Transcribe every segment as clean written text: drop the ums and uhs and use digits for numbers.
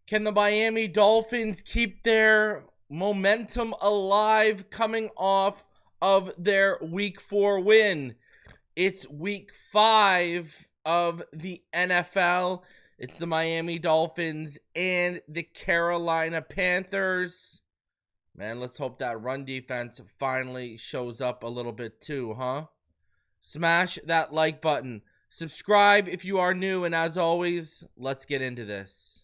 Can the Miami Dolphins keep their momentum alive coming off of their Week 4 win? It's Week 5 of the NFL. It's the Miami Dolphins and the Carolina Panthers. Man, let's hope that run defense finally shows up a little bit too, huh? Smash that like button. Subscribe if you are new, and as always, let's get into this.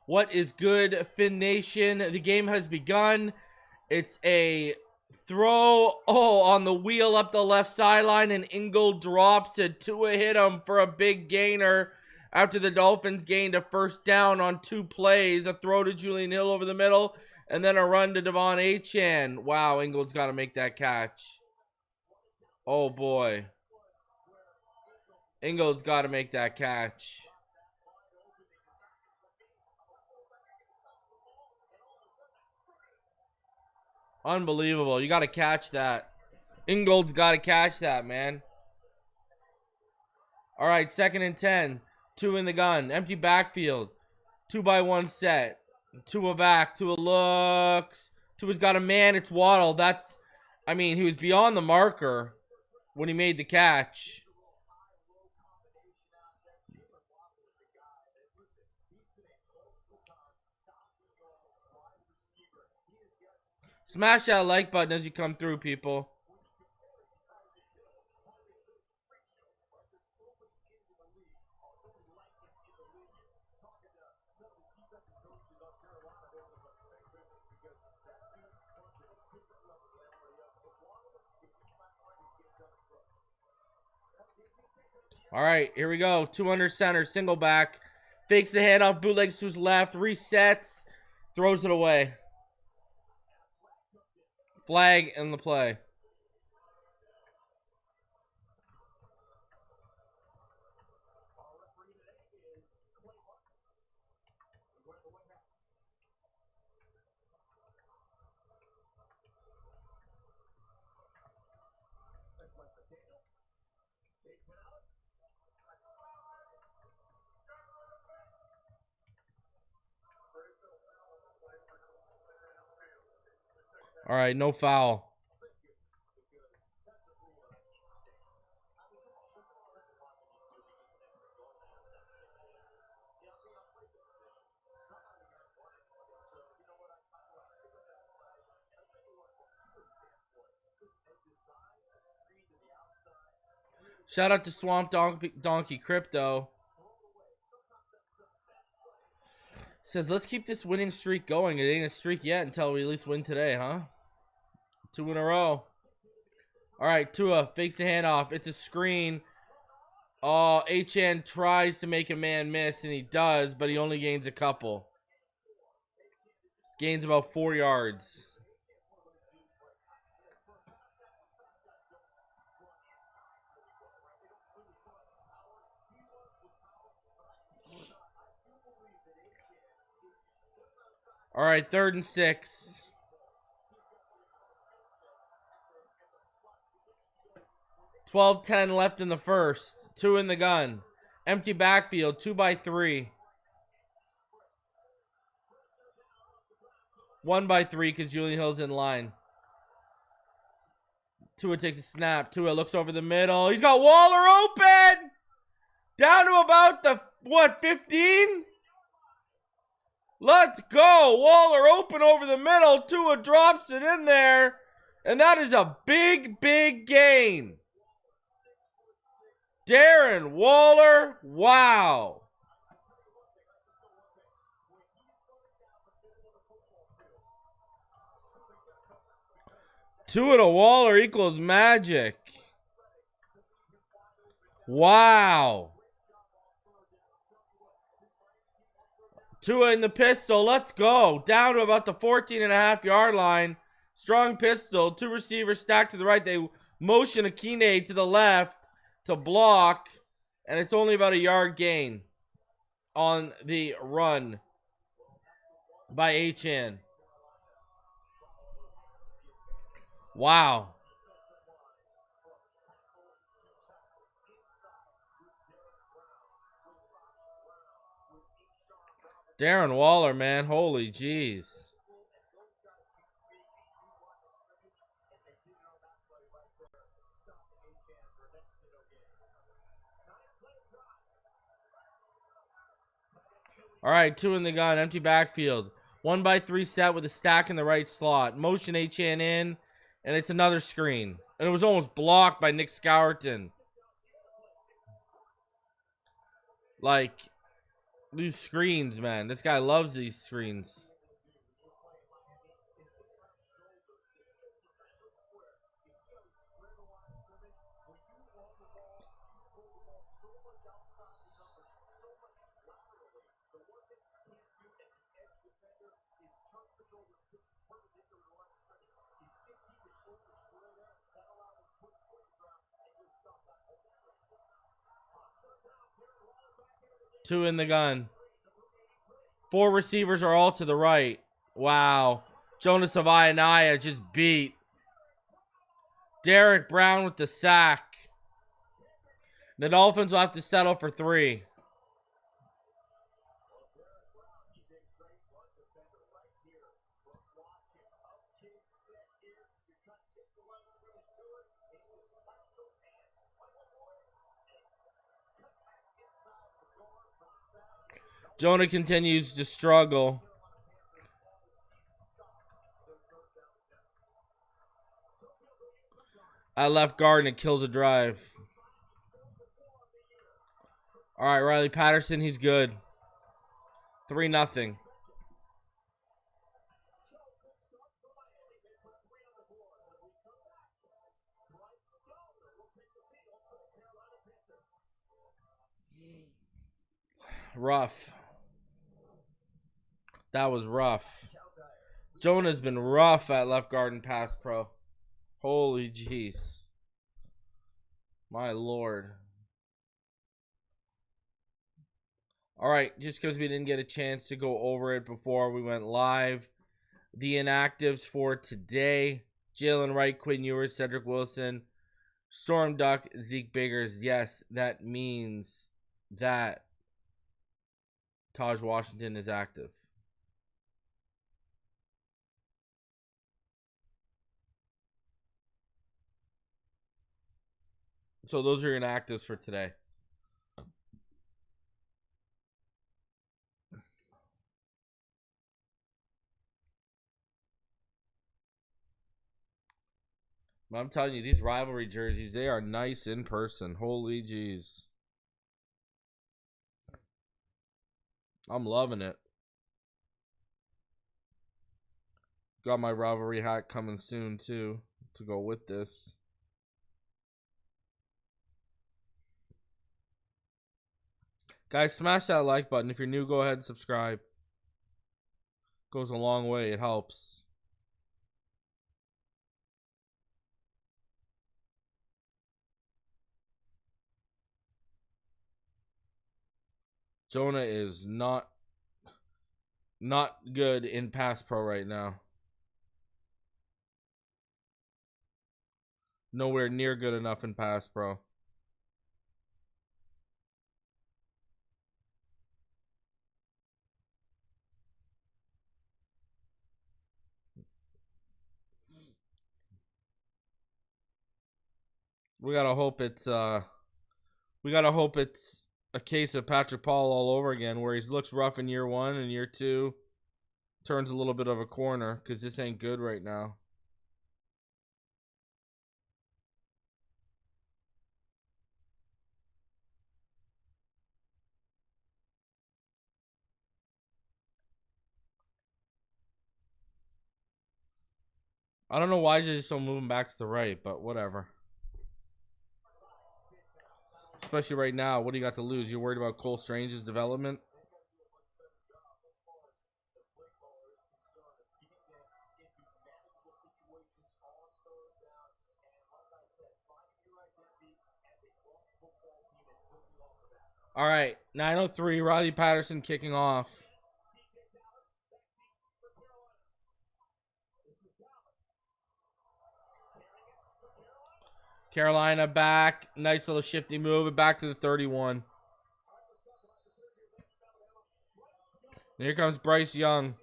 What is good, Fin Nation? The game has begun. It's a throw, on the wheel up the left sideline, and Ingold drops it. Tua hit him for a big gainer after the Dolphins gained a first down on 2 plays. A throw to Julian Hill over the middle, and then a run to Devon Achane. Wow, Ingold's got to make that catch. Oh, boy. Ingold's got to make that catch. Unbelievable. You got to catch that. Ingold's got to catch that, man. All right, 2nd and 10. 2 in the gun. Empty backfield. 2-by-1 set. Tua back. Tua looks. Tua's got a man. It's Waddle. He was beyond the marker when he made the catch. Smash that like button as you come through, people. All right, here we go. 2 under center, single back. Fakes the handoff, bootlegs to his left, resets, throws it away. Flag in the play. All right, no foul. Shout out to Swamp Donkey Crypto. Says, let's keep this winning streak going. It ain't a streak yet until we at least win today, huh? 2 in a row. All right, Tua fakes the handoff. It's a screen. Oh, HN tries to make a man miss, and he does, but he only gains a couple. Gains about 4 yards. All right, 3rd and 6. $12-10 left in the first. 2 in the gun. Empty backfield, 2 by 3. 1 by 3 because Julian Hill's in line. Tua takes a snap. Tua looks over the middle. He's got Waller open! Down to about the, 15? Let's go. Waller open over the middle. Tua drops it in there. And that is a big, big gain. Darren Waller. Wow. Tua to Waller equals magic. Wow. Tua in the pistol. Let's go. Down to about the 14.5-yard line. Strong pistol. 2 receivers stacked to the right. They motion Akine to the left to block. And it's only about a yard gain on the run by H.N. Wow. Darren Waller, man. Holy jeez. All right, 2 in the gun. Empty backfield. 1 by 3 set with a stack in the right slot. Motion HN in, and it's another screen. And it was almost blocked by Nick Scourton. Like, these screens, man. This guy loves these screens. Two in the gun. 4 receivers are all to the right. Wow. Jonas Avayanaya just beat Derek Brown with the sack. The Dolphins will have to settle for 3. Jonah continues to struggle. At left guard, and it kills a drive. All right, Riley Patterson, he's good. 3-0. Rough. That was rough. Jonah's been rough at left guard and pass pro. Holy jeez. My lord. All right, just because we didn't get a chance to go over it before we went live. The inactives for today. Jalen Wright, Quinn Ewers, Cedric Wilson, Storm Duck, Zeke Biggers. Yes, that means that Taj Washington is active. So those are your inactives for today. But I'm telling you, these rivalry jerseys, they are nice in person. Holy jeez. I'm loving it. Got my rivalry hat coming soon, too, to go with this. Guys, smash that like button. If you're new, go ahead and subscribe. Goes a long way. It helps. Jonah is not good in pass pro right now. Nowhere near good enough in pass pro. We gotta hope it's a case of Patrick Paul all over again, where he looks rough in year 1 and year 2 turns a little bit of a corner, because this ain't good right now. I don't know why they're still moving back to the right, but whatever. Especially right now, what do you got to lose? You're worried about Cole Strange's development? All right, 9:03, Riley Patterson kicking off. Carolina back. Nice little shifty move. Back to the 31. And here comes Bryce Young.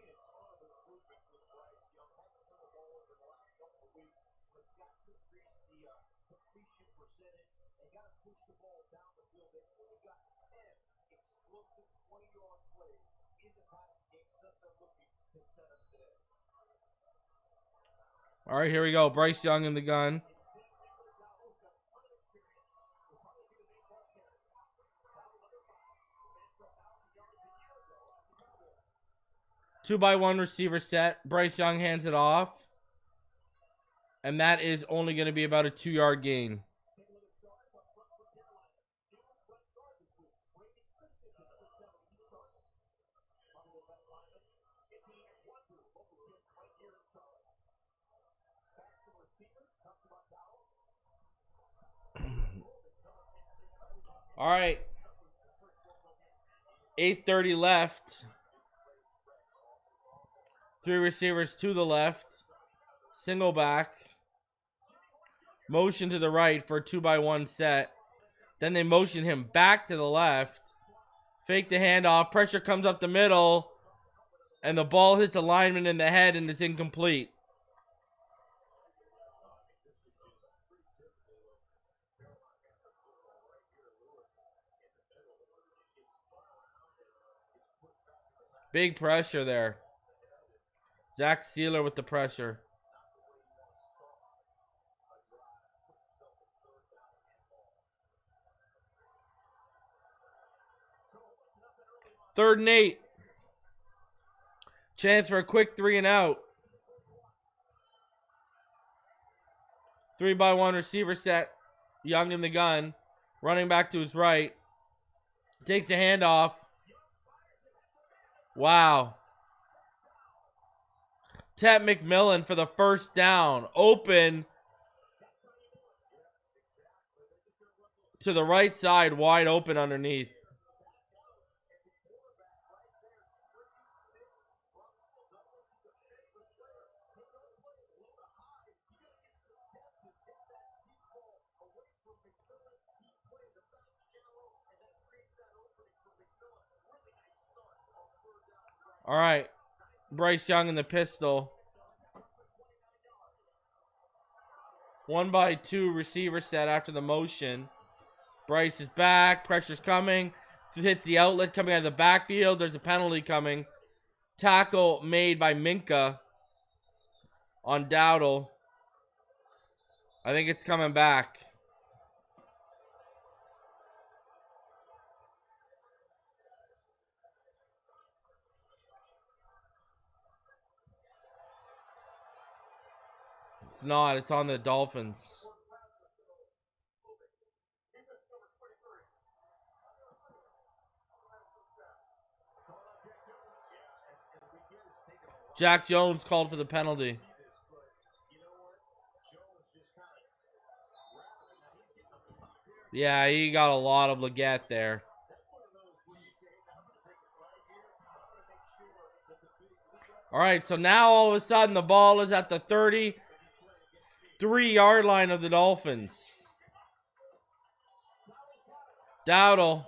All right, here we go. Bryce Young in the gun. Two by one receiver set. Bryce Young hands it off. And that is only going to be about a 2-yard gain. All right. 8:30 left. 3 receivers to the left. Single back. Motion to the right for a 2-by-1 set. Then they motion him back to the left. Fake the handoff. Pressure comes up the middle. And the ball hits a lineman in the head and it's incomplete. Big pressure there. Zach Sealer with the pressure. Third and 8. Chance for a quick 3 and out. 3-by-1 receiver set. Young in the gun. Running back to his right. Takes the handoff. Wow. Tet McMillan for the first down. Open to the right side. Wide open underneath. All right. Bryce Young in the pistol. 1-by-2 receiver set after the motion. Bryce is back. Pressure's coming. Hits the outlet coming out of the backfield. There's a penalty coming. Tackle made by Minka on Dowdle. I think it's coming back. It's not. It's on the Dolphins. Jack Jones called for the penalty. Yeah, he got a lot of Leggett there. All right, so now all of a sudden the ball is at the 33-yard line of the Dolphins. Dowdle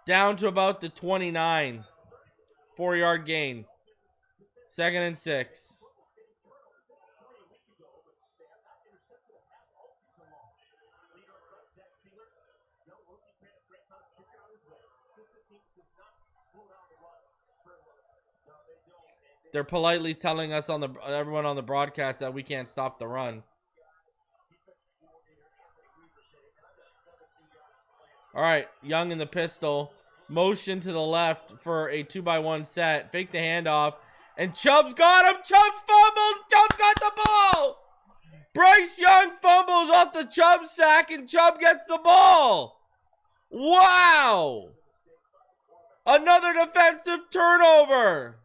down to about the 29. 4-yard gain. 2nd and 6. They're politely telling us everyone on the broadcast that we can't stop the run. All right, Young in the pistol. Motion to the left for a 2-by-1 set. Fake the handoff. And Chubb's got him. Chubb's fumbled. Chubb got the ball. Bryce Young fumbles off the Chubb sack, and Chubb gets the ball. Wow. Another defensive turnover.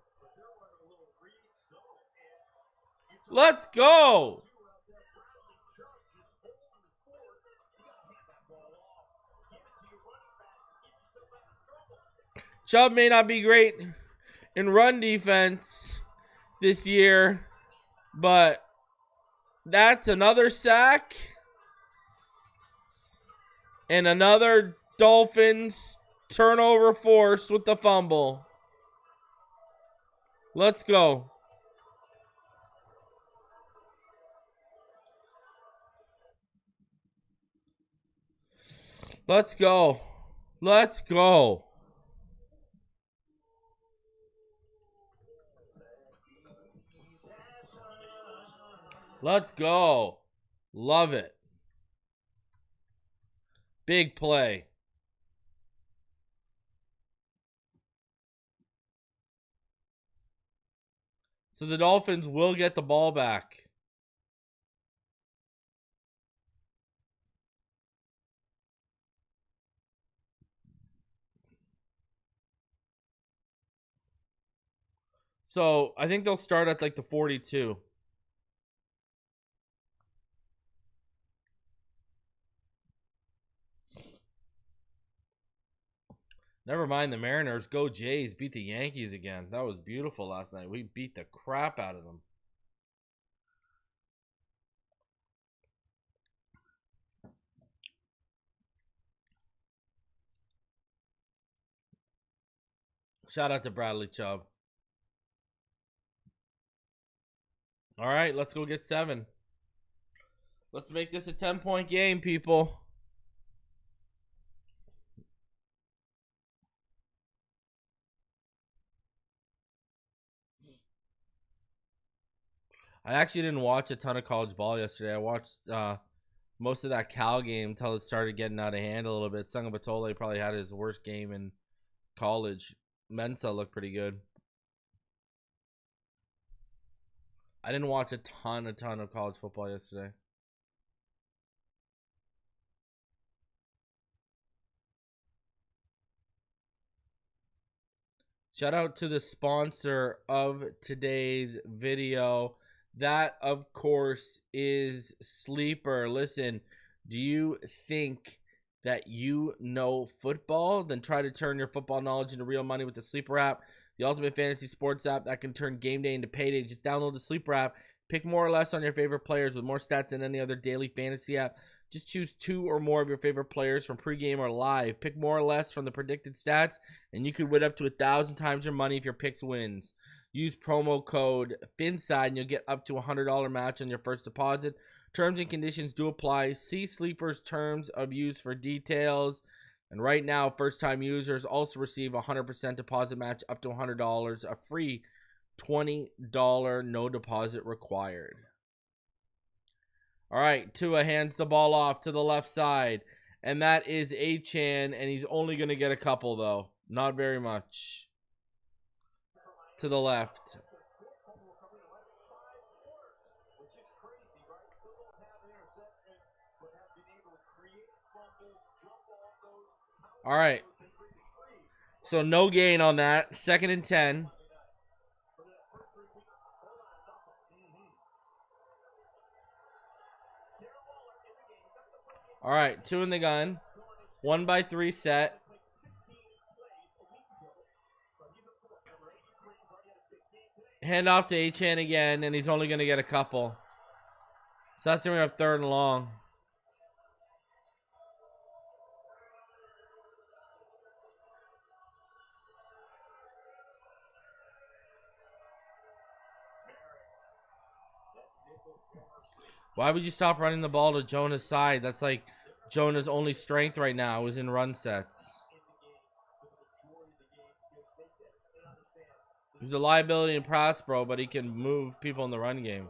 Let's go. Chubb may not be great in run defense this year, but that's another sack and another Dolphins turnover force with the fumble. Let's go. Let's go. Let's go. Let's go. Love it. Big play. So the Dolphins will get the ball back. So I think they'll start at like the 42. Never mind the Mariners. Go Jays. Beat the Yankees again. That was beautiful last night. We beat the crap out of them. Shout out to Bradley Chubb. All right, let's go get 7. Let's make this a 10-point game, people. I actually didn't watch a ton of college ball yesterday. I watched most of that Cal game until it started getting out of hand a little bit. Sangabatole probably had his worst game in college. Mensa looked pretty good. I didn't watch a ton of college football yesterday. Shout out to the sponsor of today's video. That, of course, is Sleeper. Listen, do you think that you know football? Then try to turn your football knowledge into real money with the Sleeper app, the ultimate fantasy sports app that can turn game day into payday. Just download the Sleeper app. Pick more or less on your favorite players with more stats than any other daily fantasy app. Just choose 2 or more of your favorite players from pregame or live. Pick more or less from the predicted stats, and you could win up to 1,000 times your money if your picks wins. Use promo code Phinside, and you'll get up to a $100 match on your first deposit. Terms and conditions do apply. See Sleeper's terms of use for details. And right now, first-time users also receive a 100% deposit match up to $100, a free $20 no deposit required. All right, Tua hands the ball off to the left side, and that is Achane, and he's only going to get a couple, though. Not very much. To the left. All right. So no gain on that. 2nd and 10. All right, 2 in the gun. 1x3 set. Hand off to Achane again, and he's only going to get a couple. So that's going to be up 3rd and long. Why would you stop running the ball to Jonah's side? That's like Jonah's only strength right now is in run sets. He's a liability in pass, bro, but he can move people in the run game.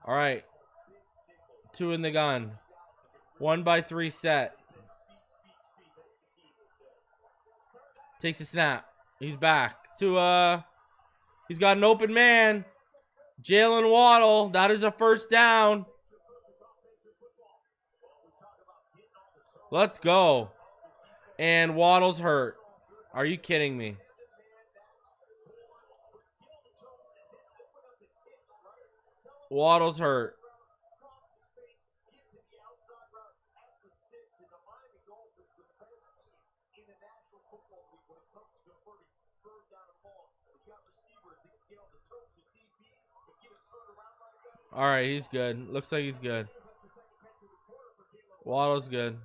All right. 2 in the gun. 1x3 set. Takes a snap. He's back. He's got an open man. Jalen Waddle. That is a first down. Let's go. And Waddle's hurt. Are you kidding me? Waddle's hurt. All right, he's good. Looks like he's good. Waddle's good.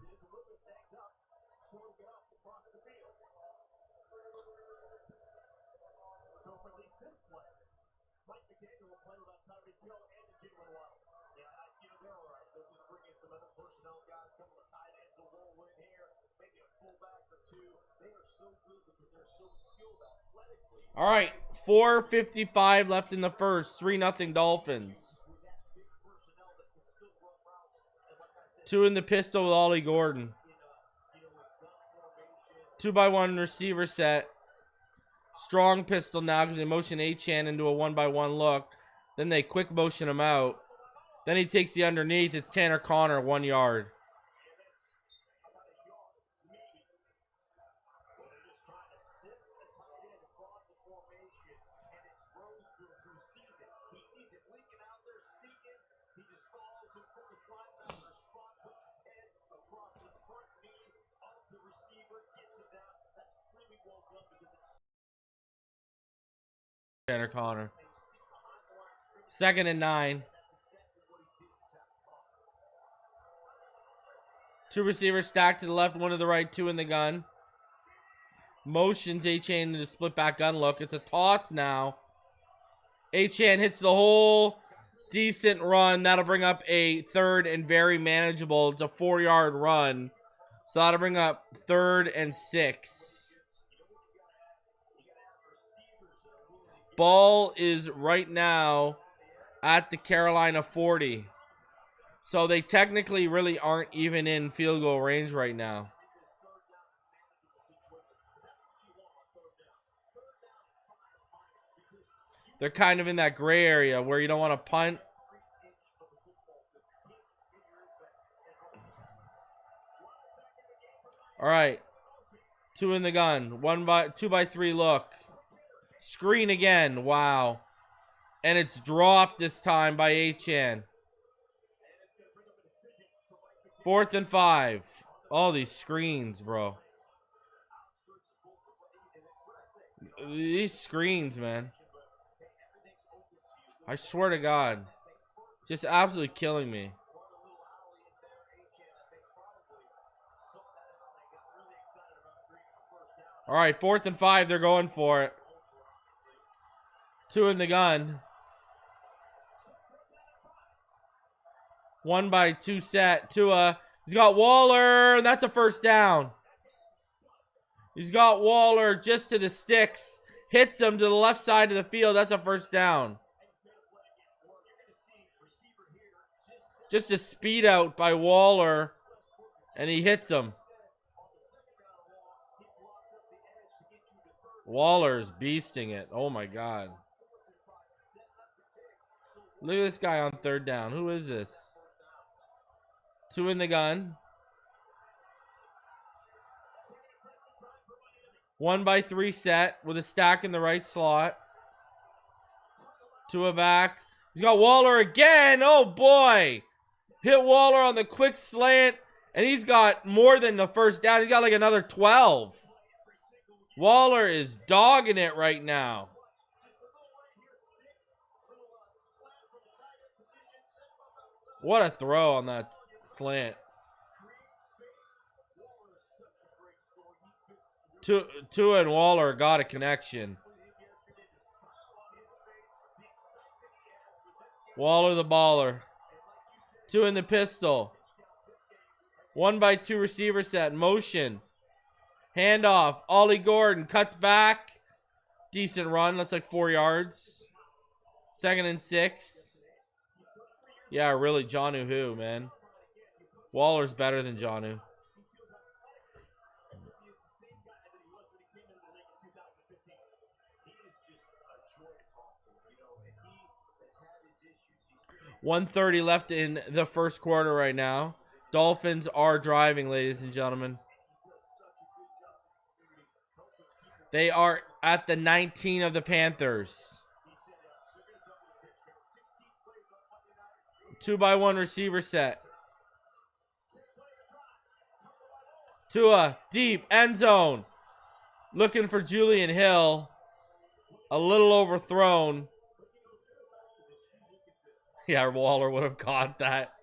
All right, 4:55 left in the first. 3-0 Dolphins. 2 in the pistol with Ollie Gordon. 2x1 receiver set. Strong pistol now because they motion Achane into a 1x1 look. Then they quick motion him out. Then he takes the underneath. It's Tanner Connor, 1 yard. Tanner Connor. 2nd and 9. 2 receivers stacked to the left, 1 to the right, 2 in the gun. Motions Achane into the split back gun look. It's a toss now. Achane hits the hole. Decent run. That'll bring up a 3rd and very manageable. It's a 4-yard run. So that'll bring up 3rd and 6. Ball is right now at the Carolina 40. So they technically really aren't even in field goal range right now. They're kind of in that gray area where you don't want to punt. All right. 2 in the gun. 2x3 look. Screen again. Wow. And it's dropped this time by Achane. 4th and 5. All these screens, bro. These screens, man. I swear to God. Just absolutely killing me. All right, 4th and 5. They're going for it. 2 in the gun. 1 by 2 set. Tua. He's got Waller. And that's a first down. He's got Waller just to the sticks. Hits him to the left side of the field. That's a first down. Just a speed out by Waller. And he hits him. Waller's beasting it. Oh my God. Look at this guy on 3rd down. Who is this? 2 in the gun. 1 by 3 set with a stack in the right slot. Tua back. He's got Waller again. Oh boy. Hit Waller on the quick slant. And he's got more than the first down. He's got like another 12. Waller is dogging it right now. What a throw on that slant. Tua and Waller got a connection. Waller the baller. 2 in the pistol. 1 by 2 receiver set. Motion. Handoff. Ollie Gordon cuts back. Decent run. That's like 4 yards. 2nd and 6. Yeah, really, Jonnu who, man? Waller's better than Jonnu. $1:30 left in the first quarter right now. Dolphins are driving, ladies and gentlemen. They are at the 19 of the Panthers. 2 by 1 receiver set. Tua, deep, end zone. Looking for Julian Hill. A little overthrown. Yeah, Waller would have caught that.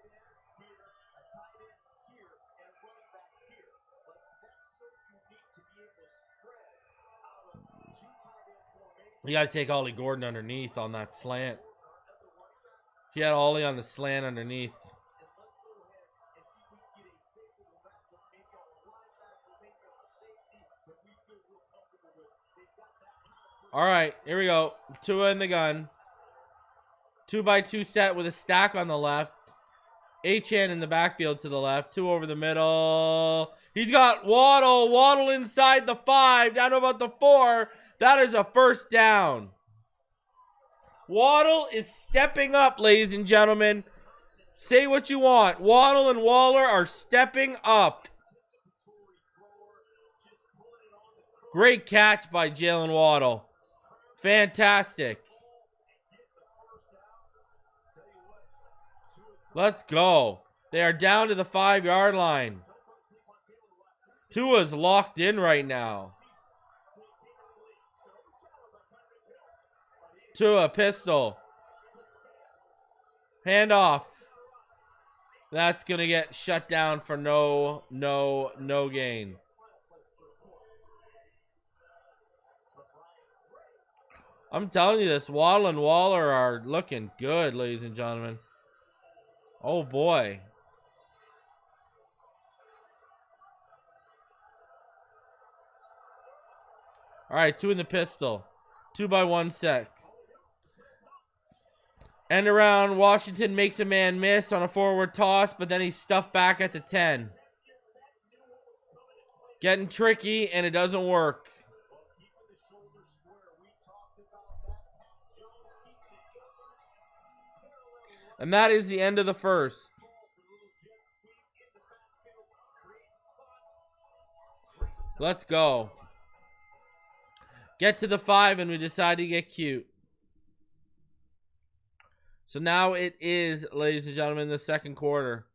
You got to take Ollie Gordon underneath on that slant. He had Ollie on the slant underneath. All right, here we go. Tua in the gun. 2 by 2 set with a stack on the left. Achane in the backfield to the left. 2 over the middle. He's got Waddle. Waddle inside the 5. Down to about the 4. That is a first down. Waddle is stepping up, ladies and gentlemen. Say what you want. Waddle and Waller are stepping up. Great catch by Jalen Waddle. Fantastic. Let's go. They are down to the 5-yard line. Tua's locked in right now. Tua, pistol. Handoff. That's going to get shut down for no gain. I'm telling you this, Waddle and Waller are looking good, ladies and gentlemen. Oh, boy. All right, 2 in the pistol. 2 by 1 set. End around, Washington makes a man miss on a forward toss, but then he's stuffed back at the 10. Getting tricky, and it doesn't work. And that is the end of the first. Let's go. Get to the 5, and we decide to get cute. So now it is, ladies and gentlemen, the second quarter.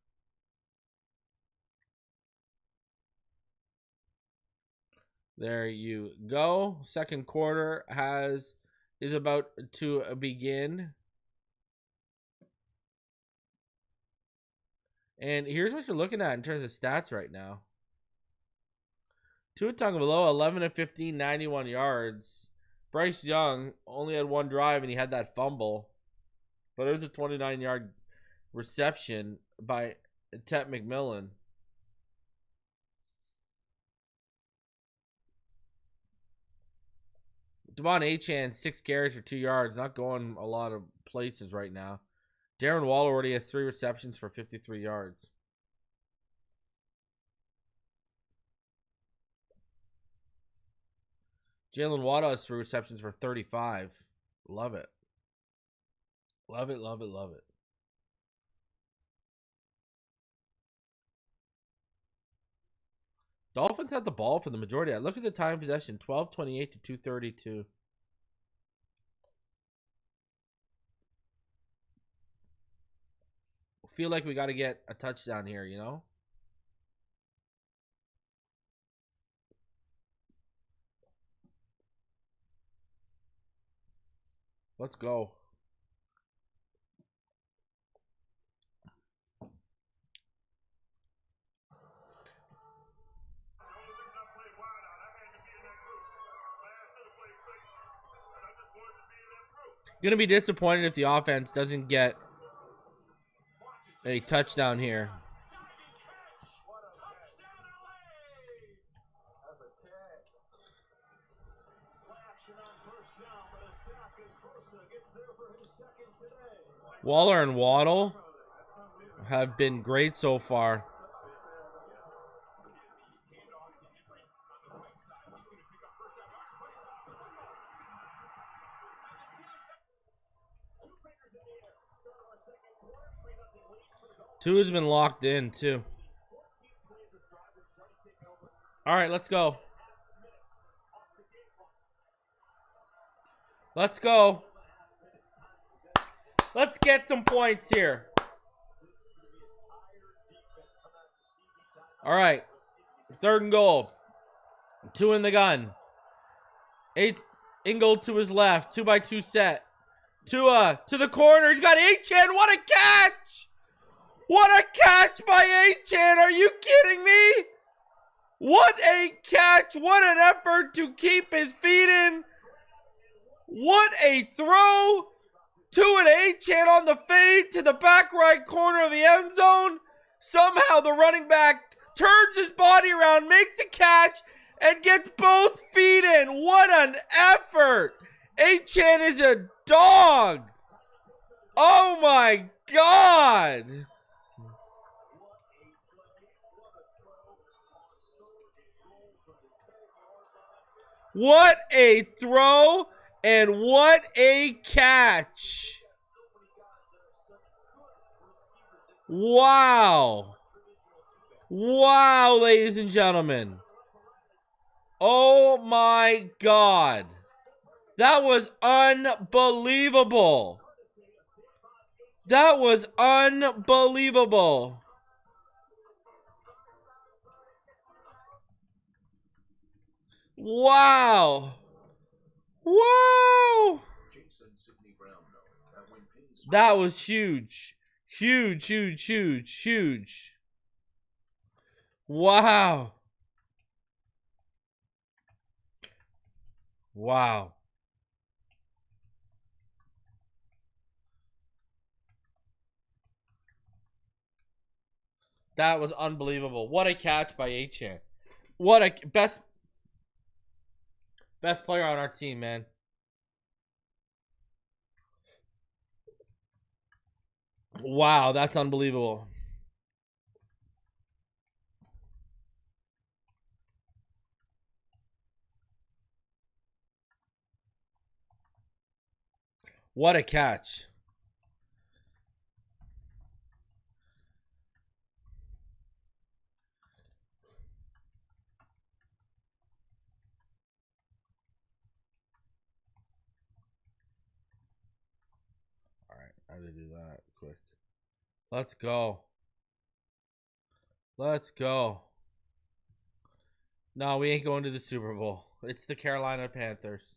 There you go. Second quarter is about to begin. And here's what you're looking at in terms of stats right now. Tua Tagovailoa, 11 of 15, 91 yards. Bryce Young only had one drive, and he had that fumble. But it was a 29-yard reception by Tet McMillan. Devon Achane, 6 carries for 2 yards. Not going a lot of places right now. Darren Waller already has 3 receptions for 53 yards. Jalen Waddle has 3 receptions for 35. Love it. Love it, love it, love it. Dolphins had the ball for the majority. Look at the time possession, 12:28 to 2:32. Feel like we got to get a touchdown here, you know? Let's go. Gonna be disappointed if the offense doesn't get a touchdown here. Waller and Waddle have been great so far. Tua's been locked in too. All right, let's go. Let's go. Let's get some points here. All right. 3rd and goal. 2 in the gun. Ingold to his left. 2x2 set. Tua to the corner. He's got Achane. What a catch! What a catch by Achane. Are you kidding me? What a catch. What an effort to keep his feet in. What a throw. Tua and Achane on the fade to the back right corner of the end zone. Somehow the running back turns his body around, makes a catch, and gets both feet in. What an effort. Achane is a dog. Oh my God. What a throw and what a catch. Wow. Wow, ladies and gentlemen. Oh my God. That was unbelievable. That was unbelievable. Wow. Wow. That was huge. Huge, huge, huge, huge. Wow. Wow. That was unbelievable. What a catch by Achane. What a best player on our team, man. Wow, that's unbelievable. What a catch. All right, I had to do that quick. Let's go. Let's go. No, we ain't going to the Super Bowl. It's the Carolina Panthers.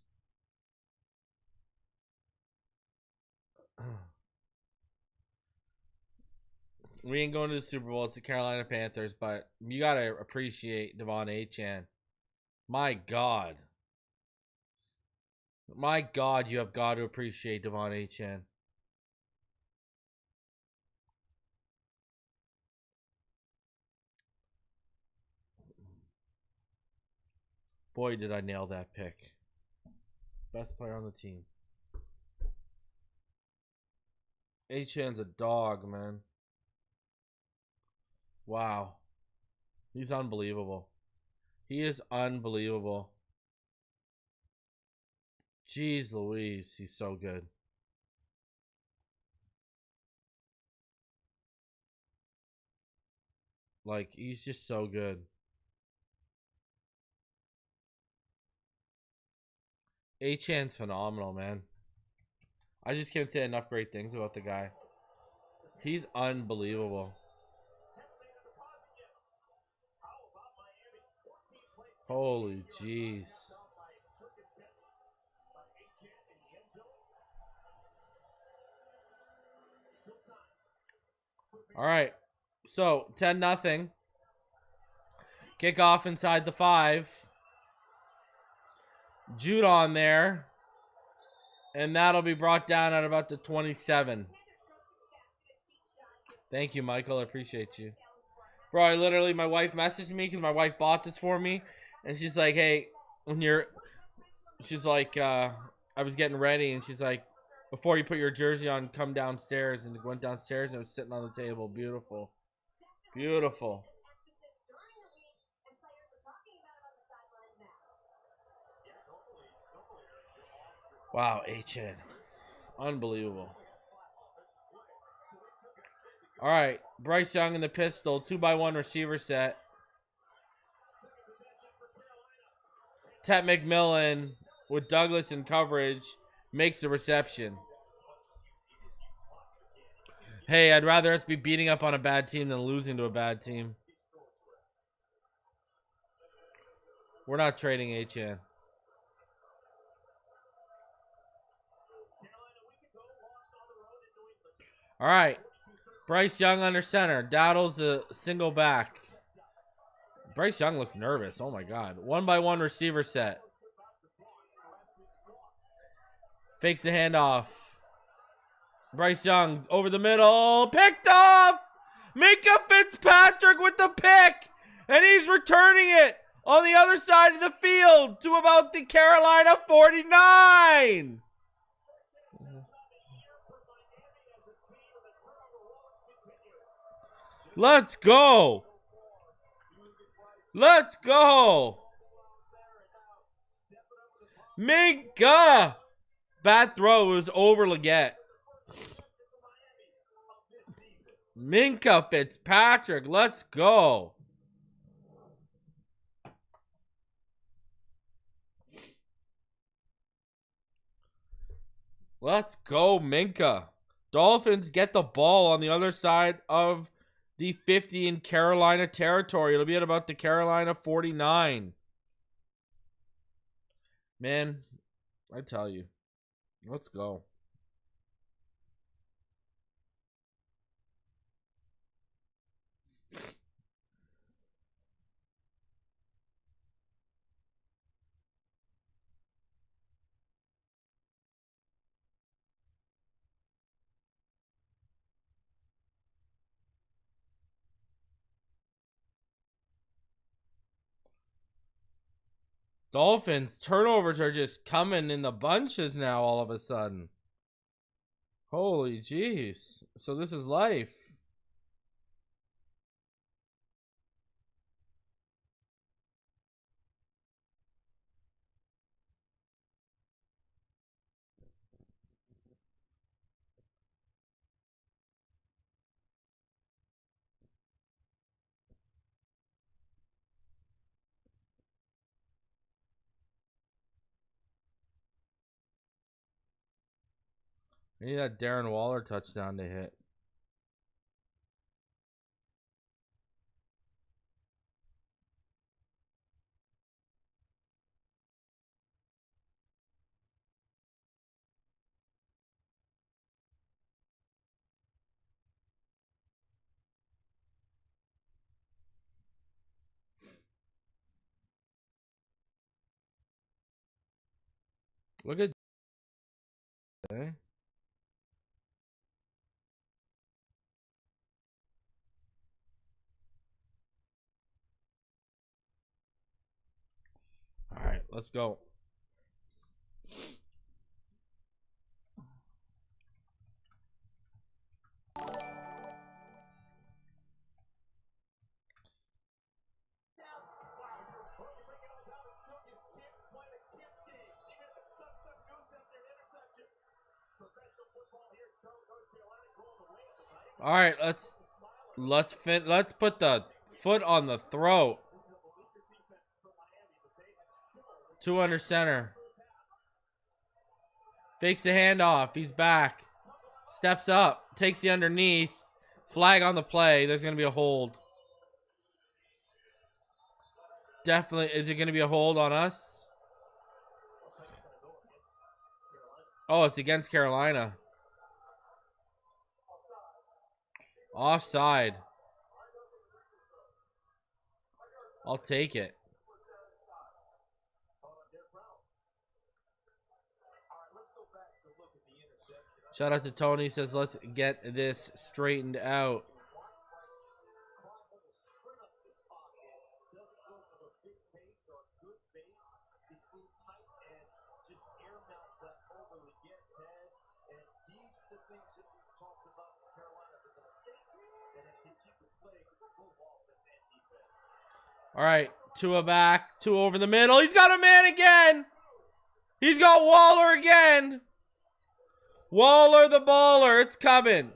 We ain't going to the Super Bowl. It's the Carolina Panthers, but you gotta appreciate Devon Achane. My God. My God, you have got to appreciate Devon Achane. Boy, did I nail that pick. Best player on the team. Achane's a dog, man. Wow. He's unbelievable. He is unbelievable. Jeez Louise, he's so good. Like, he's just so good. Achane's phenomenal, man. I just can't say enough great things about the guy. He's unbelievable. Holy jeez. All right. So, 10-0. Kickoff inside the 5. Jude on there. And that'll be brought down at about the 27. Thank you, Michael. I appreciate you. Bro, I literally, my wife messaged me because my wife bought this for me. And she's like, hey, she's like, I was getting ready. And she's like, before you put your jersey on, come downstairs. And went downstairs and it was sitting on the table. Beautiful. Beautiful. Wow, Achane. Unbelievable. All right, Bryce Young in the pistol, 2x1 receiver set. Tet McMillan with Douglas in coverage makes the reception. Hey, I'd rather us be beating up on a bad team than losing to a bad team. We're not trading Achane. All right. Bryce Young under center. Dowdle's a single back. Bryce Young looks nervous. Oh, my God. 1x1 receiver set. Fakes the handoff. Bryce Young over the middle. Picked off. Minkah Fitzpatrick with the pick. And he's returning it on the other side of the field to about the Carolina 49. Let's go. Let's go. Minkah. Bad throw. It was over Leggett. Minkah Fitzpatrick. Let's go. Let's go, Minkah. Dolphins get the ball on the other side of the 50 in Carolina territory. It'll be at about the Carolina 49. Man, I tell you. Let's go. Dolphins turnovers are just coming in the bunches now all of a sudden. Holy jeez. So this is life. I need that Darren Waller touchdown to hit. Look at that. All right, let's go. All right, let's put the foot on the throat. 2 under center. Fakes the handoff. He's back. Steps up. Takes the underneath. Flag on the play. There's going to be a hold. Definitely. Is it going to be a hold on us? Oh, it's against Carolina. Offside. I'll take it. Shout out to Tony. Says, let's get this straightened out. All right, Tua back. Tua over the middle. He's got a man again. He's got Waller again. Waller the baller. It's coming.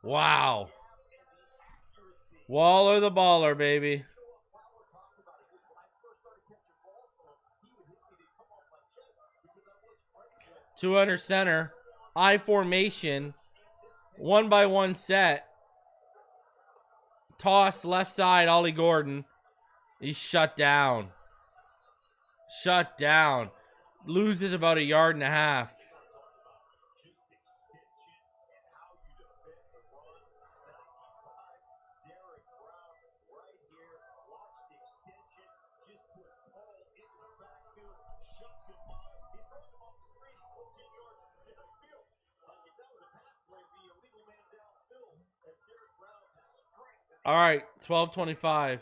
Wow. Waller the baller, baby. Two under center. I formation. 1-by-1 set. Toss left side, Ollie Gordon. He's shut down. Shut down. Loses about 1.5 yards. All right, 12:25.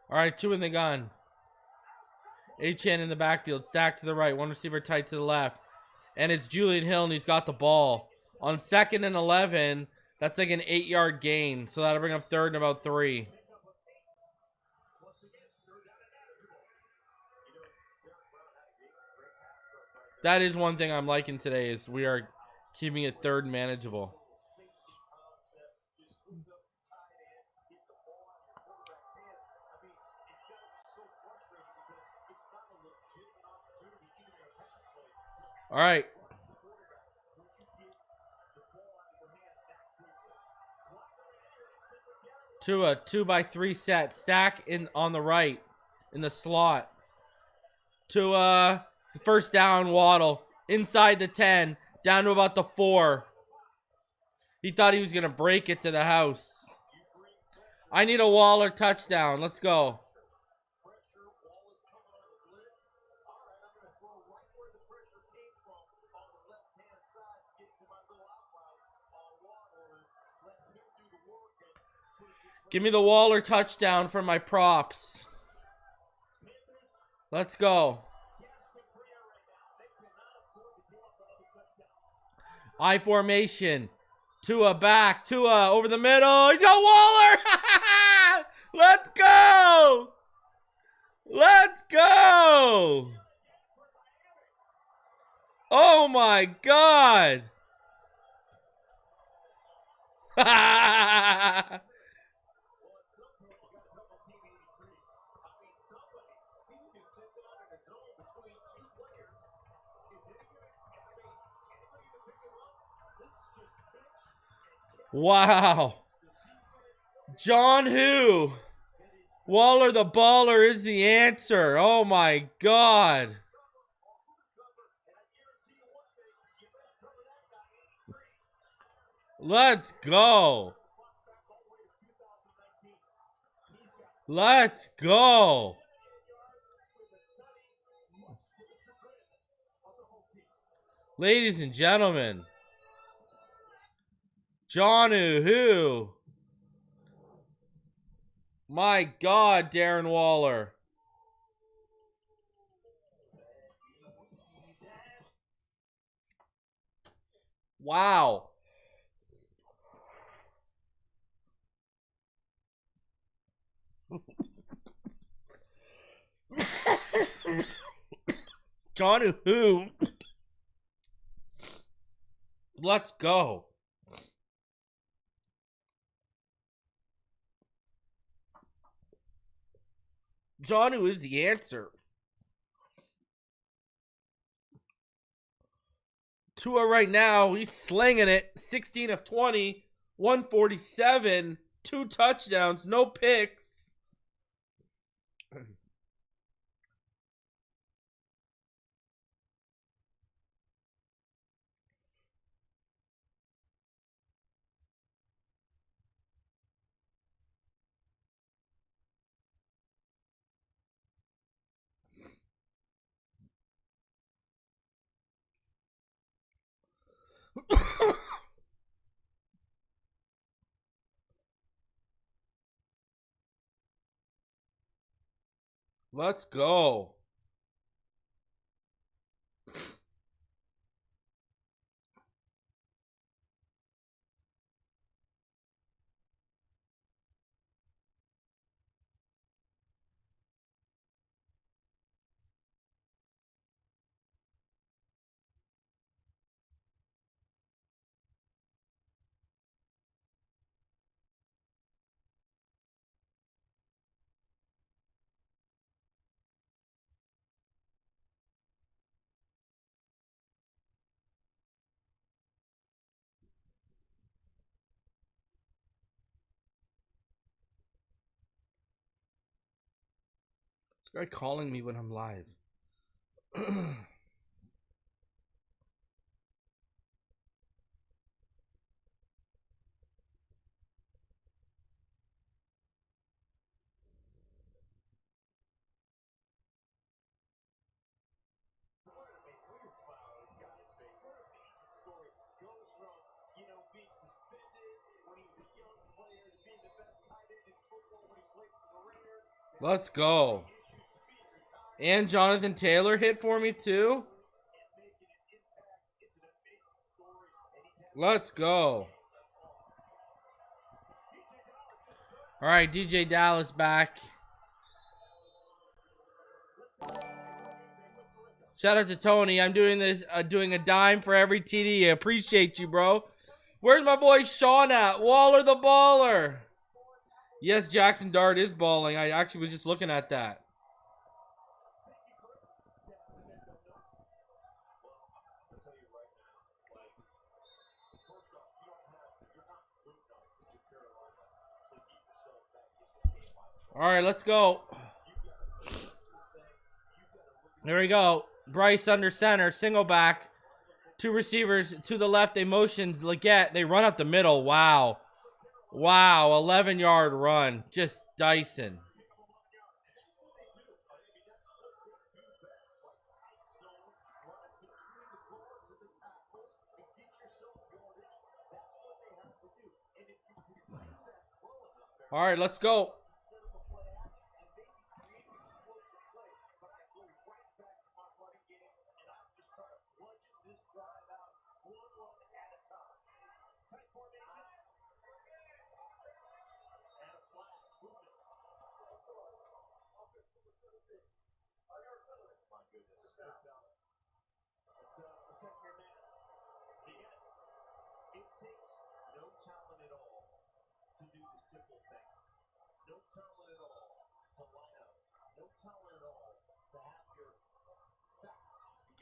All right, 2 in the gun. Achane in the backfield, stacked to the right, 1 receiver tight to the left. And it's Julian Hill, and he's got the ball. On 2nd and 11, that's like an 8-yard gain. So that'll bring up 3rd and about 3. That is one thing I'm liking today is we are keeping it 3rd manageable. All right. To a 2-by-3 set. Stack in on the right in the slot. To a first down, Waddle. Inside the 10. Down to about the 4. He thought he was going to break it to the house. I need a Waller touchdown. Let's go. Give me the Waller touchdown for my props. Let's go. I formation. Tua back. Tua over the middle. He's got Waller. Let's go. Let's go. Oh my God. Wow. John who? Waller the baller is the answer. Oh my God. Let's go. Let's go. Ladies and gentlemen, Johnu who? My God, Darren Waller. Wow. Johnu who? Let's go. Johnu is the answer. Tua right now, he's slinging it. 16 of 20, 147, 2 touchdowns, no picks. Let's go. This guy calling me when I'm live. Let's go. And Jonathan Taylor hit for me too. Let's go. All right, DJ Dallas back. Shout out to Tony. I'm doing this, doing a dime for every TD. I appreciate you, bro. Where's my boy Sean at? Waller the baller. Yes, Jackson Dart is balling. I actually was just looking at that. All right, let's go. There we go. Bryce under center, single back. 2 receivers to the left. They motions Leggett. They run up the middle. Wow. Wow, 11-yard run. Just Dyson. All right, let's go.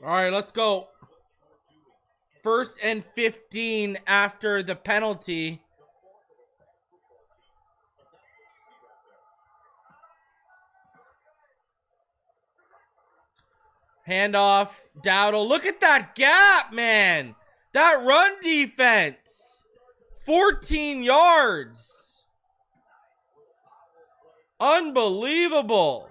All right, let's go. 1st and 15 after the penalty. Handoff. Dowdle. Look at that gap, man. That run defense. 14 yards. Unbelievable.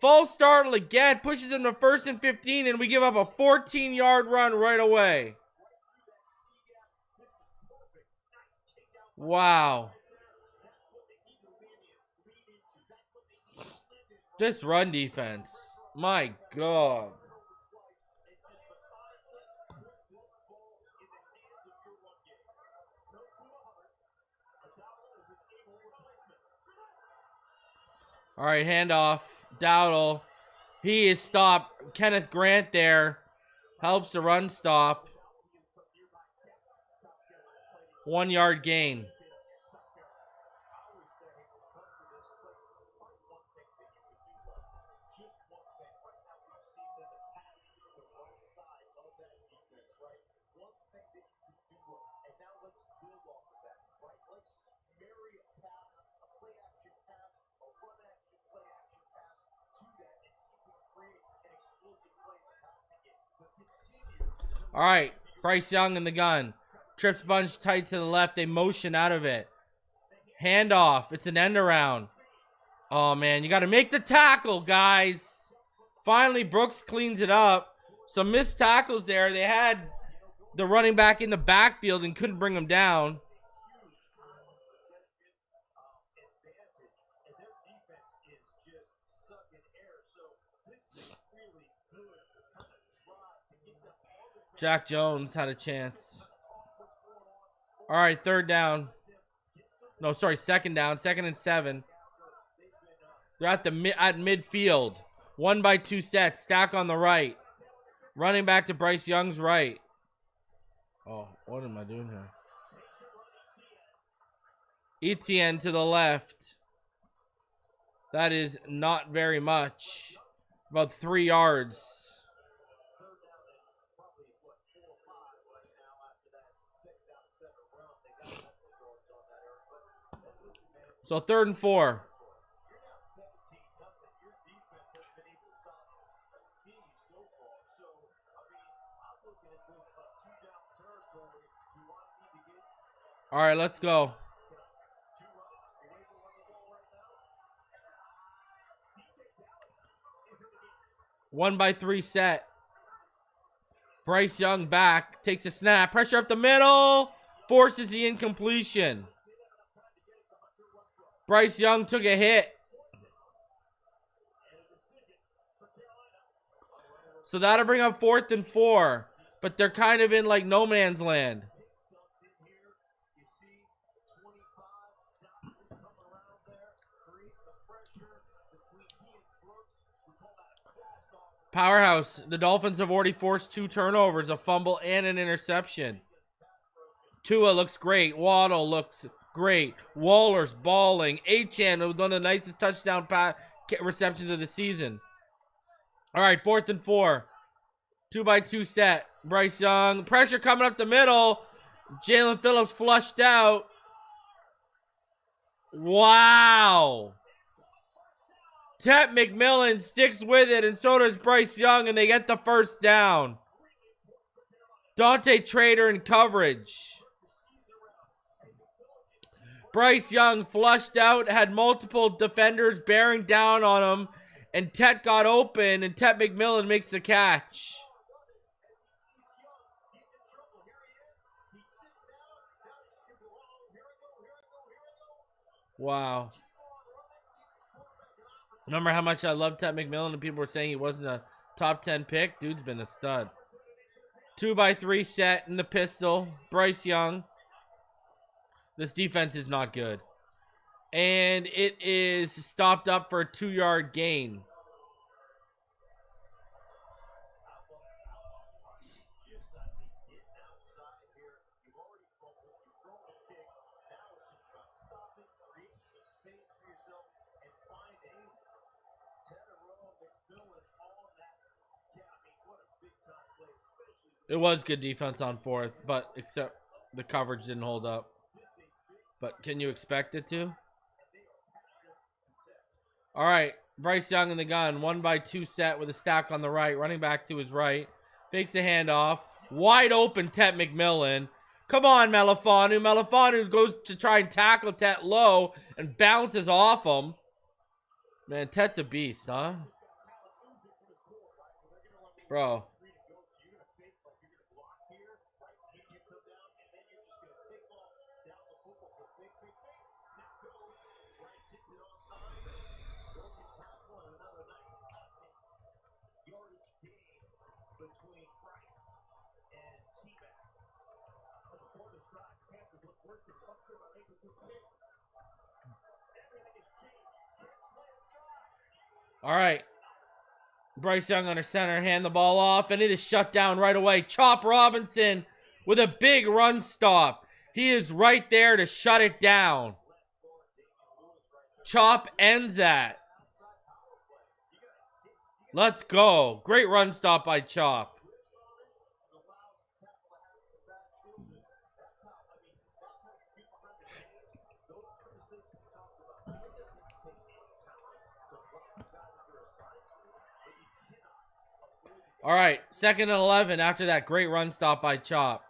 False startle again. Pushes them to 1st and 15, and we give up a 14-yard run right away. Wow. This run defense. My God. All right, handoff. Dowdle. He is stopped. Kenneth Grant there. Helps the run stop. 1 yard gain. All right, Bryce Young in the gun. Trips bunch tight to the left. They motion out of it. Handoff. It's an end around. Oh, man, you got to make the tackle, guys. Finally, Brooks cleans it up. Some missed tackles there. They had the running back in the backfield and couldn't bring him down. Jack Jones had a chance. All right, 3rd down. No, sorry, 2nd down. 2nd and 7. They're at midfield. 1 by 2 sets. Stack on the right. Running back to Bryce Young's right. Oh, what am I doing here? Etienne to the left. That is not very much. About 3 yards. So 3rd and 4. All right, let's go. One by 3 set. Bryce Young back. Takes a snap. Pressure up the middle. Forces the incompletion. Bryce Young took a hit. So that'll bring up 4th and 4. But they're kind of in like no man's land. Powerhouse. The Dolphins have already forced 2 turnovers, a fumble and an interception. Tua looks great. Waddle looks great. Waller's balling. Achane with one of the nicest touchdown receptions of the season. All right, 4th and 4. 2 by 2 set. Bryce Young. Pressure coming up the middle. Jalen Phillips flushed out. Wow. Tet McMillan sticks with it, and so does Bryce Young, and they get the 1st down. Dante Trader in coverage. Bryce Young flushed out, had multiple defenders bearing down on him, and Tet got open, and Tet McMillan makes the catch. Wow. Remember how much I love Tet McMillan and people were saying he wasn't a top 10 pick? Dude's been a stud. 2 by 3 set in the pistol. Bryce Young. This defense is not good. And it is stopped up for a 2-yard gain. It was good defense on 4th, but except the coverage didn't hold up. But can you expect it to? All right, Bryce Young in the gun. 1x2 set with a stack on the right. Running back to his right. Fakes the handoff. Wide open Tet McMillan. Come on, Melifonu. Melifonu goes to try and tackle Tet low and bounces off him. Man, Tet's a beast, huh? Bro. All right. Bryce Young under center, hand the ball off, and it is shut down right away. Chop Robinson with a big run stop. He is right there to shut it down. Chop ends that. Let's go. Great run stop by Chop. All right, 2nd and 11 after that great run stop by Chop.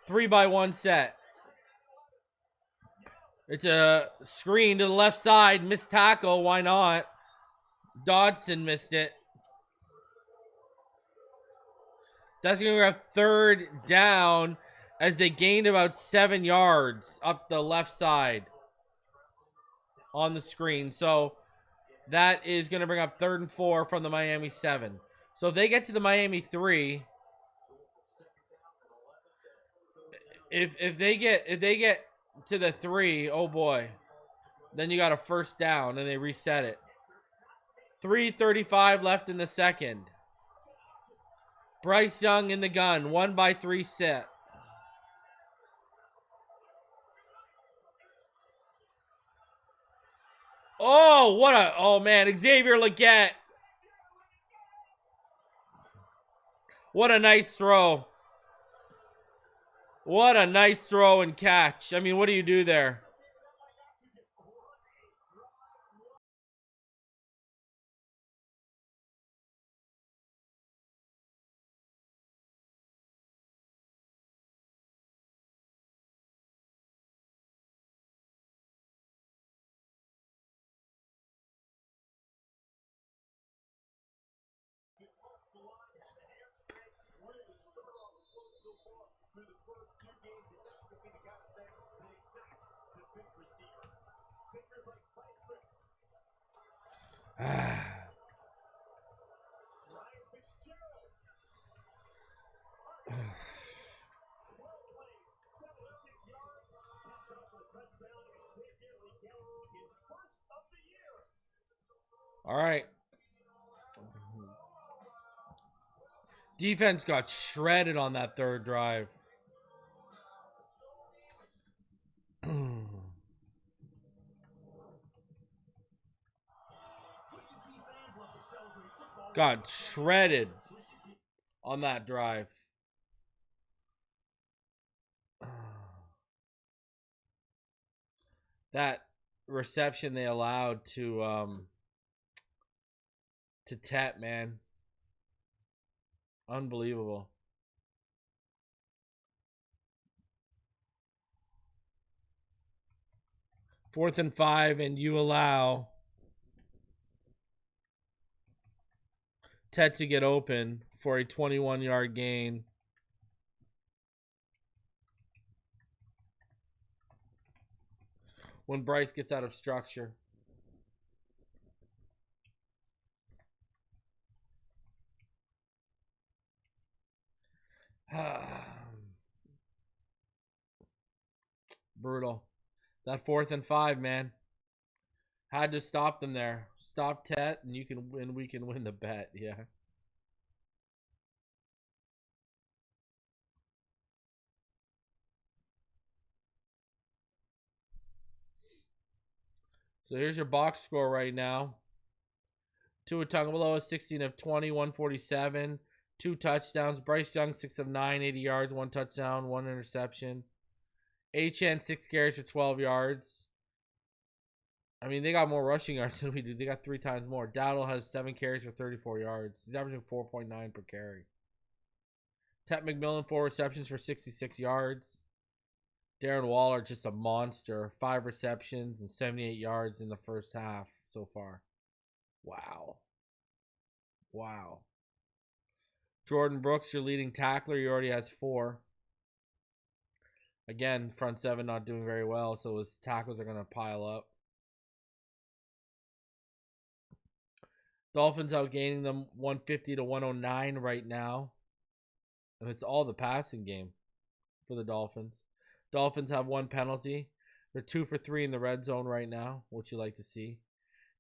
3x1 set. It's a screen to the left side. Missed tackle. Why not? Dodson missed it. That's going to have 3rd down as they gained about 7 yards up the left side on the screen. So that is going to bring up 3rd and 4 from the Miami 7. So if they get to the Miami 3, if they get to the 3, oh boy, then you got a 1st down and they reset it. 3:35 left in the 2nd. Bryce Young in the gun, 1x3 set. Oh man, Xavier Legette. What a nice throw. What a nice throw and catch. I mean, what do you do there? All right. Defense got shredded on that 3rd drive. Got shredded on that drive. That reception they allowed to Tet, man. Unbelievable. Fourth and 5, and you allow Tet to get open for a 21-yard gain. When Bryce gets out of structure. Brutal. That 4th and 5, man. Had to stop them there. Stop Tet, and we can win the bet. Yeah. So here's your box score right now. Tua Tagovailoa, 16 of 20, 147, 2 touchdowns. Bryce Young, 6 of 9, 80 yards, 1 touchdown, 1 interception. HN, 6 carries for 12 yards. I mean, they got more rushing yards than we do. They got 3 times more. Dowdle has 7 carries for 34 yards. He's averaging 4.9 per carry. Ted McMillan, 4 receptions for 66 yards. Darren Waller, just a monster. 5 receptions and 78 yards in the first half so far. Wow. Wow. Jordan Brooks, your leading tackler. He already has 4. Again, front 7 not doing very well, so his tackles are going to pile up. Dolphins outgaining them 150 to 109 right now. And it's all the passing game for the Dolphins. Dolphins have 1 penalty. They're 2 for 3 in the red zone right now, which you like to see.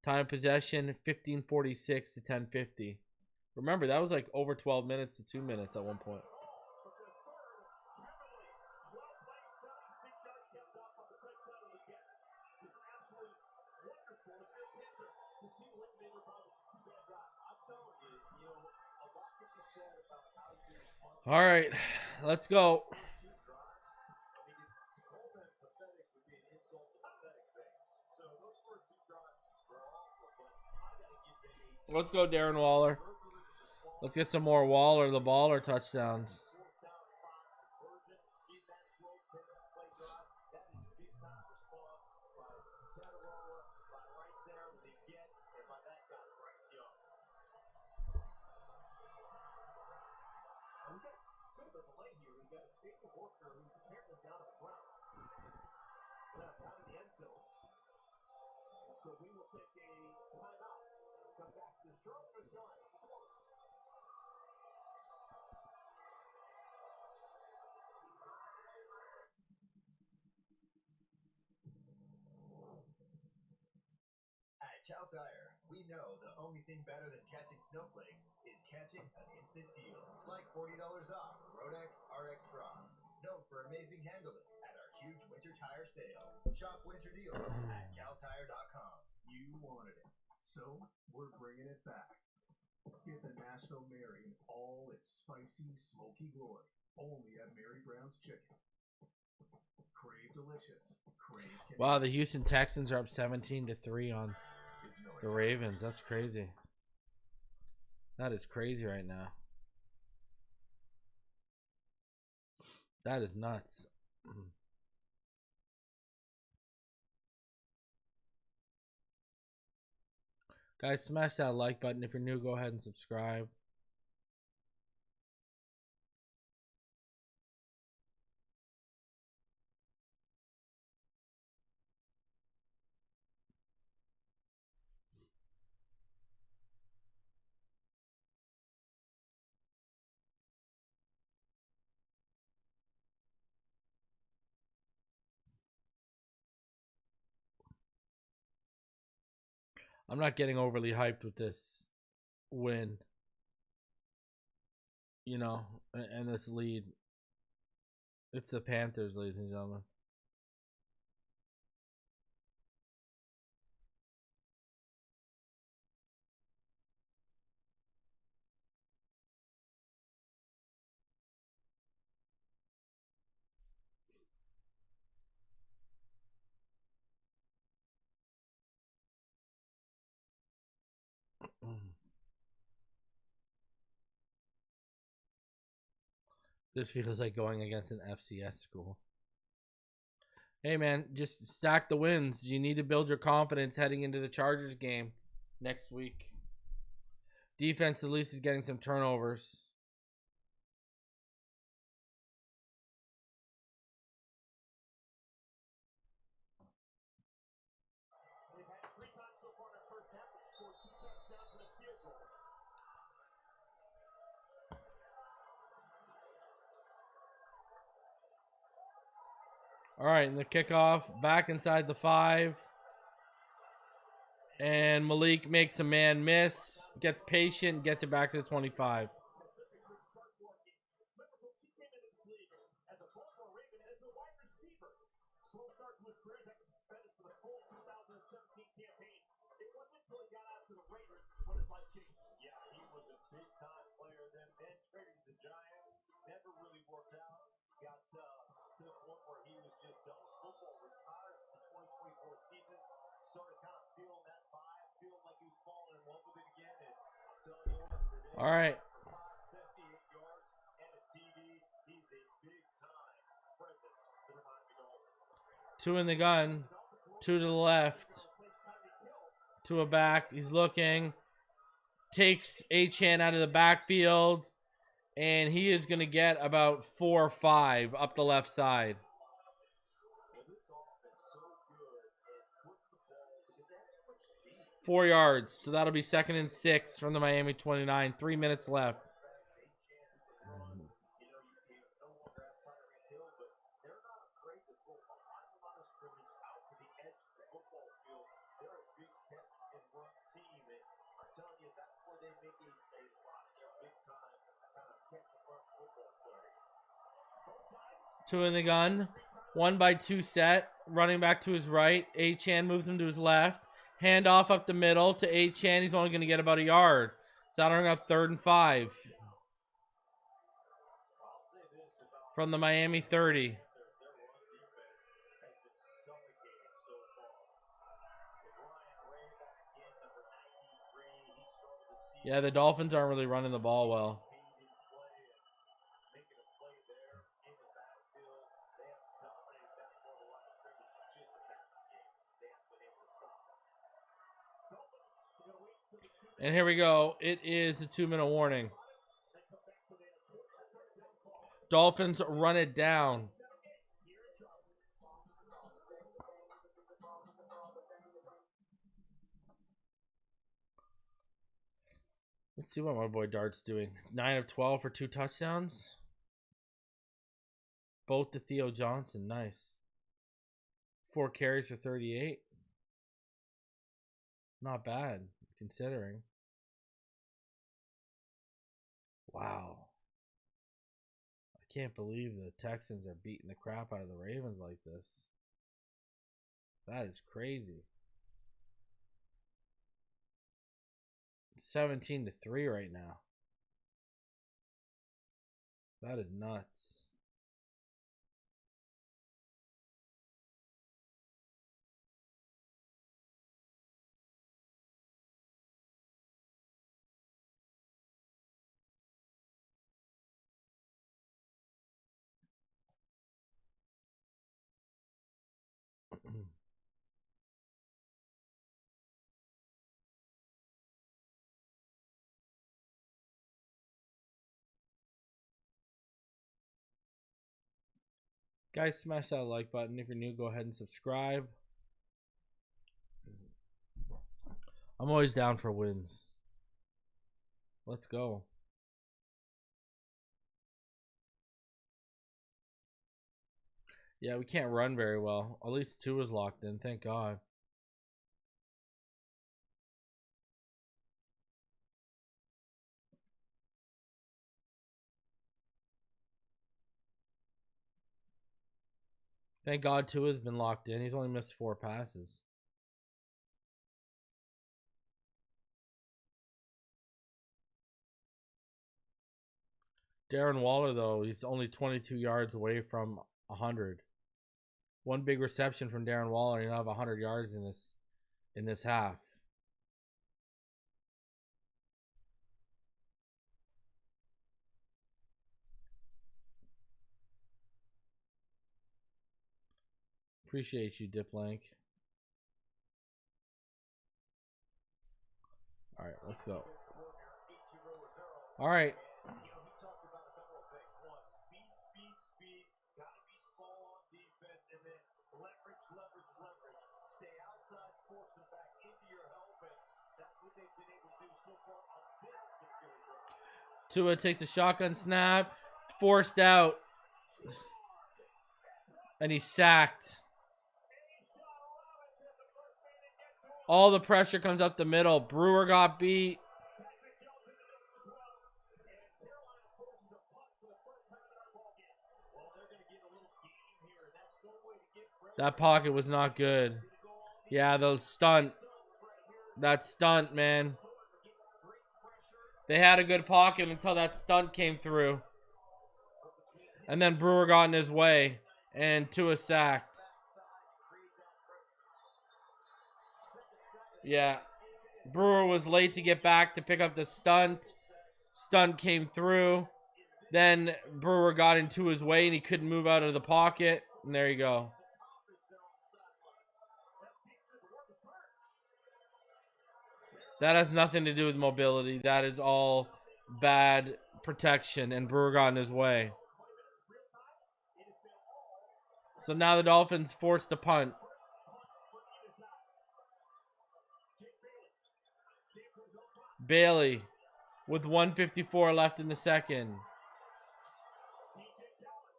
Time of possession, 15:46 to 10:50. Remember, that was like over 12 minutes to 2 minutes at one point. All right, let's go. Let's go, Darren Waller. Let's get some more Waller the baller touchdowns. Cal Tire, we know the only thing better than catching snowflakes is catching an instant deal. Like $40 off Rodex RX Frost. Known for amazing handling at our huge winter tire sale. Shop winter deals at caltire.com. You wanted it, so we're bringing it back. Get the Nashville Mary in all its spicy, smoky glory. Only at Mary Brown's Chicken. Crave delicious. Crave Canadian. Wow, the Houston Texans are up 17 to 3 on the Ravens. That's crazy. That is crazy right now. That is nuts. Guys, smash that like button. If you're new, go ahead and subscribe. I'm not getting overly hyped with this win, you know, and this lead. It's the Panthers, ladies and gentlemen. This feels like going against an FCS school. Hey, man, just stack the wins. You need to build your confidence heading into the Chargers game next week. Defense at least is getting some turnovers. All right, and the kickoff back inside the 5. And Malik makes a man miss, gets patient, gets it back to the 25. All right. 78 yards and a TD. He's a big-time presence for the Miami Dolphins. 2 in the gun. 2 to the left. To a back. He's looking. Takes Achane out of the backfield. And he is going to get about 4 or 5 up the left side. Well, this offense is so good at putting the ball because they have so much speed. 4 yards. So that'll be 2nd and 6 from the Miami 29. 3 minutes left. You know, you no longer have Tyreek Hill, but they're not afraid to go behind the line of scrimmage out to the edge of the football field. They're a big catch and run team, and I'm telling you, that's where they make a lot of their big time kind of catch and run football plays. 2 in the gun. 1-by-2 set. Running back to his right. Achane moves him to his left. Handoff up the middle to Achane. He's only going to get about a yard. So that'll bring up 3rd and 5. From the Miami 30. Yeah, the Dolphins aren't really running the ball well. And here we go. It is a 2-minute warning. Dolphins run it down. Let's see what my boy Dart's doing. 9 of 12 for 2 touchdowns. Both to Theo Johnson. Nice. 4 carries for 38. Not bad, considering. Wow. I can't believe the Texans are beating the crap out of the Ravens like this. That is crazy. 17-3 right now. That is nuts. Guys, smash that like button. If you're new, go ahead and subscribe. I'm always down for wins. Let's go. Yeah, we can't run very well. At least 2 is locked in, thank God. Thank God 2 has been locked in. He's only missed 4 passes. Darren Waller, though, he's only 22 yards away from 100. One big reception from Darren Waller, and he'll have 100 yards in this half. Appreciate you, Diplink. All right, let's go. All right. Speed. Gotta be small on defense, and then leverage. Stay outside, force them back into your helmet. That's what they've been able to do so far on this particular drive. Tua takes a shotgun snap, forced out, and he's sacked. All the pressure comes up the middle. Brewer got beat. That pocket was not good. Yeah, those stunt. That stunt, man. They had a good pocket until that stunt came through. And then Brewer got in his way. And Tua sacked. Yeah. Brewer was late to get back to pick up the stunt. Stunt came through. Then Brewer got into his way and he couldn't move out of the pocket. And there you go. That has nothing to do with mobility. That is all bad protection, and Brewer got in his way. So now the Dolphins forced to punt. Bailey with 1:54 left in the second.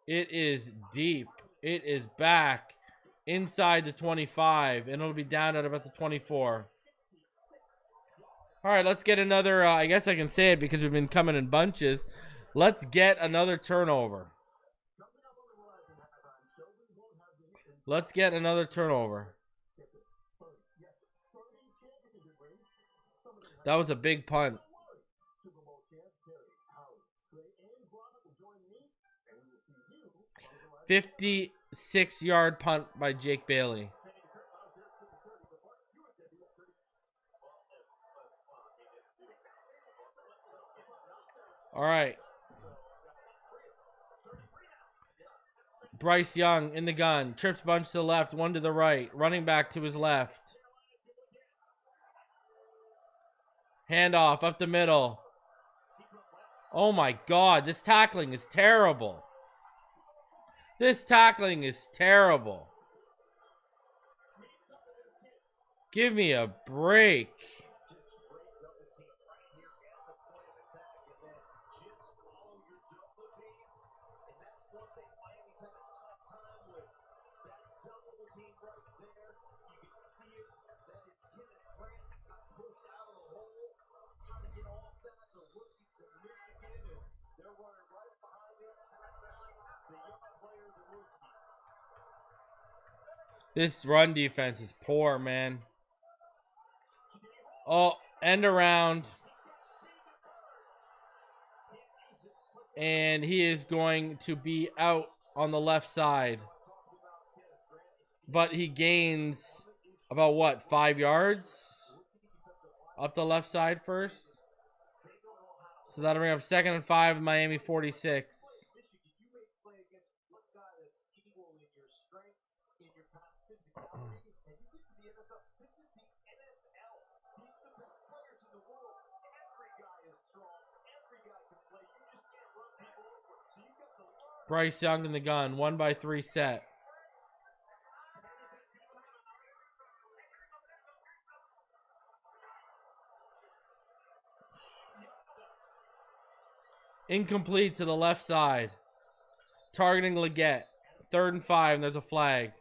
It is deep. It is back inside the 25, and it'll be down at about the 24. All right, let's get another, I guess I can say it because we've been coming in bunches. Let's get another turnover. Let's get another turnover. That was a big punt. 56-yard punt by Jake Bailey. All right. Bryce Young in the gun. Trips bunch to the left, one to the right. Running back to his left. Handoff up the middle. Oh my God, this tackling is terrible. This tackling is terrible. Give me a break. This run defense is poor, man. Oh, end around. And he is going to be out on the left side. But he gains about what, 5 yards? Up the left side first. So that'll bring up 2nd and 5, Miami 46. Bryce Young in the gun, 1-by-3 set. Incomplete to the left side. Targeting Leggett. 3rd and 5, and there's a flag.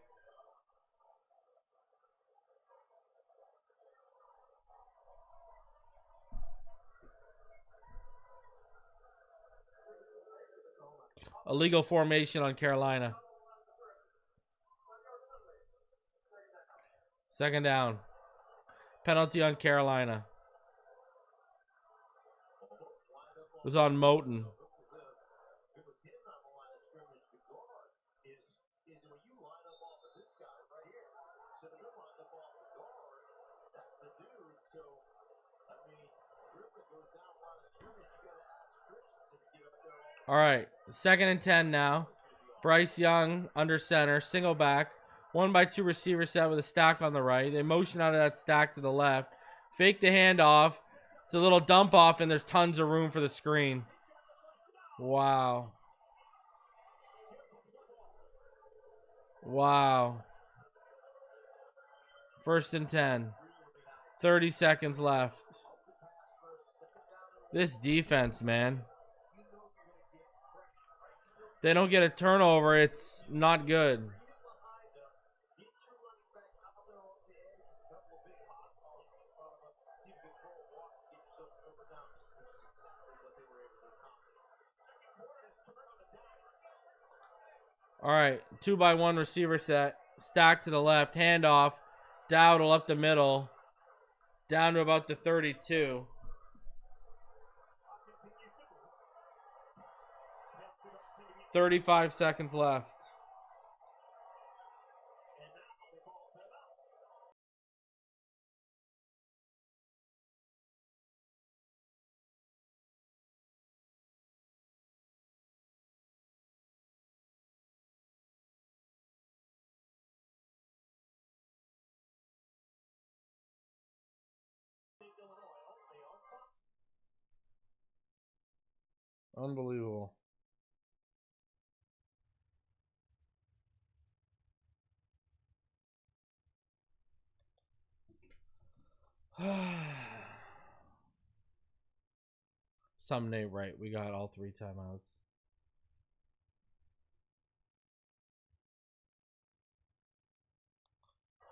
Illegal formation on Carolina. 2nd down. Penalty on Carolina. It was on Moten. All right, 2nd and 10 now. Bryce Young under center, single back. 1-by-2 receiver set with a stack on the right. They motion out of that stack to the left. Fake the handoff. It's a little dump off, and there's tons of room for the screen. Wow. Wow. 1st and 10. 30 seconds left. This defense, man. They don't get a turnover, it's not good. All right, 2-by-1 receiver set. Stack to the left. Handoff. Dowdle up the middle. Down to about the 32. 35 seconds left. Unbelievable. Someday, right? We got all 3 timeouts.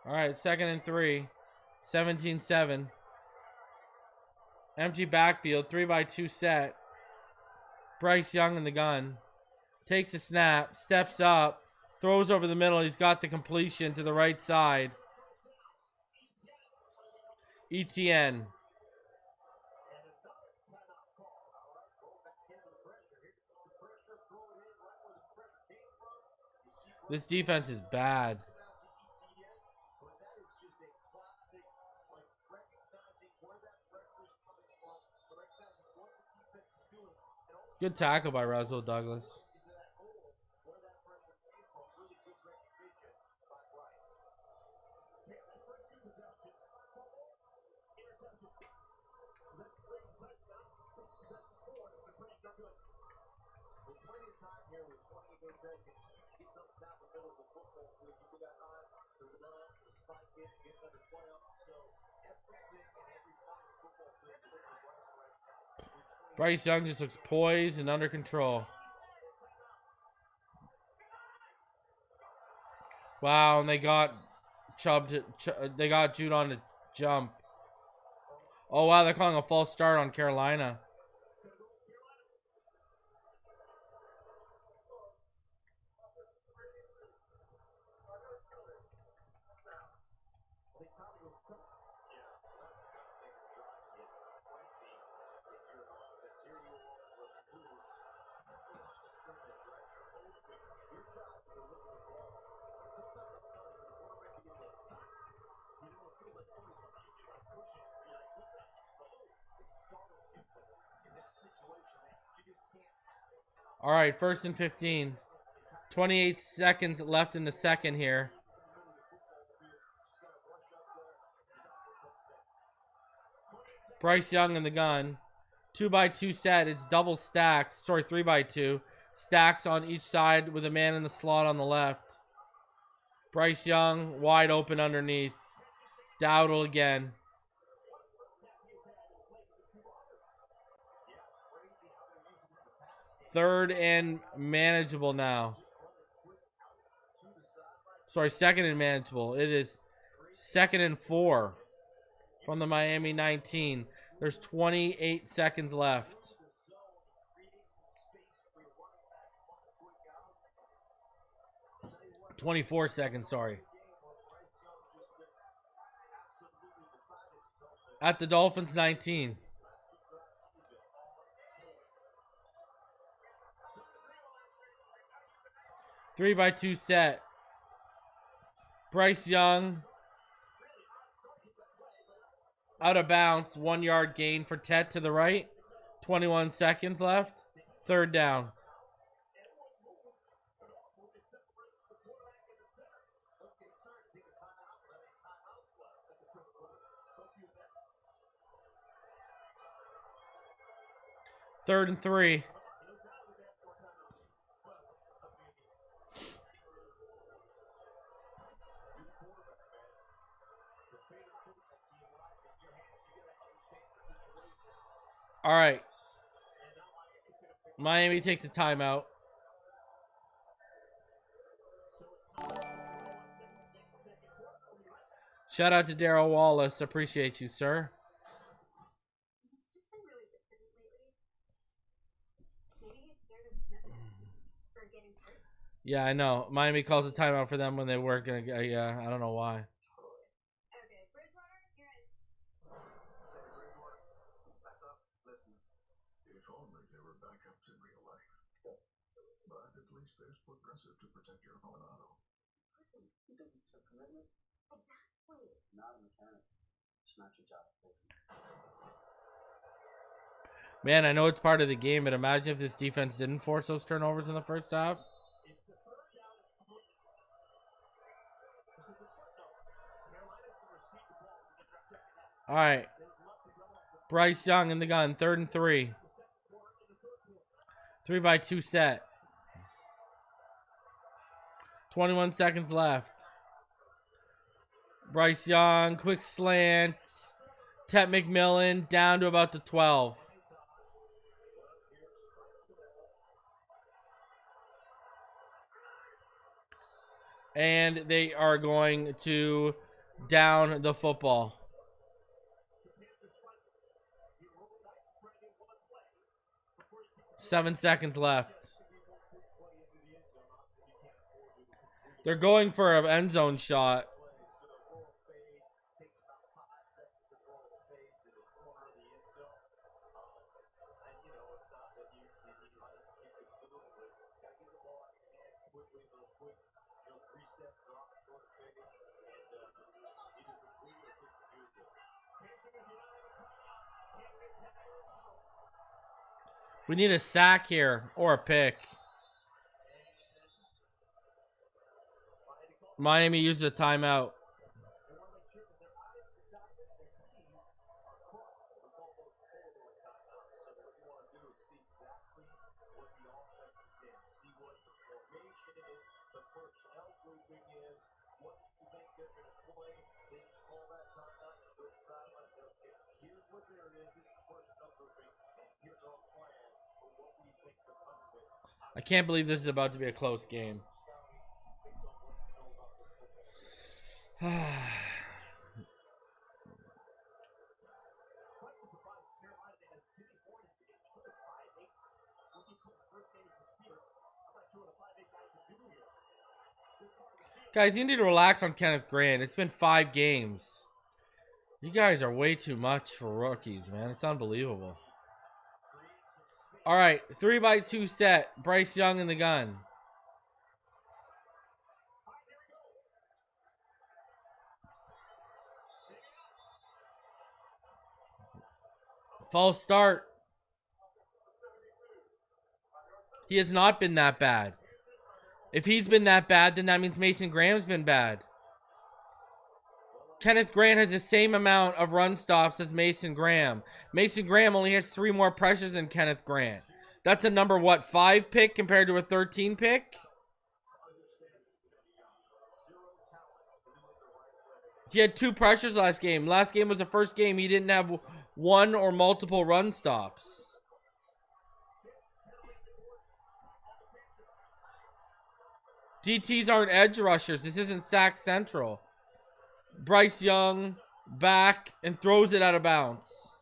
All right, 2nd and 3. 17-7. Empty backfield, 3x2 set. Bryce Young in the gun. Takes a snap, steps up, throws over the middle. He's got the completion to the right side. ETN. This defense is bad. Good tackle by Rasul Douglas. Bryce Young just looks poised and under control. Wow, and they got they got Jude on to jump. Oh wow, they're calling a false start on Carolina. All right, 1st and 15. 28 seconds left in the second here. Bryce Young in the gun. 2x2 set. It's double stacks. Sorry, 3x2. Stacks on each side with a man in the slot on the left. Bryce Young wide open underneath. Dowdle again. 3rd and manageable now. Sorry, 2nd and manageable. It is 2nd and 4 from the Miami 19. There's 28 seconds left. 24 seconds, sorry. At the Dolphins 19. Three by two set. Bryce Young. Out of bounds. 1 yard gain for Tet to the right. 21 seconds left. 3rd down. Third and 3. All right. Miami takes a timeout. Shout out to Daryl Wallace. Appreciate you, sir. Yeah, I know. Miami calls a timeout for them when they weren't gonna. Yeah, I don't know why. If only there were backups in real life. But at least there's Progressive to protect your home and auto. Listen, you think it's a commitment? Exactly. Not a mechanic. It's not your job to fix it. Man, I know it's part of the game, but imagine if this defense didn't force those turnovers in the first half. All right. Bryce Young in the gun. 3rd and 3. 3x2 set. 21 seconds left. Bryce Young, quick slant. Tet McMillan down to about the 12. And they are going to down the football. Seven seconds left. They're going for an end zone shot. We need a sack here or a pick. Miami used a timeout. I can't believe this is about to be a close game. Guys, you need to relax on Kenneth Grant. It's been 5 games. You guys are way too much for rookies, man. It's unbelievable. All right, 3x2 set. Bryce Young in the gun. False start. He has not been that bad. If he's been that bad, then that means Mason Graham's been bad. Kenneth Grant has the same amount of run stops as Mason Graham. Mason Graham only has 3 more pressures than Kenneth Grant. That's a number, what, 5 pick compared to a 13 pick? He had 2 pressures last game. Last game was the first game he didn't have 1 or multiple run stops. DTs aren't edge rushers. This isn't sack central. Bryce Young back and throws it out of bounds.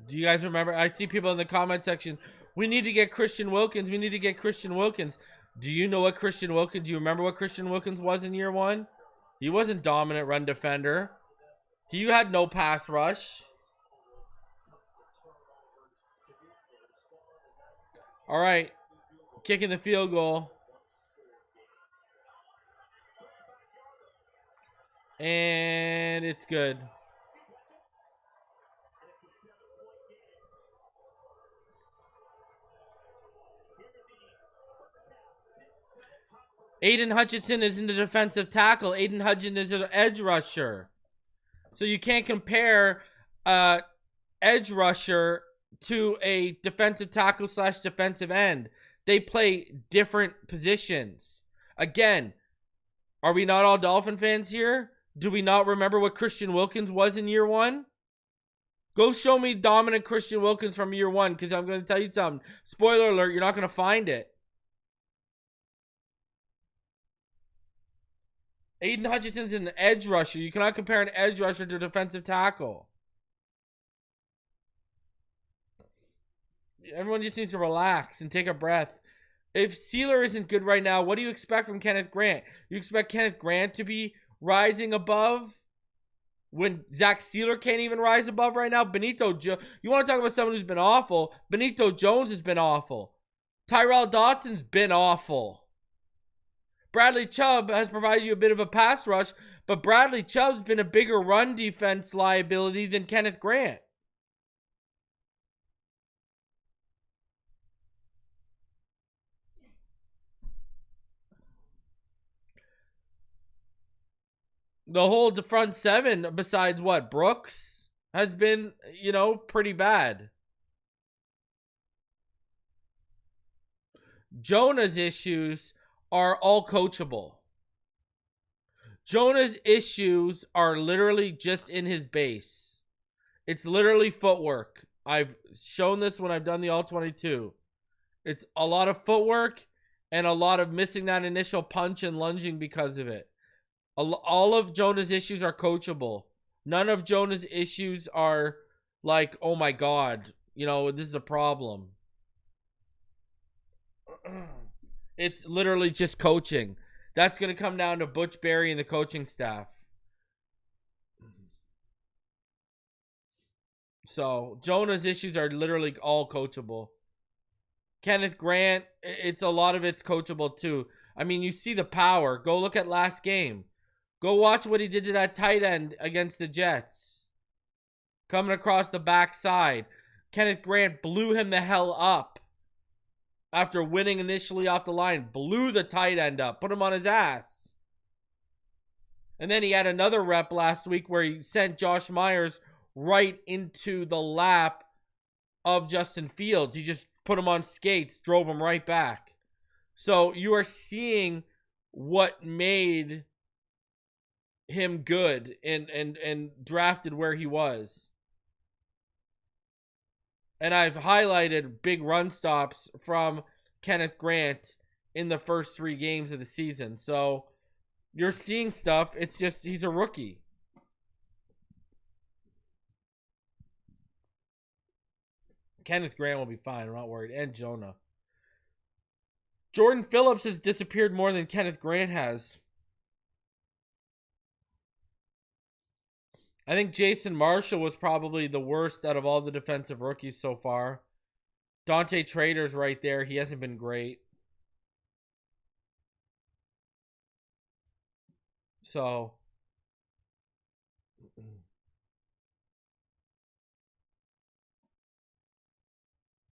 Do you guys remember? I see people in the comment section. We need to get Christian Wilkins. We need to get Christian Wilkins. Do you know what Christian Wilkins? Do you remember what Christian Wilkins was in year 1? He wasn't dominant run defender. He had no pass rush. All right, kicking the field goal. And it's good. Aiden Hutchinson is in the defensive tackle. Aiden Hutchinson is an edge rusher. So you can't compare edge rusher to a defensive tackle / defensive end. They play different positions. Again, are we not all Dolphin fans here? Do we not remember what Christian Wilkins was in year 1? Go show me dominant Christian Wilkins from year 1, because I'm going to tell you something. Spoiler alert, you're not going to find it. Aiden Hutchinson's an edge rusher. You cannot compare an edge rusher to a defensive tackle. Everyone just needs to relax and take a breath. If Sealer isn't good right now, what do you expect from Kenneth Grant? You expect Kenneth Grant to be rising above when Zach Sealer can't even rise above right now? You want to talk about someone who's been awful? Benito Jones has been awful. Tyrell Dodson's been awful. Bradley Chubb has provided you a bit of a pass rush, but Bradley Chubb's been a bigger run defense liability than Kenneth Grant. The whole front seven, besides what, Brooks, has been, pretty bad. Jonah's issues are all coachable. Jonah's issues are literally just in his base. It's literally footwork. I've shown this when I've done the All-22. It's a lot of footwork and a lot of missing that initial punch and lunging because of it. All of Jonah's issues are coachable. None of Jonah's issues are like, oh my God, this is a problem. It's literally just coaching. That's going to come down to Butch Berry and the coaching staff. So, Jonah's issues are literally all coachable. Kenneth Grant, a lot of it's coachable too. I mean, you see the power. Go look at last game. Go watch what he did to that tight end against the Jets. Coming across the backside. Kenneth Grant blew him the hell up. After winning initially off the line, blew the tight end up, put him on his ass. And then he had another rep last week where he sent Josh Myers right into the lap of Justin Fields. He just put him on skates, drove him right back. So you are seeing what made him good and drafted where he was. And I've highlighted big run stops from Kenneth Grant in the first 3 games of the season. So you're seeing stuff. It's just he's a rookie. Kenneth Grant will be fine. I'm not worried. And Jonah. Jordan Phillips has disappeared more than Kenneth Grant has. I think Jason Marshall was probably the worst out of all the defensive rookies so far. Dante Trader's right there. He hasn't been great. So.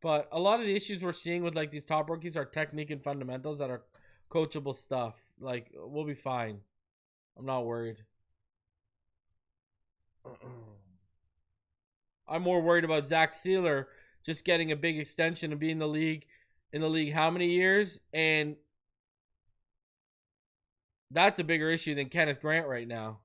But a lot of the issues we're seeing with like these top rookies are technique and fundamentals that are coachable stuff. Like, we'll be fine. I'm not worried. I'm more worried about Zach Sealer just getting a big extension and being in the league how many years? And that's a bigger issue than Kenneth Grant right now.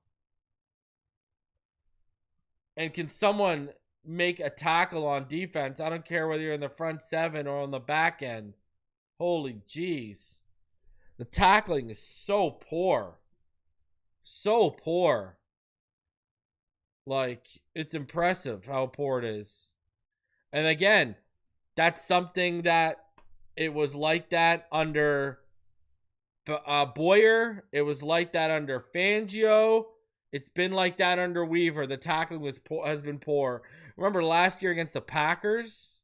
And can someone make a tackle on defense? I don't care whether you're in the front 7 or on the back end. Holy jeez. The tackling is so poor. So poor. Like, it's impressive how poor it is. And again, that's something that it was like that under Boyer. It was like that under Fangio. It's been like that under Weaver. The tackling has been poor. Remember last year against the Packers?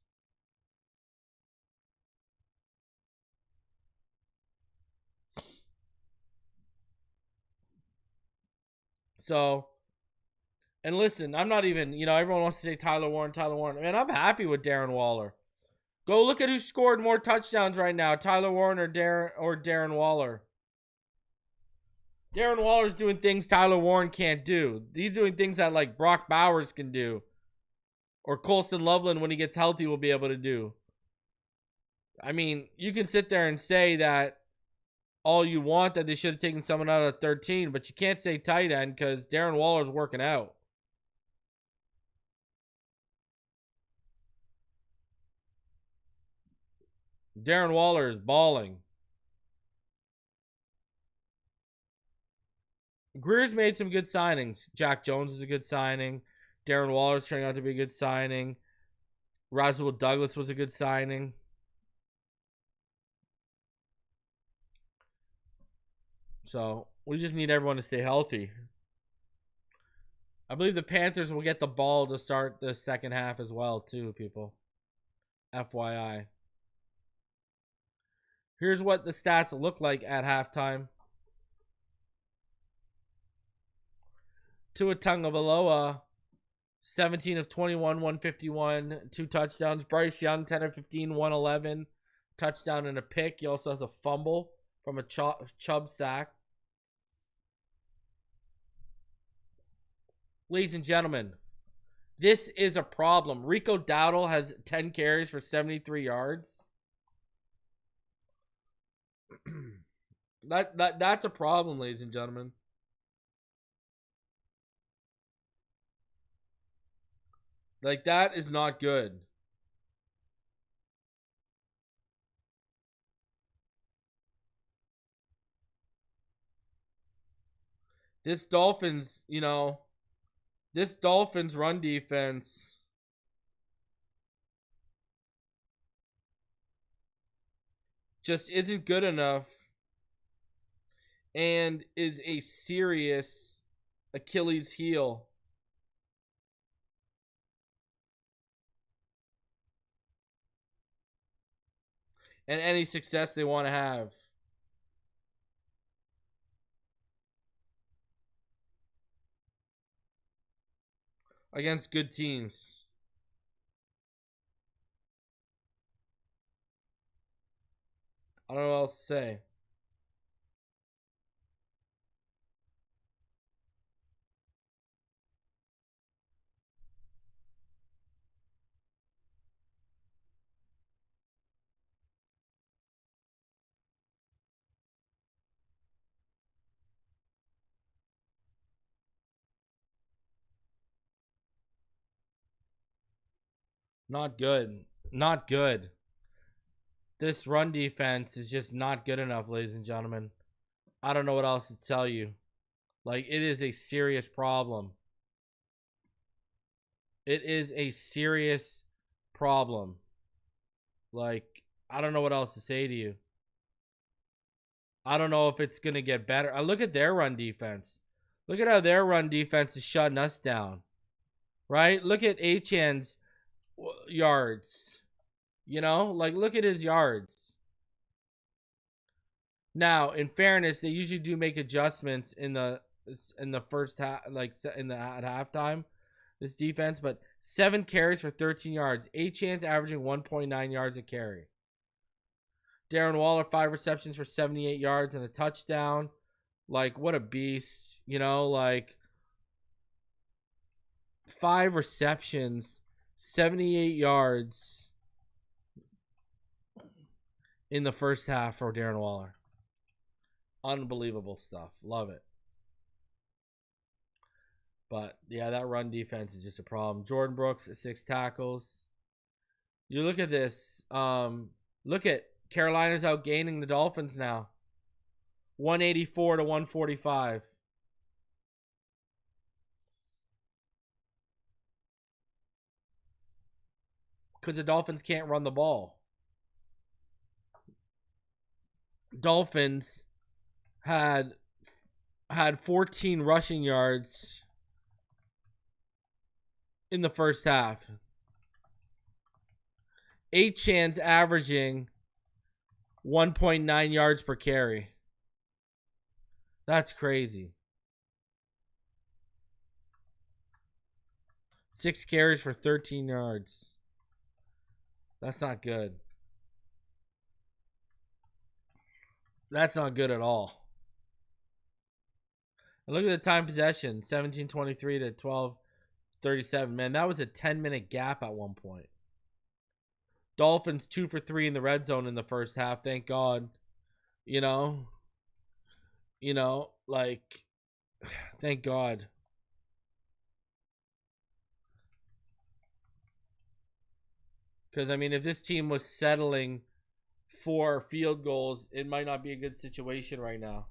So, and listen, I'm not even, everyone wants to say Tyler Warren. Man, I'm happy with Darren Waller. Go look at who scored more touchdowns right now, Tyler Warren or Darren Waller. Darren Waller's doing things Tyler Warren can't do. He's doing things that like Brock Bowers can do. Or Colston Loveland, when he gets healthy, will be able to do. I mean, you can sit there and say that all you want, that they should have taken someone out of 13, but you can't say tight end because Darren Waller's working out. Darren Waller is balling. Greer's made some good signings. Jack Jones was a good signing. Darren Waller's turning out to be a good signing. Roswell Douglas was a good signing. So, we just need everyone to stay healthy. I believe the Panthers will get the ball to start the second half as well, too, people. FYI. Here's what the stats look like at halftime. Tua Tagovailoa, 17 of 21, 151, 2 touchdowns. Bryce Young, 10 of 15, 111, touchdown and a pick. He also has a fumble from a Chubb sack. ladies and gentlemen, this is a problem. Rico Dowdle has 10 carries for 73 yards. That's a problem, ladies and gentlemen. Like, that is not good. This Dolphins, this Dolphins run defense just isn't good enough and is a serious Achilles heel. And any success they want to have. Against good teams. I don't know what else to say. Not good. Not good. This run defense is just not good enough, ladies and gentlemen. I don't know what else to tell you. Like, it is a serious problem. It is a serious problem. Like, I don't know what else to say to you. I don't know if it's going to get better. I look at their run defense. Look at how their run defense is shutting us down. Right? Look at Achan's yards. Look at his yards. Now, in fairness, they usually do make adjustments in the first half, at halftime. This defense, but 7 carries for 13 yards. Achan's averaging 1.9 yards a carry. Darren Waller, 5 receptions for 78 yards and a touchdown. Like, what a beast. 5 receptions, 78 yards in the first half for Darren Waller. Unbelievable stuff. Love it. But, yeah, that run defense is just a problem. Jordan Brooks at 6 tackles. You look at this. Look at Carolina's outgaining the Dolphins now. 184 to 145. Because the Dolphins can't run the ball. Dolphins had 14 rushing yards in the first half. Achan's averaging 1.9 yards per carry. That's crazy. 6 carries for 13 yards. That's not good. That's not good at all. And look at the time possession. 17:23 to 12:37. Man, that was a 10-minute gap at one point. Dolphins 2 for 3 in the red zone in the first half. Thank God. Thank God. Because, if this team was settling for field goals, it might not be a good situation right now.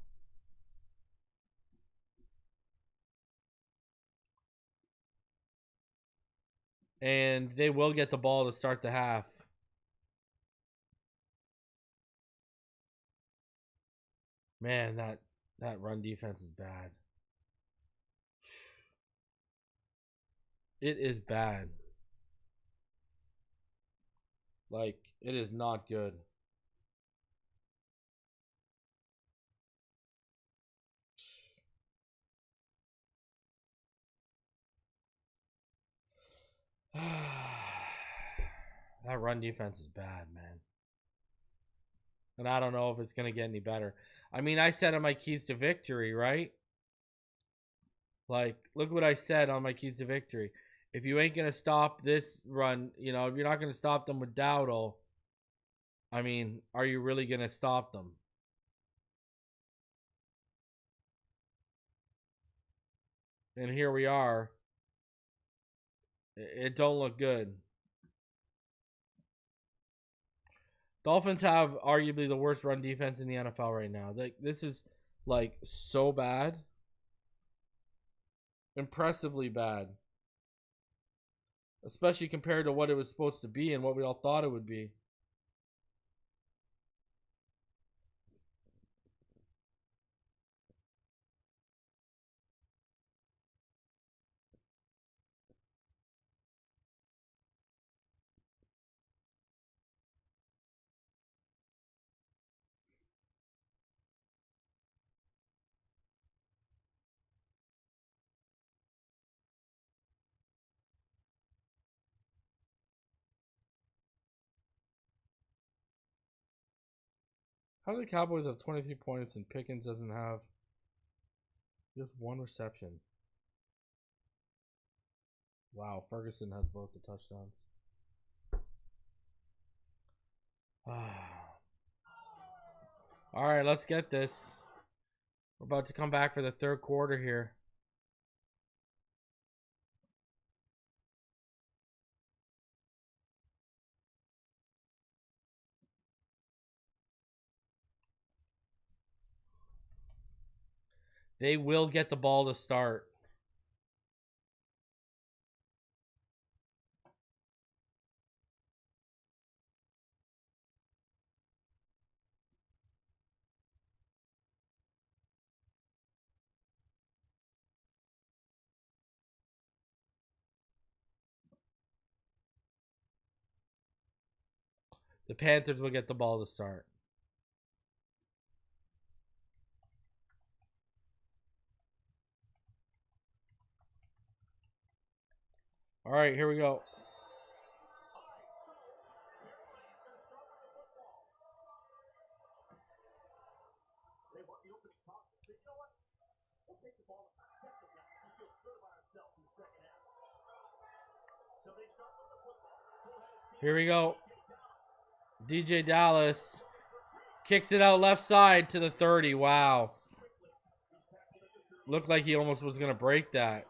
And they will get the ball to start the half. Man, that run defense is bad. It is bad. Like, it is not good. That run defense is bad, man. And I don't know if it's going to get any better. I said on my keys to victory, right? Like, look what I said on my keys to victory. If you ain't going to stop this run, you know, if you're not going to stop them with Dowdle, I mean, are you really going to stop them? And here we are. It don't look good. Dolphins have arguably the worst run defense in the NFL right now. This is like so bad. Impressively bad. Especially compared to what it was supposed to be and what we all thought it would be. How do the Cowboys have 23 points and Pickens doesn't have just one reception? Wow, Ferguson has both the touchdowns. All right, let's get this. We're about to come back for the third quarter here. They will get the ball to start. The Panthers will get the ball to start. All right, here we go. Here we go. DJ Dallas kicks it out left side to the 30. Wow. Looked like he almost was going to break that.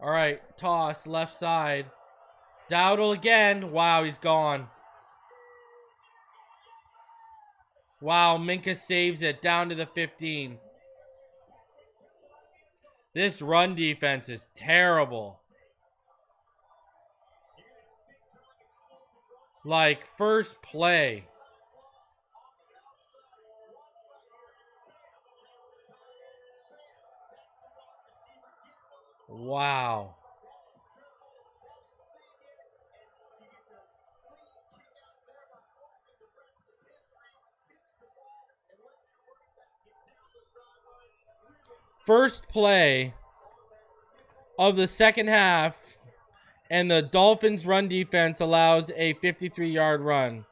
All right, toss left side. Dowdle again. Wow, he's gone. Wow, Minka saves it down to the 15. This run defense is terrible. Like, first play. Wow. First play of the second half, and the Dolphins' run defense allows a 53-yard run.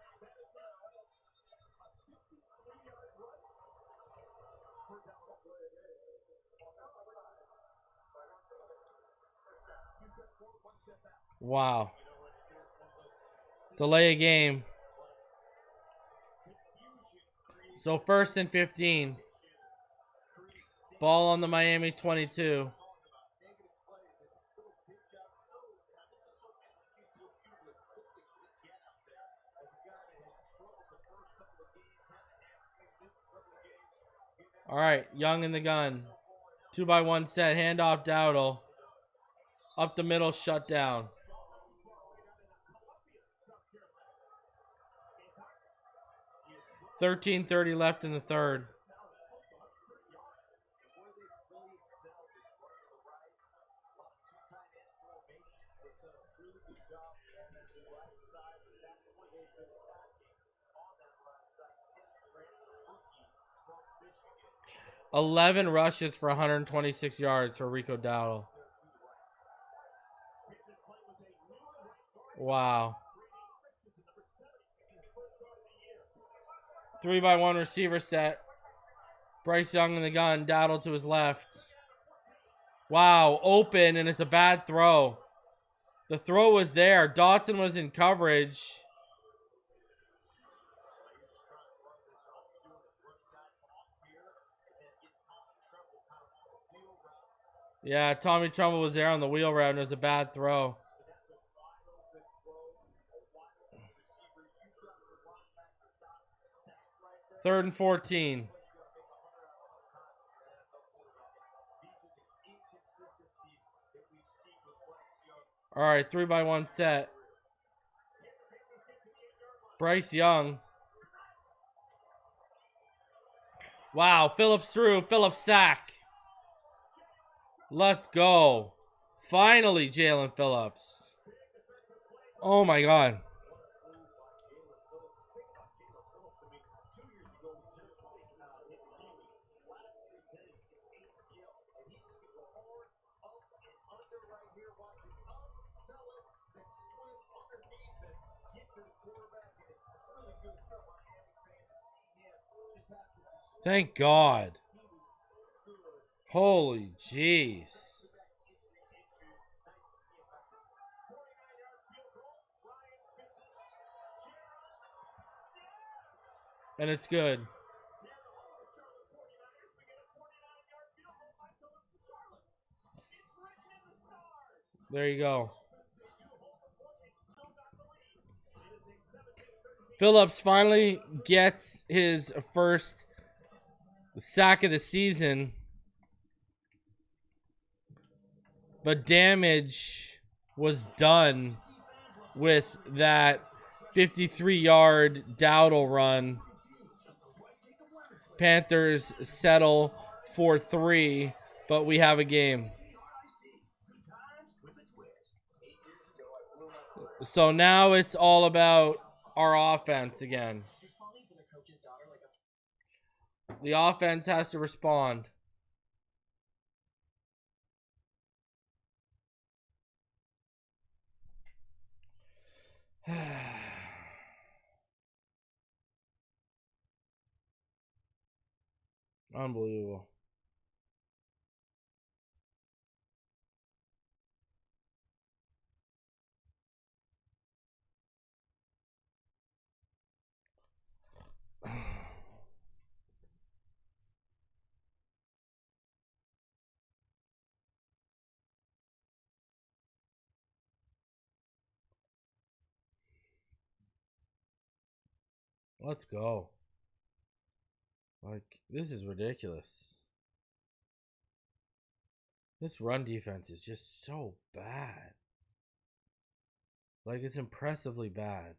Wow. Delay a game. So 1st and 15. Ball on the Miami 22. All right, Young in the gun. 2-by-1 set. Handoff Dowdle. Up the middle, shut down. $13:30 left in the third. 11 rushes for 126 yards for Rico Dowdle. Wow. 3-by-1 receiver set. Bryce Young in the gun. Dowdle to his left. Wow, open, and it's a bad throw. The throw was there. Dotson was in coverage. Yeah, Tommy Trumbull was there on the wheel route, and it was a bad throw. Third and 14. All right, 3-by-1 set. Bryce Young. Wow, Phillips through. Phillips sack. Let's go. Finally, Jalen Phillips. Oh, my God. Thank God. Holy jeez. And it's good. There you go. Phillips finally gets his first sack of the season. But damage was done with that 53-yard Dowdle run. Panthers settle for 3, but we have a game. So now it's all about our offense again. The offense has to respond. Unbelievable. Let's go. Like, this is ridiculous. This run defense is just so bad. Like, it's impressively bad.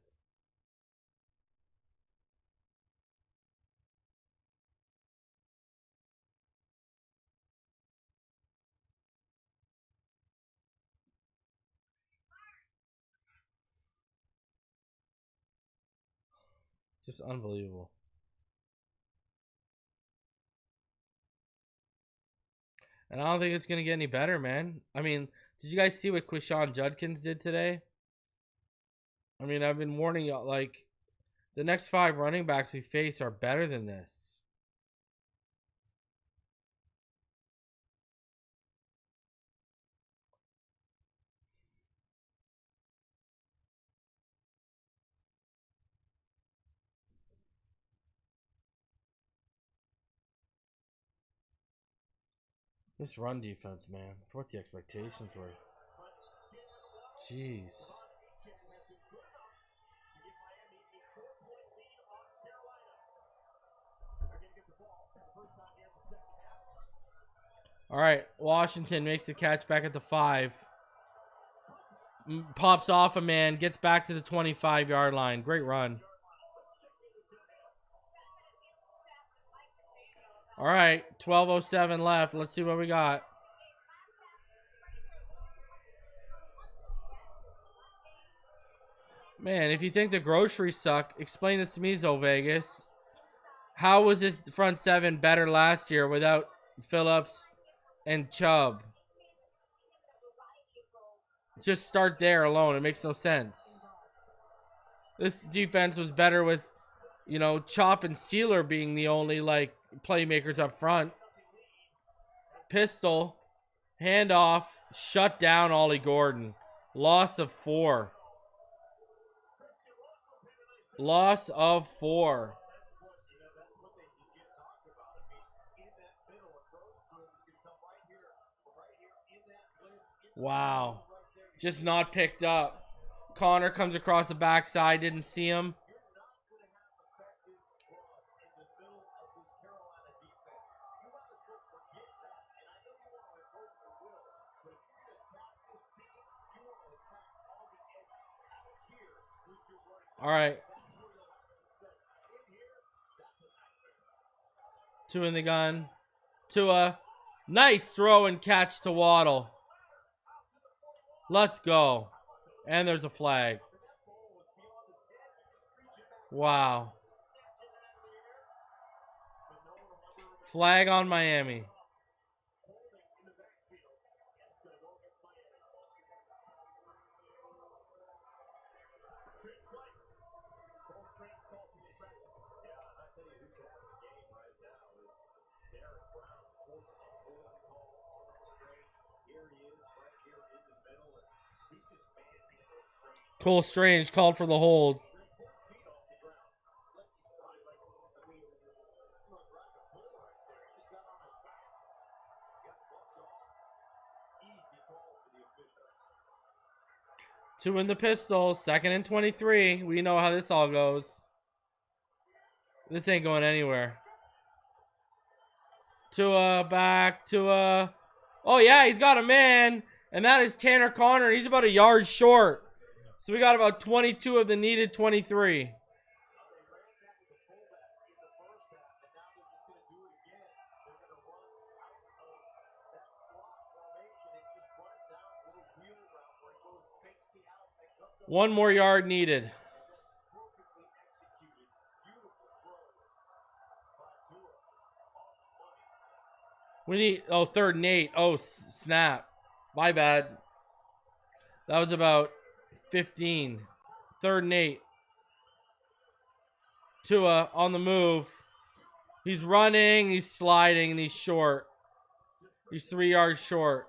Just unbelievable. And I don't think it's going to get any better, man. I mean, did you guys see what Quishon Judkins did today? I mean, I've been warning y'all, like, the next 5 running backs we face are better than this. This run defense, man, for what the expectations were. Jeez. All right, Washington makes a catch back at the 5. Pops off a man, gets back to the 25-yard line. Great run. All right, 12:07 left. Let's see what we got. Man, if you think the groceries suck, explain this to me, Zo Vegas. How was this front seven better last year without Phillips and Chubb? Just start there alone. It makes no sense. This defense was better with, you know, Chop and Sealer being the only, like, playmakers up front. Pistol. Handoff. Shut down Ollie Gordon. Loss of 4. Loss of 4. Wow. Just not picked up. Connor comes across the backside. Didn't see him. All right. 2 in the gun. Tua. Nice throw and catch to Waddle. Let's go. And there's a flag. Wow. Flag on Miami. Cole Strange called for the hold. Two in the pistol. 2nd and 23. We know how this all goes. This ain't going anywhere. Tua back. Tua. Oh, yeah, he's got a man. And that is Tanner Connor. He's about a yard short. So we got about 22 of the needed 23. One more yard needed. We need, 3rd and 8. Oh, snap. My bad. That was about 15. 3rd and 8. Tua on the move. He's running, he's sliding, and he's short. He's 3 yards short.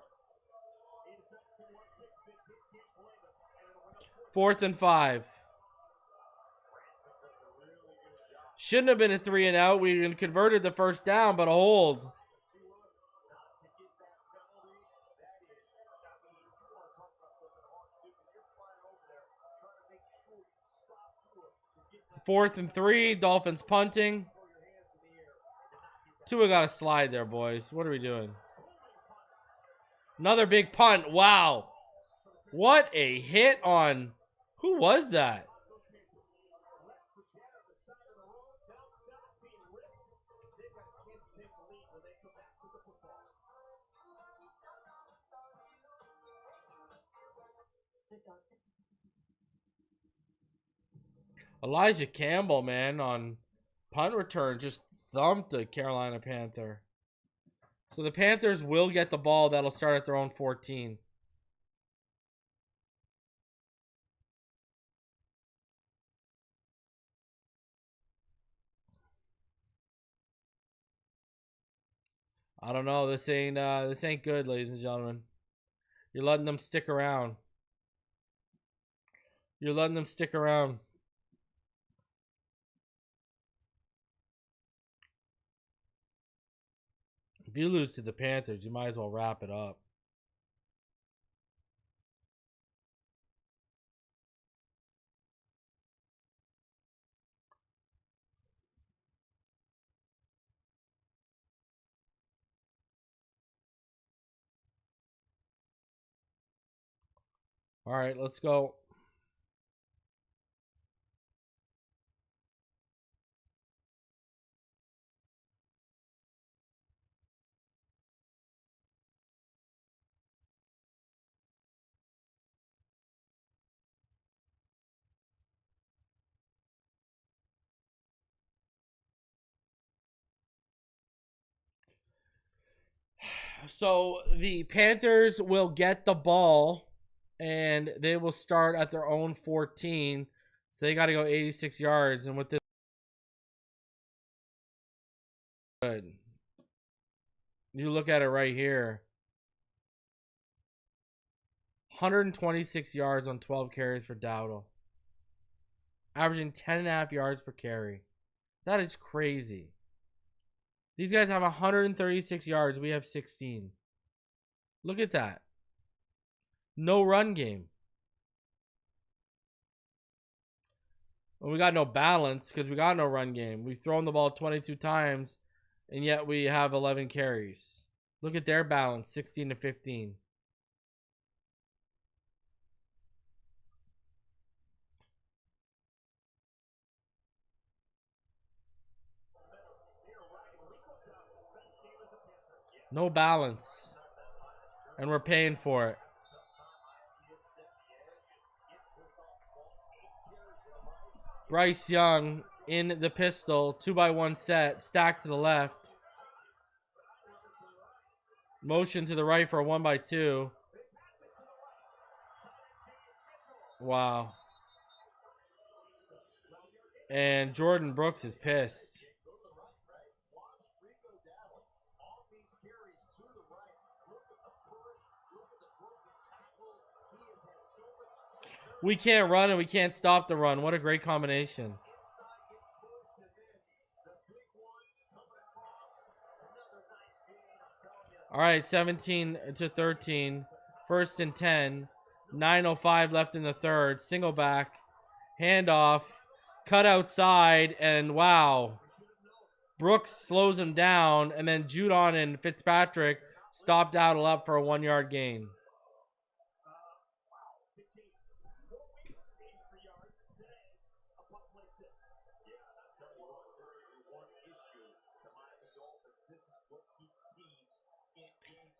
4th and 5. Shouldn't have been a 3 and out. We converted the first down, but a hold. Fourth and 3. Dolphins punting. Tua got a slide there, boys. What are we doing? Another big punt. Wow. What a hit on... Who was that? Elijah Campbell, man, on punt return just thumped the Carolina Panther. So the Panthers will get the ball. That'll start at their own 14. I don't know. This ain't good, ladies and gentlemen. You're letting them stick around. You're letting them stick around. If you lose to the Panthers, you might as well wrap it up. All right, let's go. So the Panthers will get the ball, and they will start at their own 14. So they got to go 86 yards, and with this, good. You look at it right here. 126 yards on 12 carries for Dowdle. Averaging 10.5 yards per carry. That is crazy. These guys have 136 yards. We have 16. Look at that. No run game. Well, we got no balance because we got no run game. We've thrown the ball 22 times, and yet we have 11 carries. Look at their balance, 16 to 15. No balance. And we're paying for it. Bryce Young in the pistol. 2x1 set. Stacked to the left. Motion to the right for a 1x2. Wow. And Jordan Brooks is pissed. We can't run and we can't stop the run. What a great combination. All right, 17 to 13. First and 10. 9:05 left in the third. Single back. Handoff. Cut outside. And wow. Brooks slows him down. And then Judon and Fitzpatrick stopped Dowdle up for a 1-yard gain.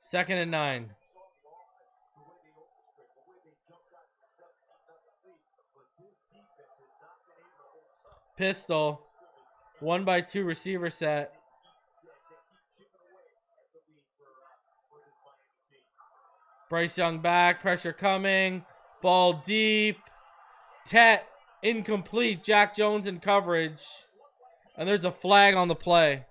Second and 9. Pistol. 1x2 receiver set. Bryce Young back. Pressure coming. Ball deep. Tet. Incomplete. Jack Jones in coverage. And there's a flag on the play.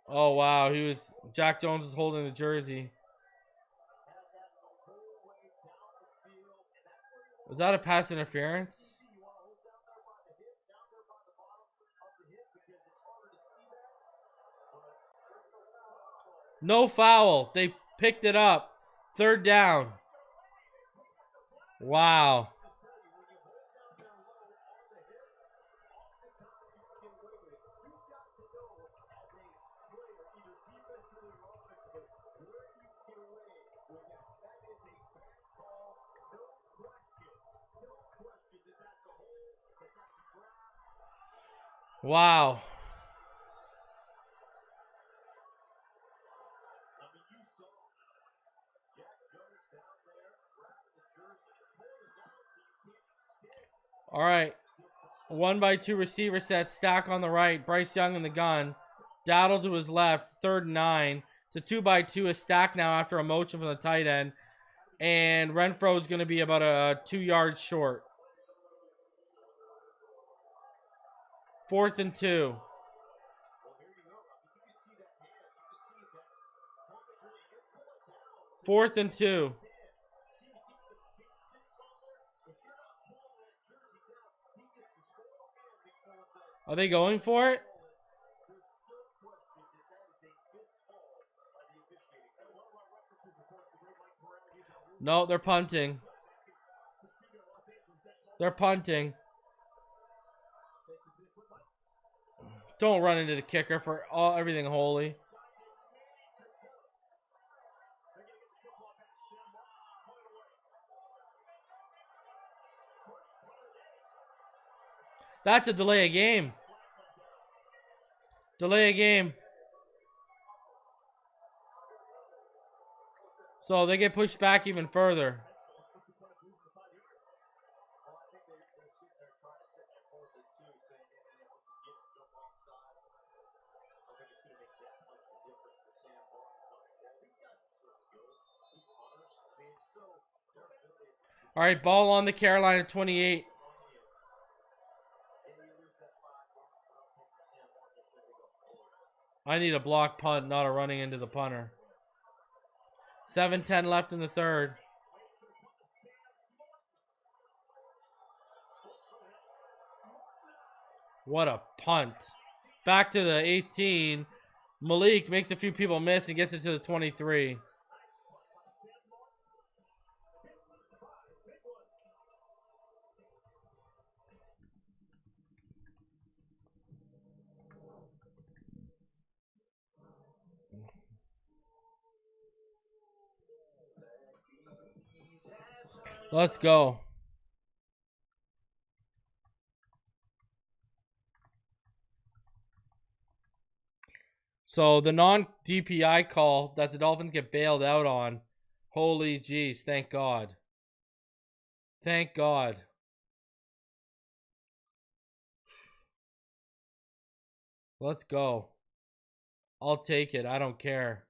Oh, wow. Jack Jones was holding the jersey. Was that a pass interference? No foul. They picked it up. Third down. Wow. Wow. All right. 1x2 receiver set. Stack on the right. Bryce Young in the gun. Dowdle to his left. Third and 9. It's a 2x2. A stack now after a motion from the tight end. And Renfro is going to be about a 2 yards short. 4th and 2. Fourth and 2. Are they going for it? No, they're punting. They're punting. Don't run into the kicker for everything holy. That's a delay of game. Delay of game. So they get pushed back even further. All right, ball on the Carolina 28. I need a block punt, not a running into the punter. 7:10 left in the third. What a punt. Back to the 18. Malik makes a few people miss and gets it to the 23. Let's go. So the non-DPI call that the Dolphins get bailed out on. Holy jeez, thank God. Thank God. Let's go. I'll take it. I don't care.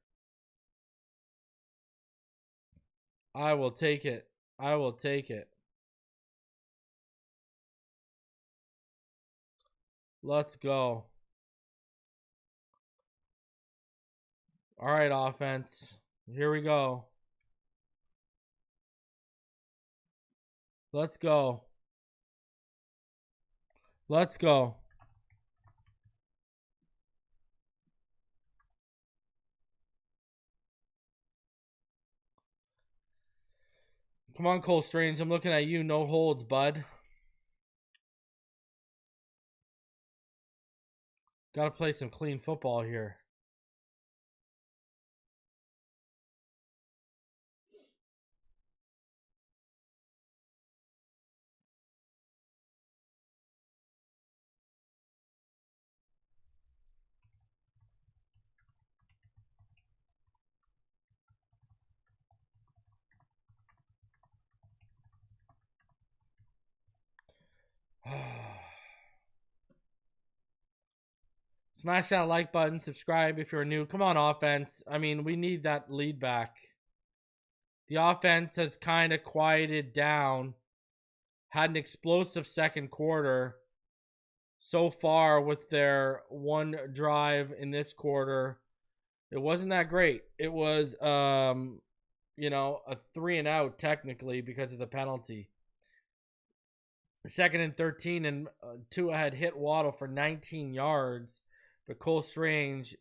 I will take it. I will take it. Let's go. All right, offense. Here we go. Let's go. Let's go. Come on, Cole Strange. I'm looking at you. No holds, bud. Got to play some clean football here. Smash that like button. Subscribe if you're new. Come on, offense. I mean, we need that lead back. The offense has kind of quieted down. Had an explosive second quarter. So far with their one drive in this quarter, it wasn't that great. It was, you know, a 3-and-out technically because of the penalty. 2nd and 13, and Tua had hit Waddle for 19 yards, but Cole Strange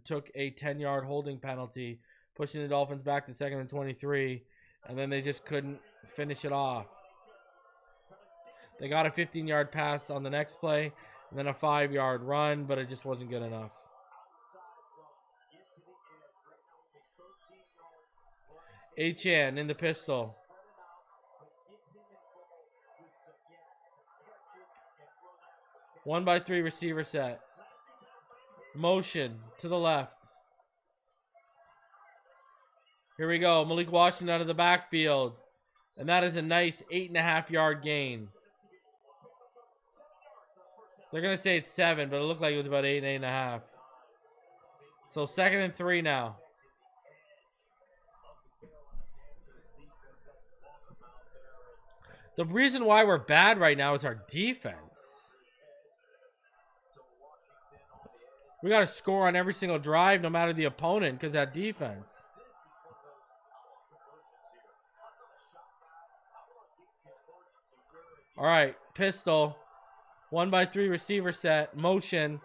took a 10-yard holding penalty, pushing the Dolphins back to 2nd and 23, and then they just couldn't finish it off. They got a 15-yard pass on the next play, and then a 5-yard run, but it just wasn't good enough. Achane in the pistol. One by three receiver set. Motion to the left. Here we go. Malik Washington out of the backfield. And that is a nice 8.5-yard gain. They're going to say it's 7, but it looked like it was about 8.5. So 2nd and 3 now. The reason why we're bad right now is our defense. We got to score on every single drive, no matter the opponent, because that defense. All right, pistol. 1 by 3 receiver set. Motion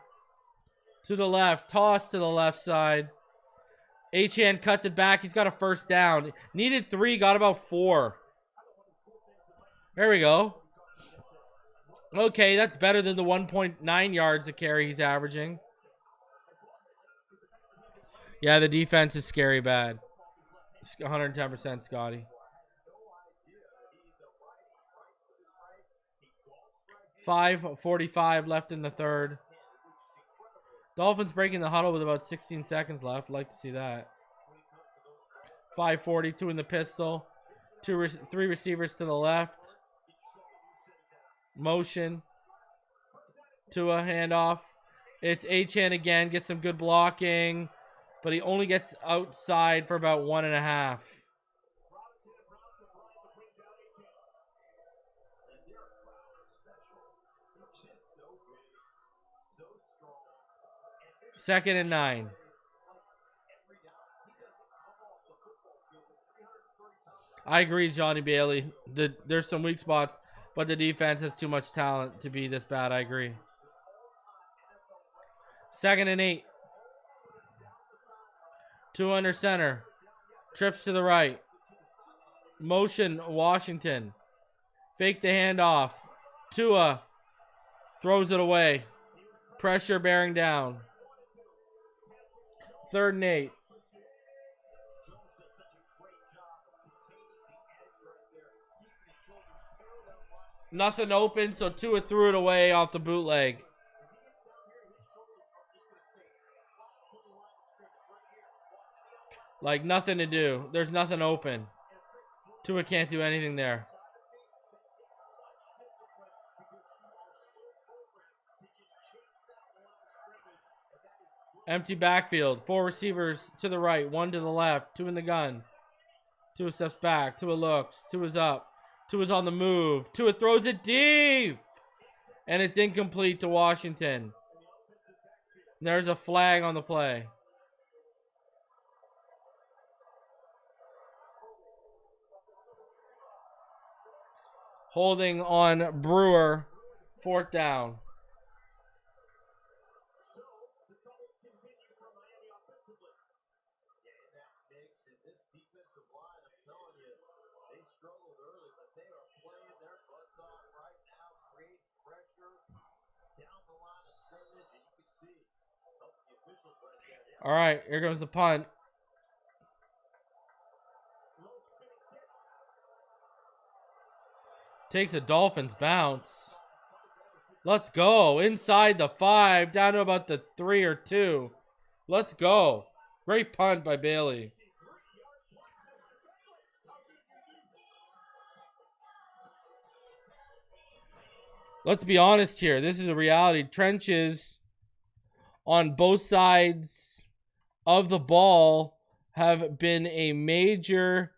to the left. Toss to the left side. Achane cuts it back. He's got a first down. Needed 3, got about 4. There we go. Okay, that's better than the 1.9 yards a carry he's averaging. Yeah, the defense is scary bad. 110% Scotty. 5:45 left in the third. Dolphins breaking the huddle with about 16 seconds left. Like to see that. 5:42 in the pistol. 3 receivers to the left. Motion. Tua handoff. It's Achane again. Gets some good blocking. But he only gets outside for about 1.5. 2nd and 9. I agree, Johnny Bailey. There's some weak spots, but the defense has too much talent to be this bad. I agree. 2nd and 8. 2 under center. Trips to the right. Motion Washington. Fake the handoff. Tua throws it away. Pressure bearing down. 3rd and 8. Nothing open, so Tua threw it away off the bootleg. Like nothing to do. There's nothing open. Tua can't do anything there. Empty backfield. 4 receivers to the right, 1 to the left, 2 in the gun. Tua steps back. Tua looks. Tua's up. Tua's on the move. Tua throws it deep. And it's incomplete to Washington. There's a flag on the play. Holding on Brewer. 4th down. All right, here goes the punt. Takes a Dolphins bounce. Let's go. Inside the 5, down to about the 3 or 2. Let's go. Great punt by Bailey. Let's be honest here. This is a reality. Trenches on both sides of the ball have been a major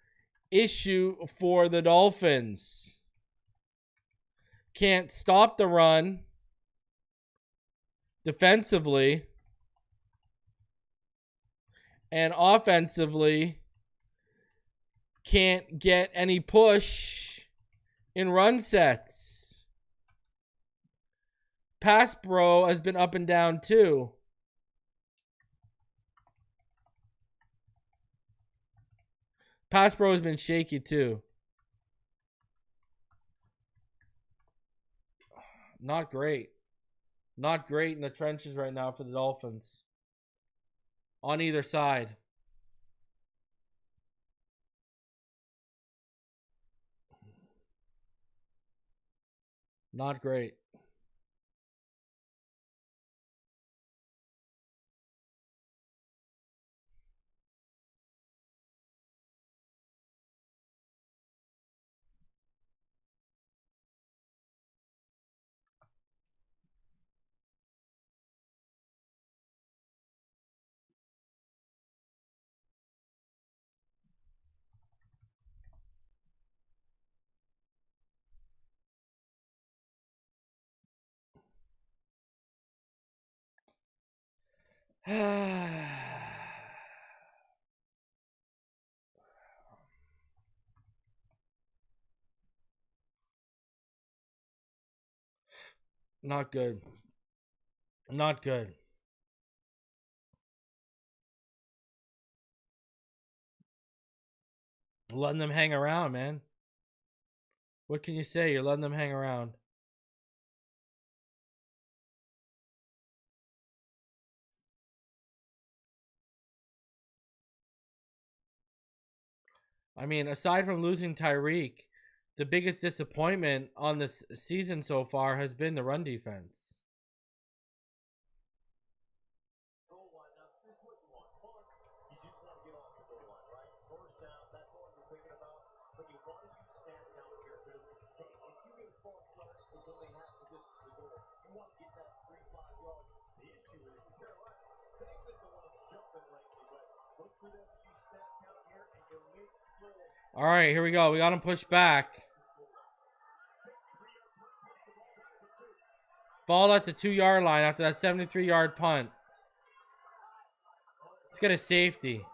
issue for the Dolphins. Can't stop the run defensively, and offensively can't get any push in run sets. Pass pro has been up and down too. Pass pro has been shaky too. Not great. Not great in the trenches right now for the Dolphins. On either side. Not great. Not good. Not good. Letting them hang around, man. What can you say? You're letting them hang around. I mean, aside from losing Tyreek, the biggest disappointment on this season so far has been the run defense. All right, here we go. We got him pushed back. Ball at the 2-yard line after that 73-yard punt. Let's get a safety.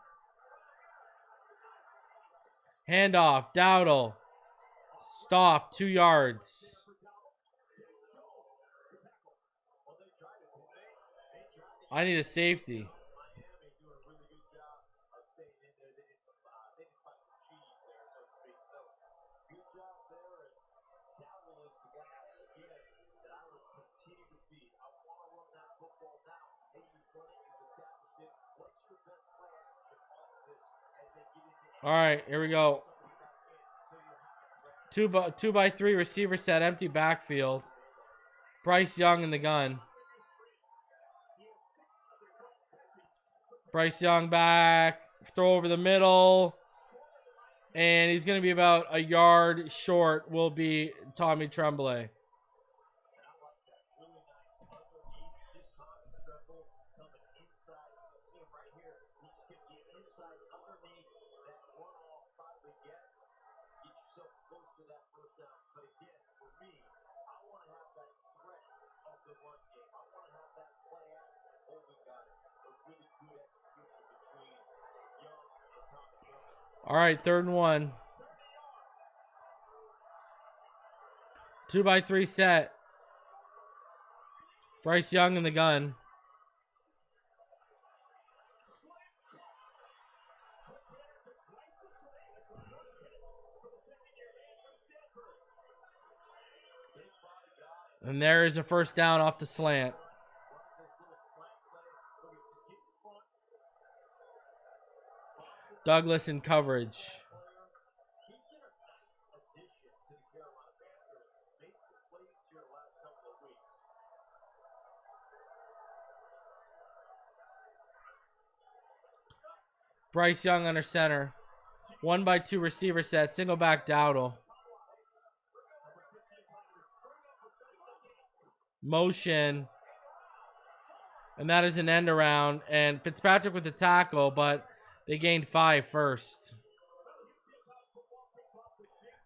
Handoff. Dowdle. Stop. 2 yards. I need a safety. All right, here we go. 2x3 receiver set, empty backfield. Bryce Young in the gun. Bryce Young back, throw over the middle, and he's going to be about a yard short. Will be Tommy Tremblay. All right, 3rd and 1. 2x3 set. Bryce Young in the gun. And there is a first down off the slant. Douglas in coverage. He's been a nice addition to the Carolina Panthers. Made some plays here the last couple of weeks. Bryce Young under center. 1x2 receiver set. Single back Dowdle. Motion. And that is an end around. And Fitzpatrick with the tackle, but they gained 5 first.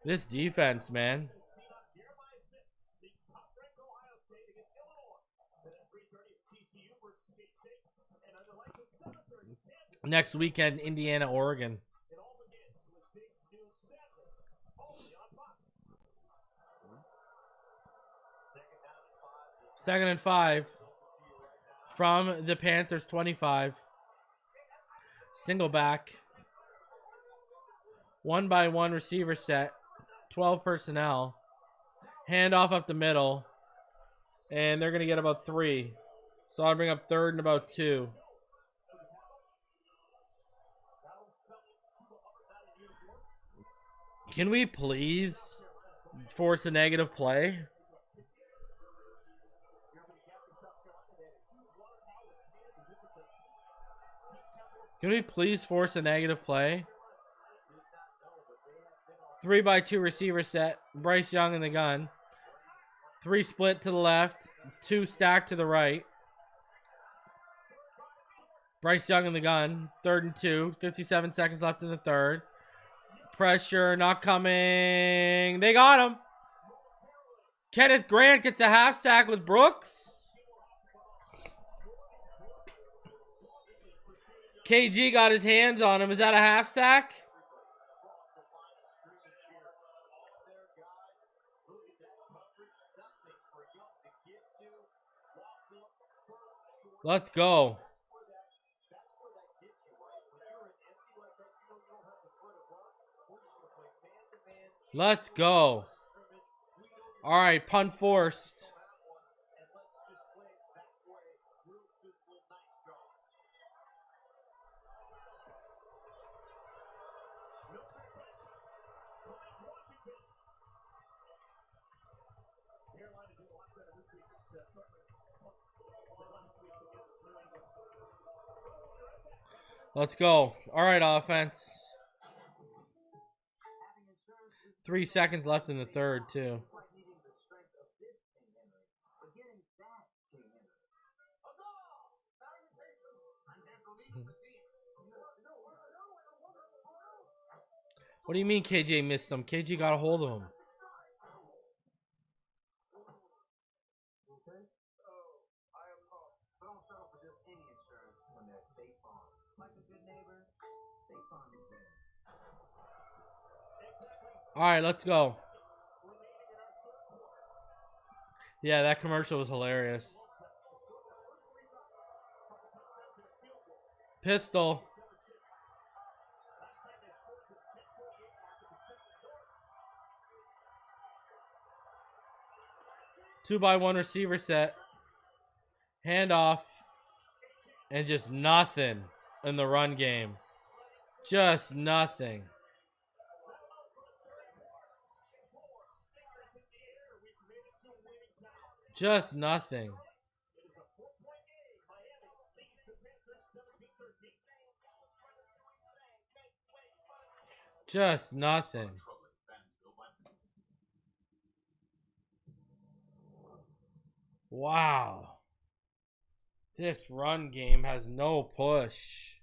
This defense, man. Next weekend, Indiana, Oregon. Second and 5 from the Panthers 25. Single back. 1x1 receiver set. 12 personnel. Handoff up the middle. And they're going to get about 3. So I'll bring up 3rd and about 2. Can we please force a negative play? Can we please force a negative play? 3x2 receiver set. Bryce Young in the gun. 3 split to the left. 2 stacked to the right. Bryce Young in the gun. 3rd and 2. 57 seconds left in the 3rd. Pressure not coming. They got him. Kenneth Grant gets a half sack with Brooks. KG got his hands on him. Is that a half sack? Let's go. Let's go. All right, punt forced. Let's go. All right, offense. 3 seconds left in the 3rd, too. What do you mean KJ missed him? KJ got a hold of him. All right, let's go. Yeah, that commercial was hilarious. Pistol. Two by one receiver set. Handoff. And just nothing in the run game. Just nothing. Just nothing. Just nothing. Wow. This run game has no push.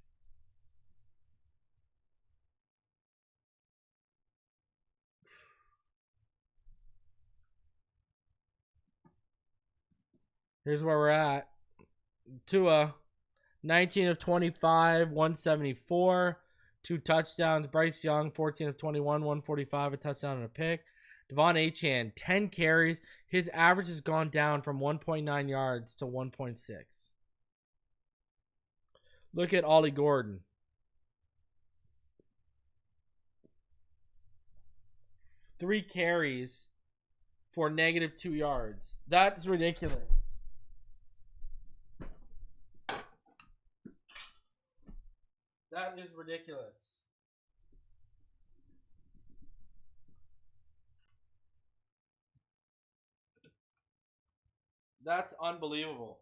Here's where we're at. Tua, 19 of 25, 174. 2 touchdowns. Bryce Young, 14 of 21, 145, a touchdown and a pick. Devon Achane, 10 carries. His average has gone down from 1.9 yards to 1.6. Look at Ollie Gordon. 3 carries for negative 2 yards. That's ridiculous. That is ridiculous. That's unbelievable.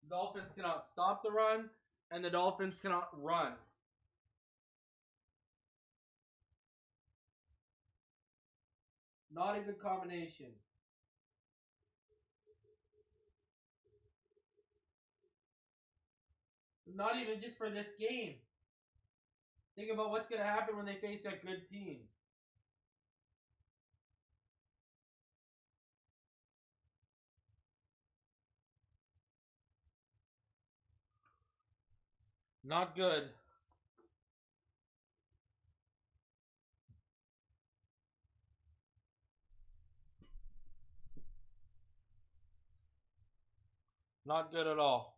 The Dolphins cannot stop the run, and the Dolphins cannot run. Not a good combination. Not even just for this game. Think about what's going to happen when they face a good team. Not good. Not good at all.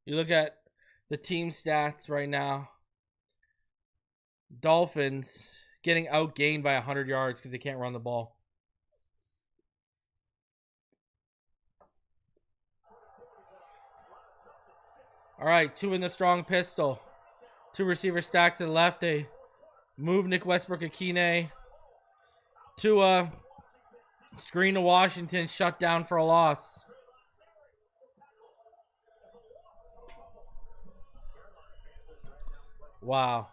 You look at the team stats right now. Dolphins getting outgained by 100 yards because they can't run the ball. All right, 2 in the strong pistol. 2 receiver stacks to the left. They move Nick Westbrook-Akine. Tua, screen to Washington, shut down for a loss. Wow.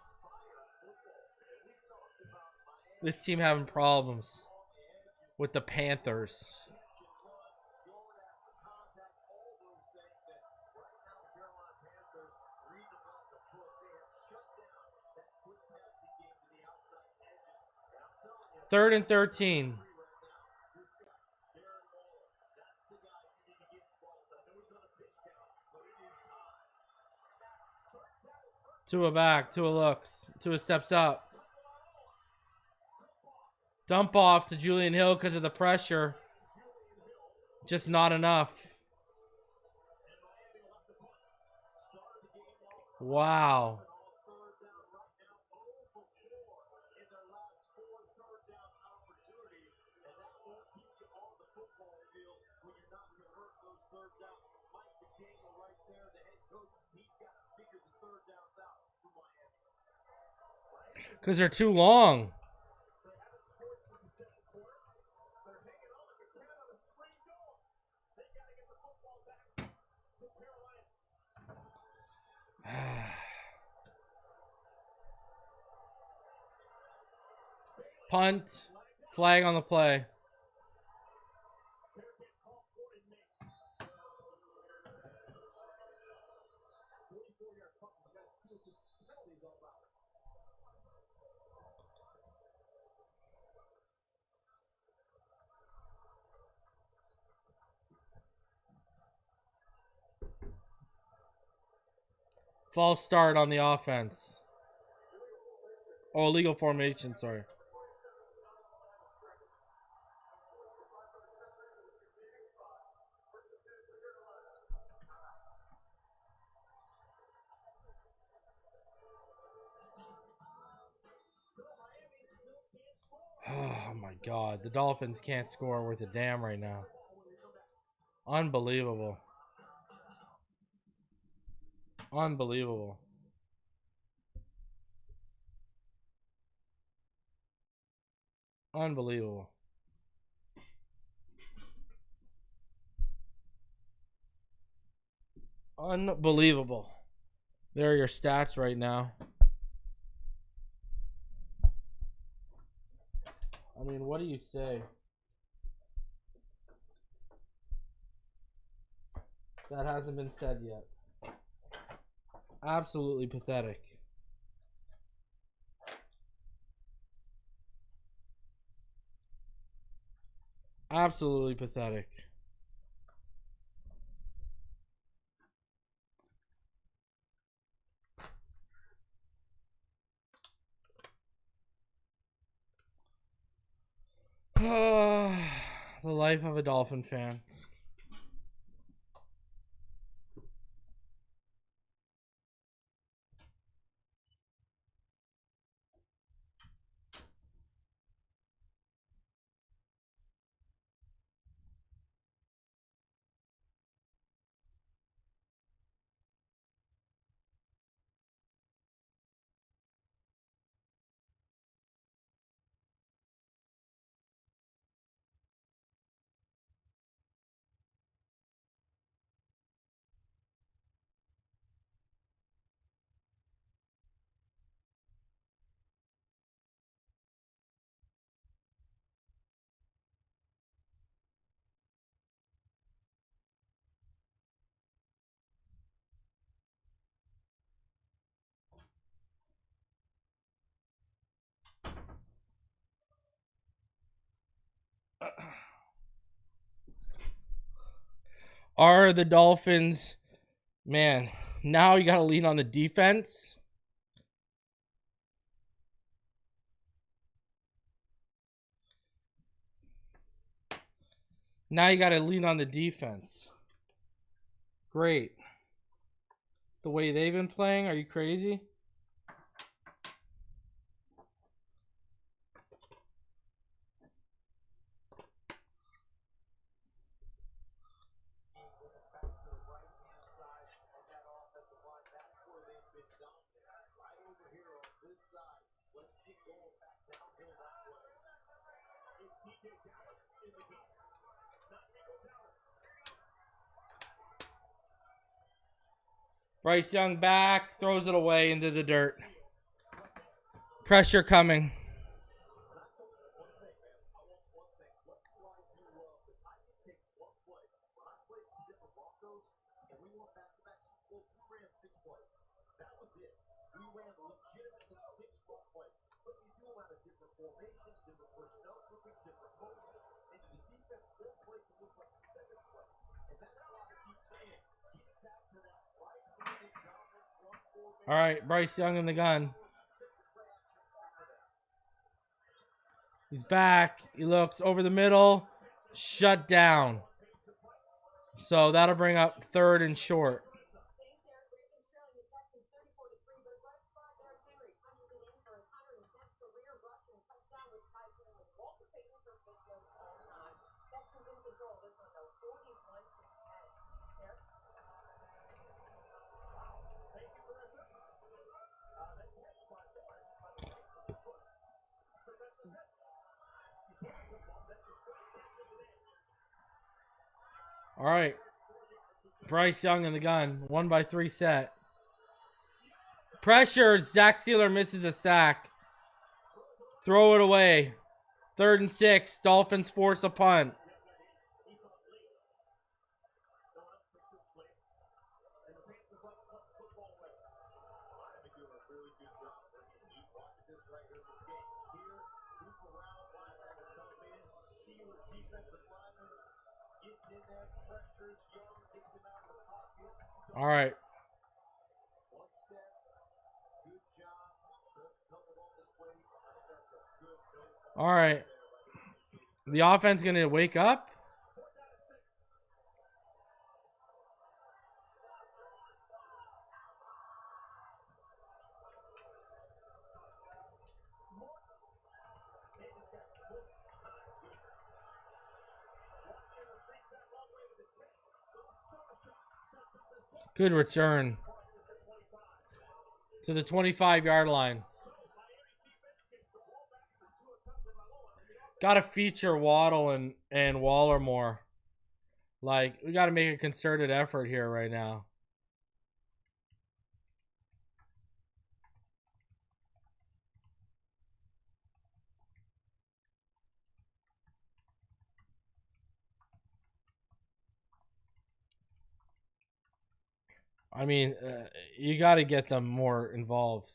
This team having problems with the Panthers. Third and 13. Tua back. Tua looks. Tua steps up. Dump off to Julian Hill because of the pressure. Just not enough. Wow. Because they're too long. Punt. Flag on the play. False start on the offense. Oh, illegal formation, sorry. Oh my God, the Dolphins can't score worth a damn right now. Unbelievable. Unbelievable. Unbelievable. Unbelievable. There are your stats right now. I mean, what do you say? That hasn't been said yet. Absolutely pathetic. Absolutely pathetic. The life of a Dolphin fan. Are the Dolphins, man, now you got to lean on the defense. Now you got to lean on the defense. Great. The way they've been playing, are you crazy? Bryce Young back, throws it away into the dirt. Pressure coming. All right, Bryce Young in the gun. He's back. He looks over the middle. Shut down. So that'll bring up third and short. All right. Bryce Young in the gun. 1-by-3 set. Pressure. Zach Sealer misses a sack. Throw it away. 3rd and 6. Dolphins force a punt. All right. All right. The offense going to wake up. Good return to the 25-yard line. Got to feature Waddle and Waller more. Like, we got to make a concerted effort here right now. I mean, you got to get them more involved.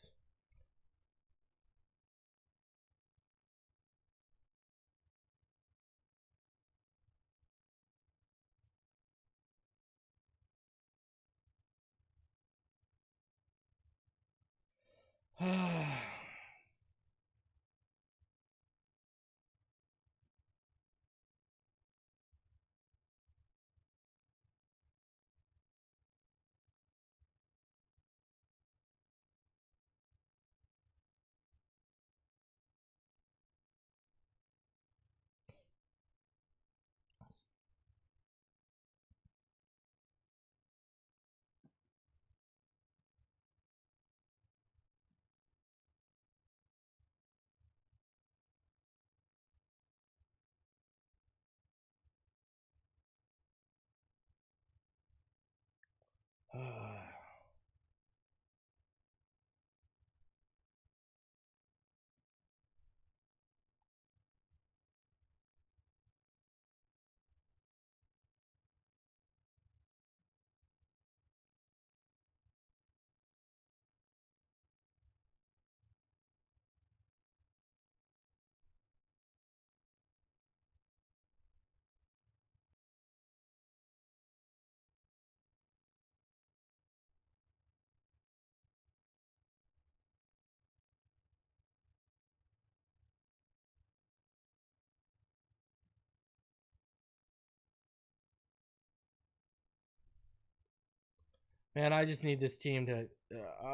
Man, I just need this team to...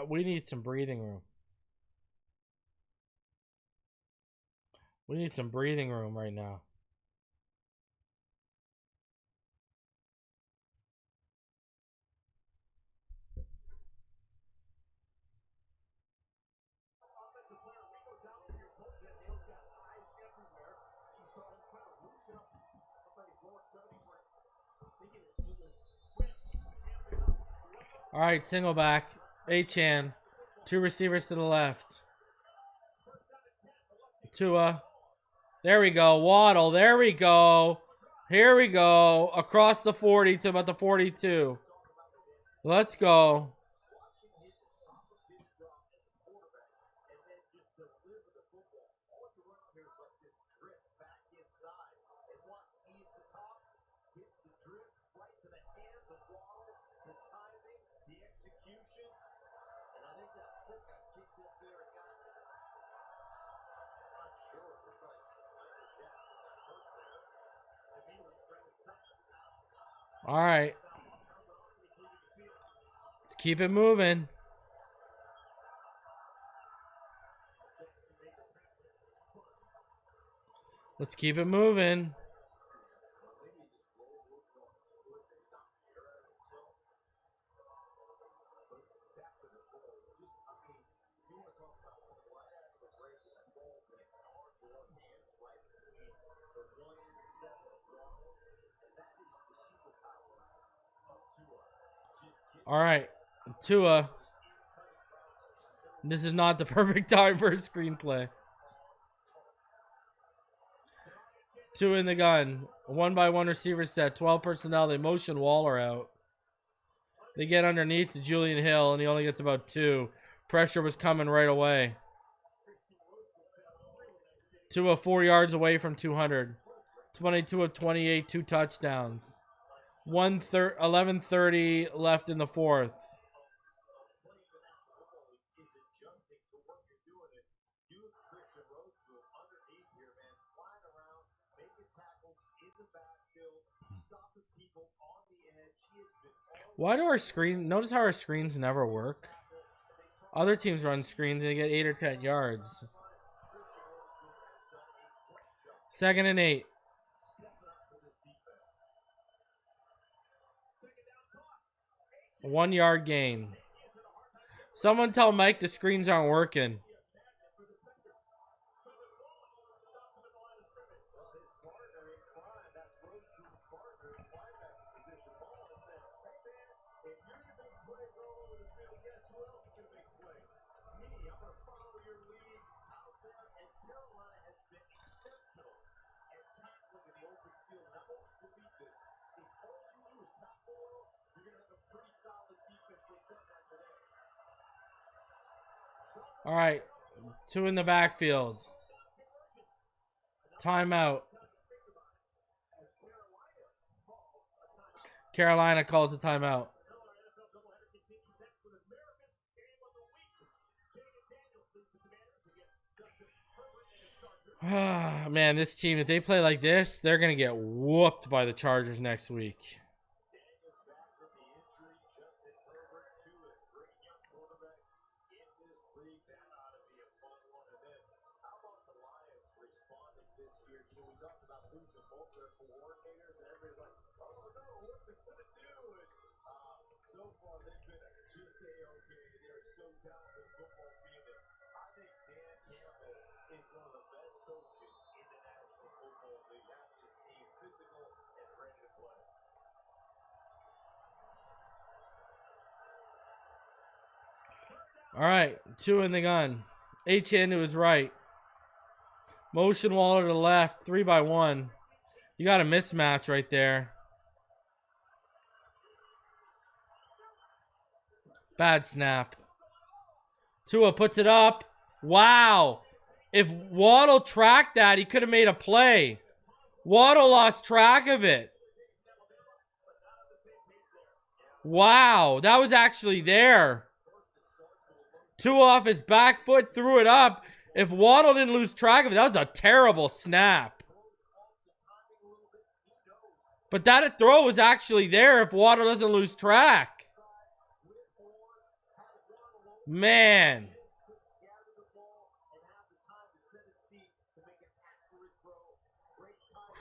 we need some breathing room. We need some breathing room right now. All right, single back. A-Chan. 2 receivers to the left. Tua. There we go. Waddle. There we go. Here we go. Across the 40 to about the 42. Let's go. All right. Let's keep it moving. Let's keep it moving. All right, Tua. This is not the perfect time for a screenplay. Tua in the gun. 1-by-1 receiver set. 12 personnel. They motion Waller out. They get underneath to Julian Hill, and he only gets about 2. Pressure was coming right away. Tua 4 yards away from 200. 22 of 28, 2 touchdowns. 11:30 left in the fourth. Why do our screen... Notice how our screens never work? Other teams run screens and they get 8 or 10 yards. 2nd and 8. 1 yard gain. Someone tell Mike the screens aren't working. All right, 2 in the backfield. Timeout. Carolina calls a timeout. Man, this team, if they play like this, they're going to get whooped by the Chargers next week. All right, 2 in the gun. H-hand to his right. Motion Waller to the left. 3 by 1. You got a mismatch right there. Bad snap. Tua puts it up. Wow. If Waddle tracked that, he could have made a play. Waddle lost track of it. Wow. That was actually there. Tua off his back foot, threw it up. If Waddle didn't lose track of it, that was a terrible snap. But that throw was actually there if Waddle doesn't lose track. Man.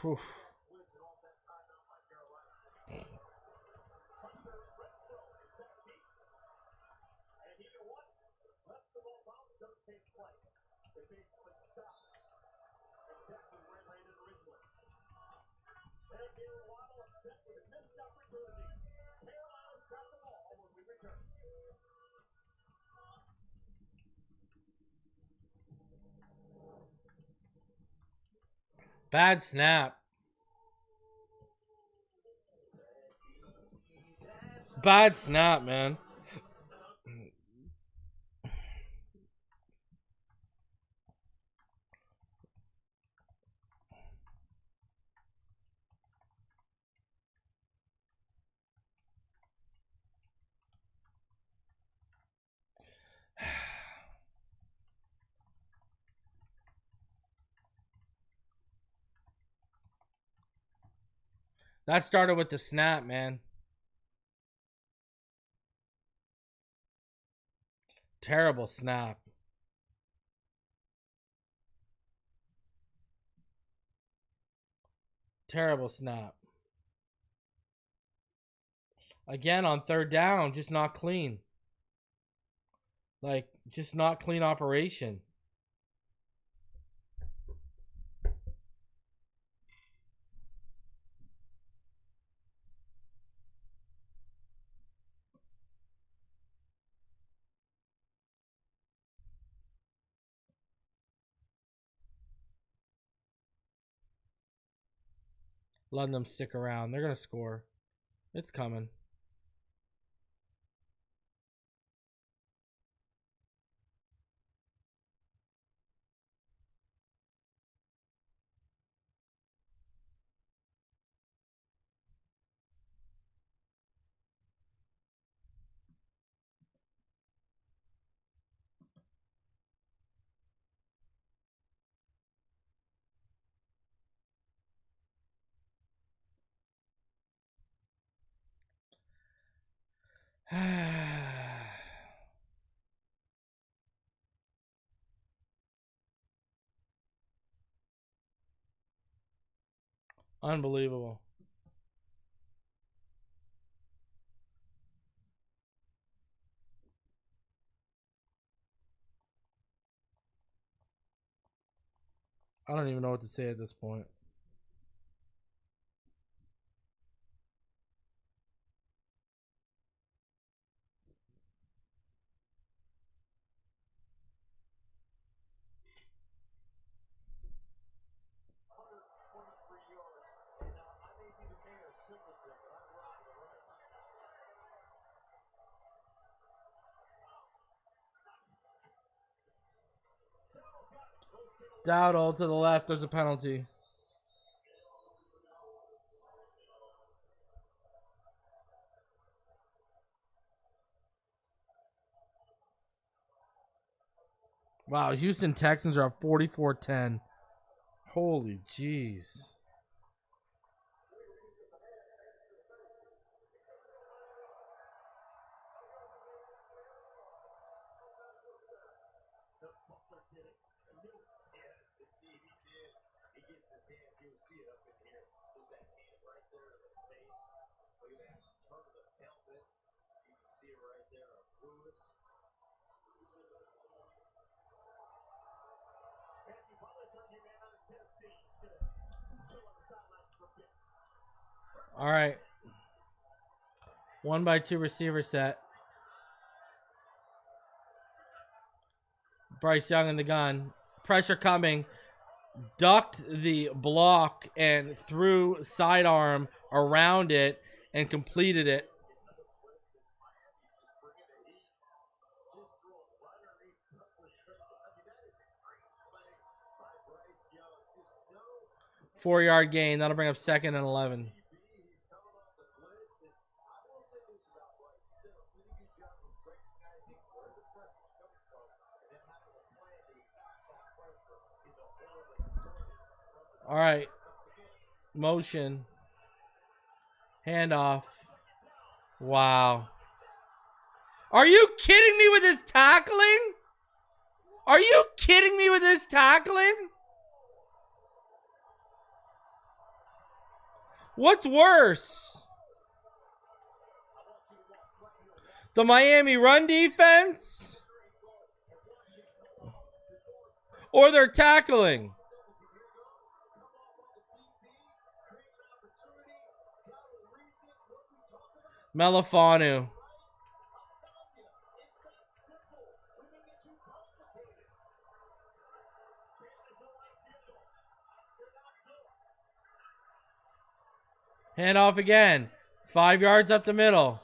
Whew. Bad snap. Bad snap, man. That started with the snap, man. Terrible snap. Terrible snap. Again, on 3rd down, just not clean. Like, just not clean operation. Letting them stick around. They're going to score. It's coming. Unbelievable. I don't even know what to say at this point. Dowdle to the left. There's a penalty. Wow, Houston Texans are up 44-10. Holy jeez. All right. 1-by-2 receiver set. Bryce Young in the gun. Pressure coming. Ducked the block and threw sidearm around it and completed it. Four-yard gain. That'll bring up 2nd and 11. All right. Motion. Handoff. Wow. Are you kidding me with this tackling? Are you kidding me with this tackling? What's worse? The Miami run defense? Or their tackling? Melifanu. Hand off again. 5 yards up the middle.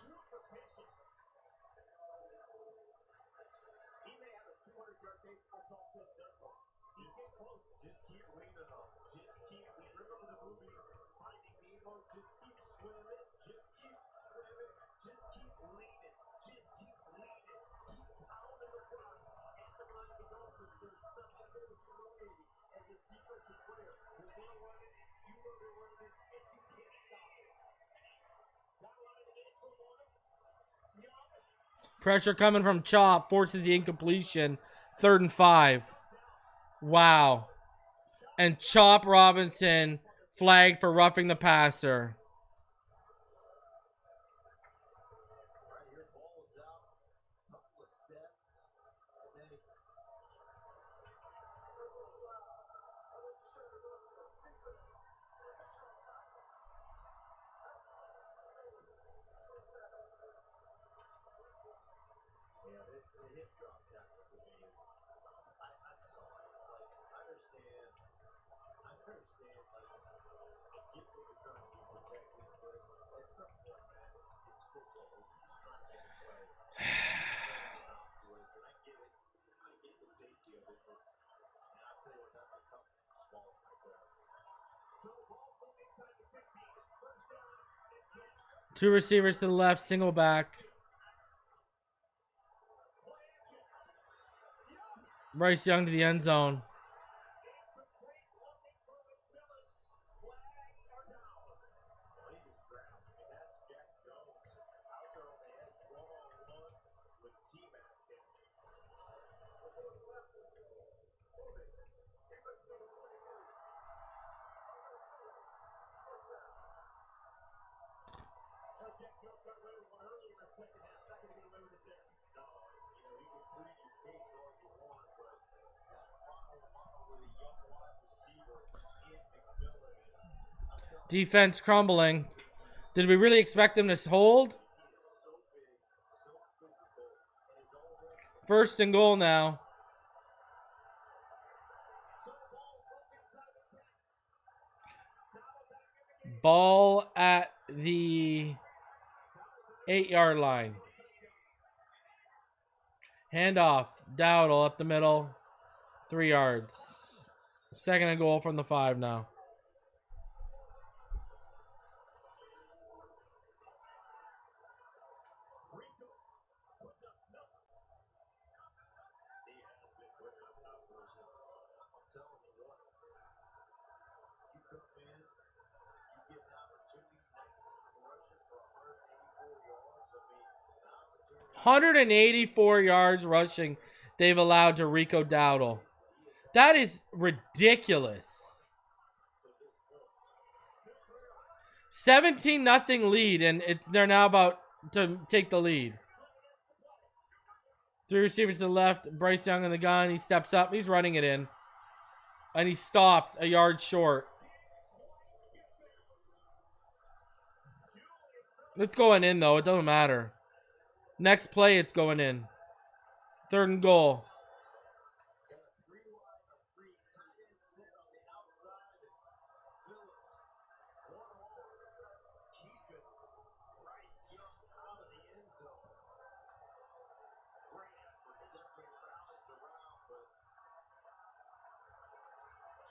Pressure coming from Chop. Forces the incompletion. 3rd and 5. Wow. And Chop Robinson flagged for roughing the passer. Two receivers to the left, single back. Bryce Young to the end zone. Defense crumbling. Did we really expect them to hold? First and goal now. Ball at the 8-yard line. Handoff. Dowdle up the middle. 3 yards. Second and goal from the 5 now. Come in, you get an opportunity, 19 rushing for 184 yards. 184 yards I mean, an opportunity. rushing they've allowed to Rico Dowdle. That is ridiculous. 17-0 lead, and they're now about to take the lead. 3 receivers to the left. Bryce Young in the gun. He steps up. He's running it in. And he stopped a yard short. It's going in, though. It doesn't matter. Next play, it's going in. 3rd and goal. Got a 3 wide, a 3 tight end set on the outside. Phillips, 1 all, keeping Bryce Young out of the end zone. Great effort as everybody rallies around, but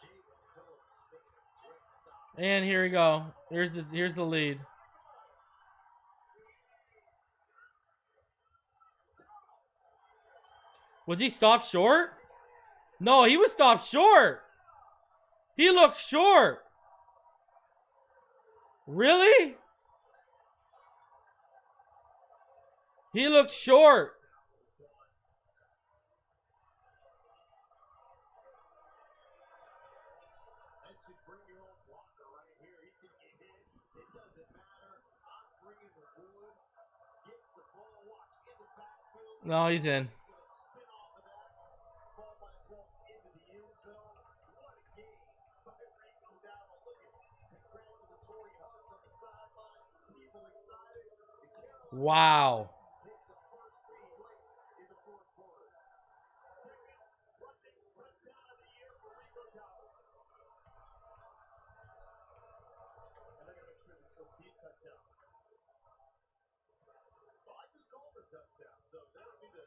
Jalen Phillips making a great stop. And here we go. Here's the lead. Was he stopped short? No, he was stopped short. He looked short. Really? He looked short. That should bring your own blocker right here. He can get hit. It doesn't matter. I'm bringing the wood. Gets the ball. Watch in the backfield. No, he's in. Gonna spin off of that. Fall myself into the end zone. What a game by Rico Dowdle. Look at congratulatory hugs on the sideline. People excited. The Carolina Wow. take the first lead late in the 4th quarter. Second rushing touchdown of the year for Rico Dowdle. And they're going to make sure this will be a touchdown. Well, I just called the touchdown, so they don't need to.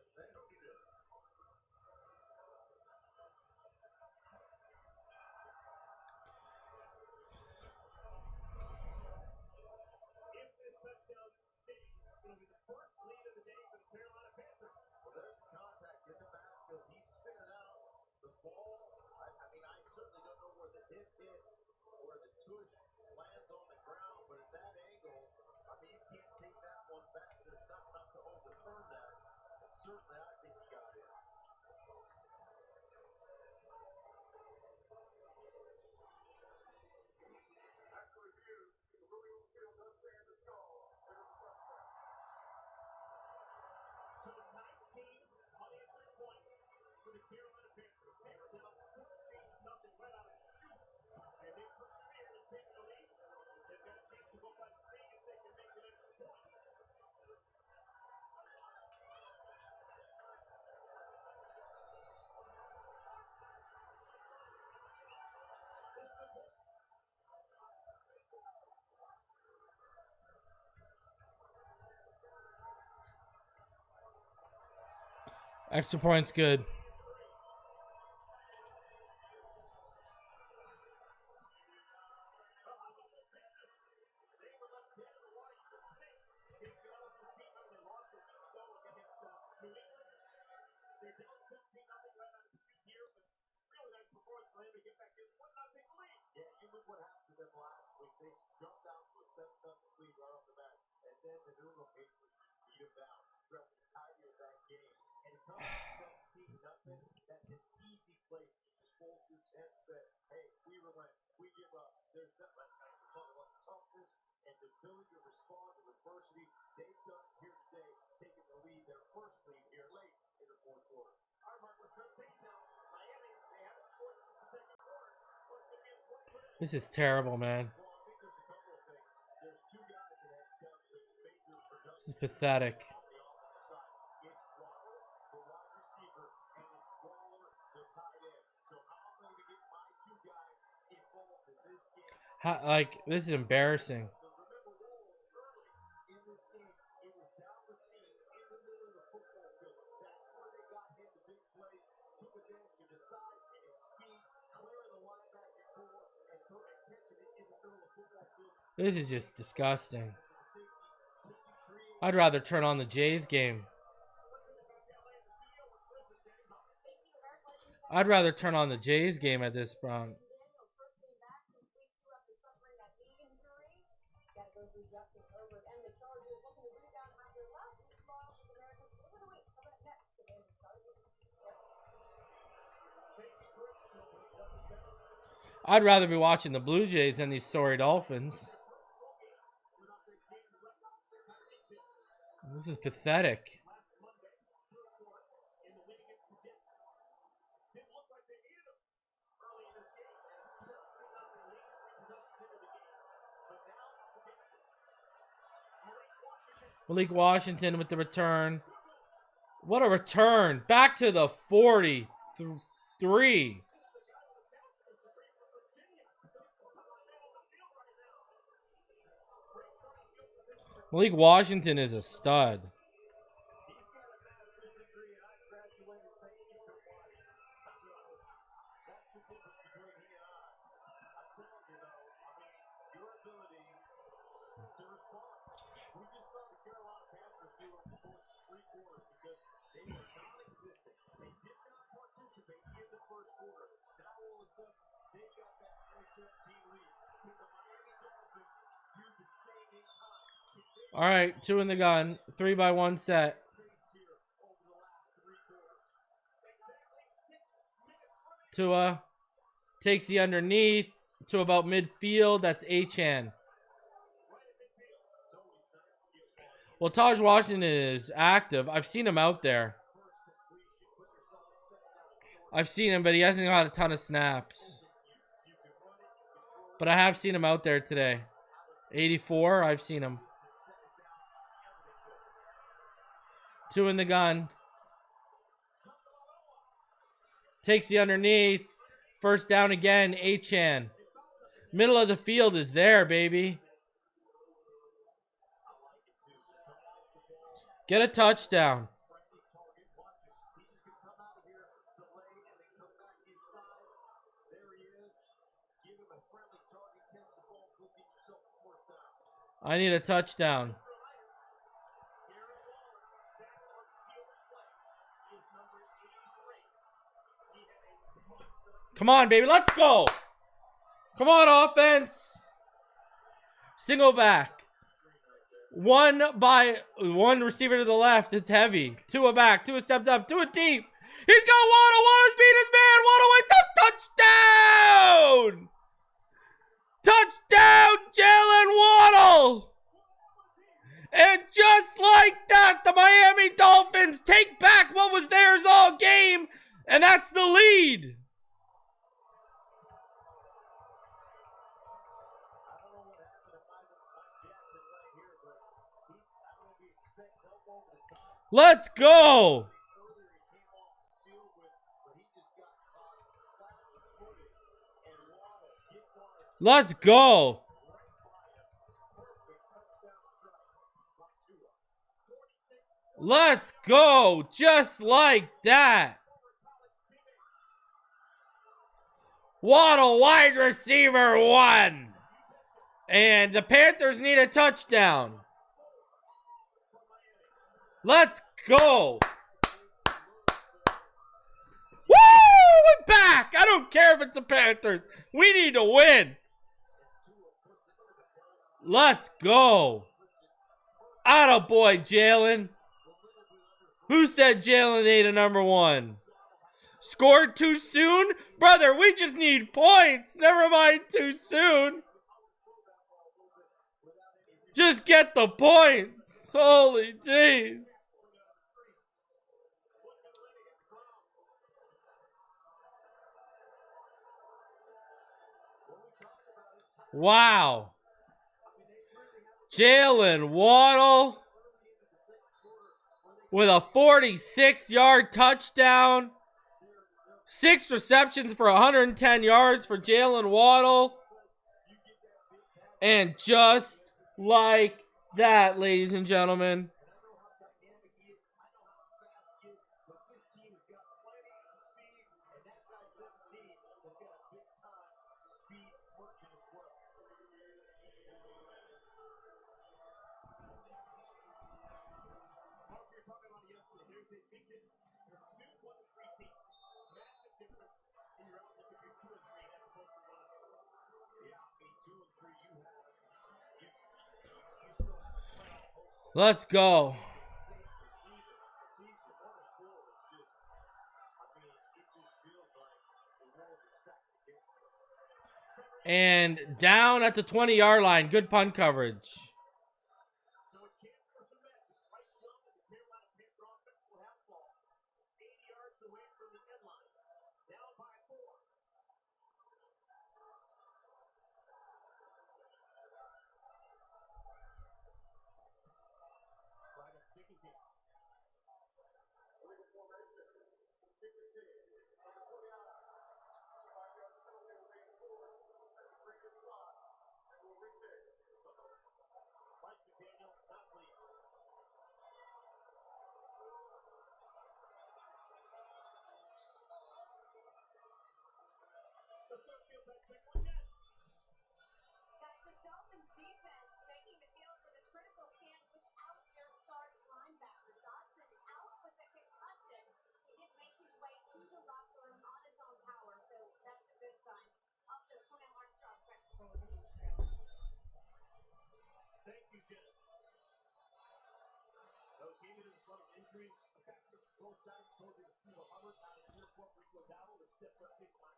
If this touchdown stays, it'll be the first lead of the day for the Carolina Panthers. Well, there's contact in the backfield. He's spinning out the ball. I mean, I certainly don't know where the hip hits or the tush lands on the ground, but at that angle, I mean, you can't take that one back. There's not enough to overturn that. But certainly, I think he got in. After review, the Louisville field does stand the score. There's a touchdown. So 19 unanswered points for the Carolina Panthers. They were down 17-0 right out of the chute. And they persevered and taken the lead. They've got a chance to go by 3 if they can make an extra point. Extra points good. Yeah, you look what happened to them last week. They jumped out to a 7-0 lead right off the bat, and then the New England Patriots beat them down throughout the entirety of that game. And it comes to 17-0. That's an easy place to just fold your tent, say, hey, we relent, we give up. There's nothing. Talk about toughness and the ability to respond to adversity. This is terrible, man. This is pathetic. How, like, this is embarrassing. This is just disgusting. I'd rather turn on the Jays game. I'd rather turn on the Jays game at this point. I'd rather be watching the Blue Jays than these sorry Dolphins. This is pathetic. Malik Washington with the return. What a return. Back to the 43. Malik Washington is a stud. We just saw the Carolina Panthers do it for 3 quarters because they were non-existent. They did not participate in the first quarter. Now all of a sudden, they've got that 2017 lead. Can the Miami Dolphins do the same in time? All right, 2 in the gun. 3-by-1 set. Tua takes the underneath to about midfield. That's Achan. Well, Taj Washington is active. I've seen him out there. I've seen him, but he hasn't got a ton of snaps. But I have seen him out there today. 84, I've seen him. 2 in the gun. Takes the underneath. First down again, Achan. Middle of the field is there, baby. Get a touchdown. I need a touchdown. Come on, baby. Let's go. Come on, offense. Single back. One receiver to the left. It's heavy. Tua back. Tua stepped up. Tua deep. He's got Waddle. Waddle's beat his man. Waddle went to touchdown. Touchdown, Jalen Waddle. And just like that, the Miami Dolphins take back what was theirs all game, and that's the lead. Let's go. Let's go. Let's go. Just like that. Waddle, wide receiver 1. And the Panthers need a touchdown. Let's go. Woo! We're back. I don't care if it's the Panthers. We need to win. Let's go. Attaboy, Jalen. Who said Jalen ain't a number 1? Scored too soon? Brother, we just need points. Never mind too soon. Just get the points. Holy jeez. Wow. Jalen Waddle with a 46-yard touchdown. 6 receptions for 110 yards for Jalen Waddle. And just like that, ladies and gentlemen, let's go. And down at the 20-yard line. Good punt coverage. Guys, this Dolphins defense taking the field for this critical stand without their starting linebacker. Dotson out with a concussion. He did make his way to the locker room on his own power, so that's a good sign. Also, Cornell Armstrong questionable with an injury. Thank you, Jen. Those came in front of injuries. Both sides told you to Hubbard out of here. Rico Dowdle to step up big time.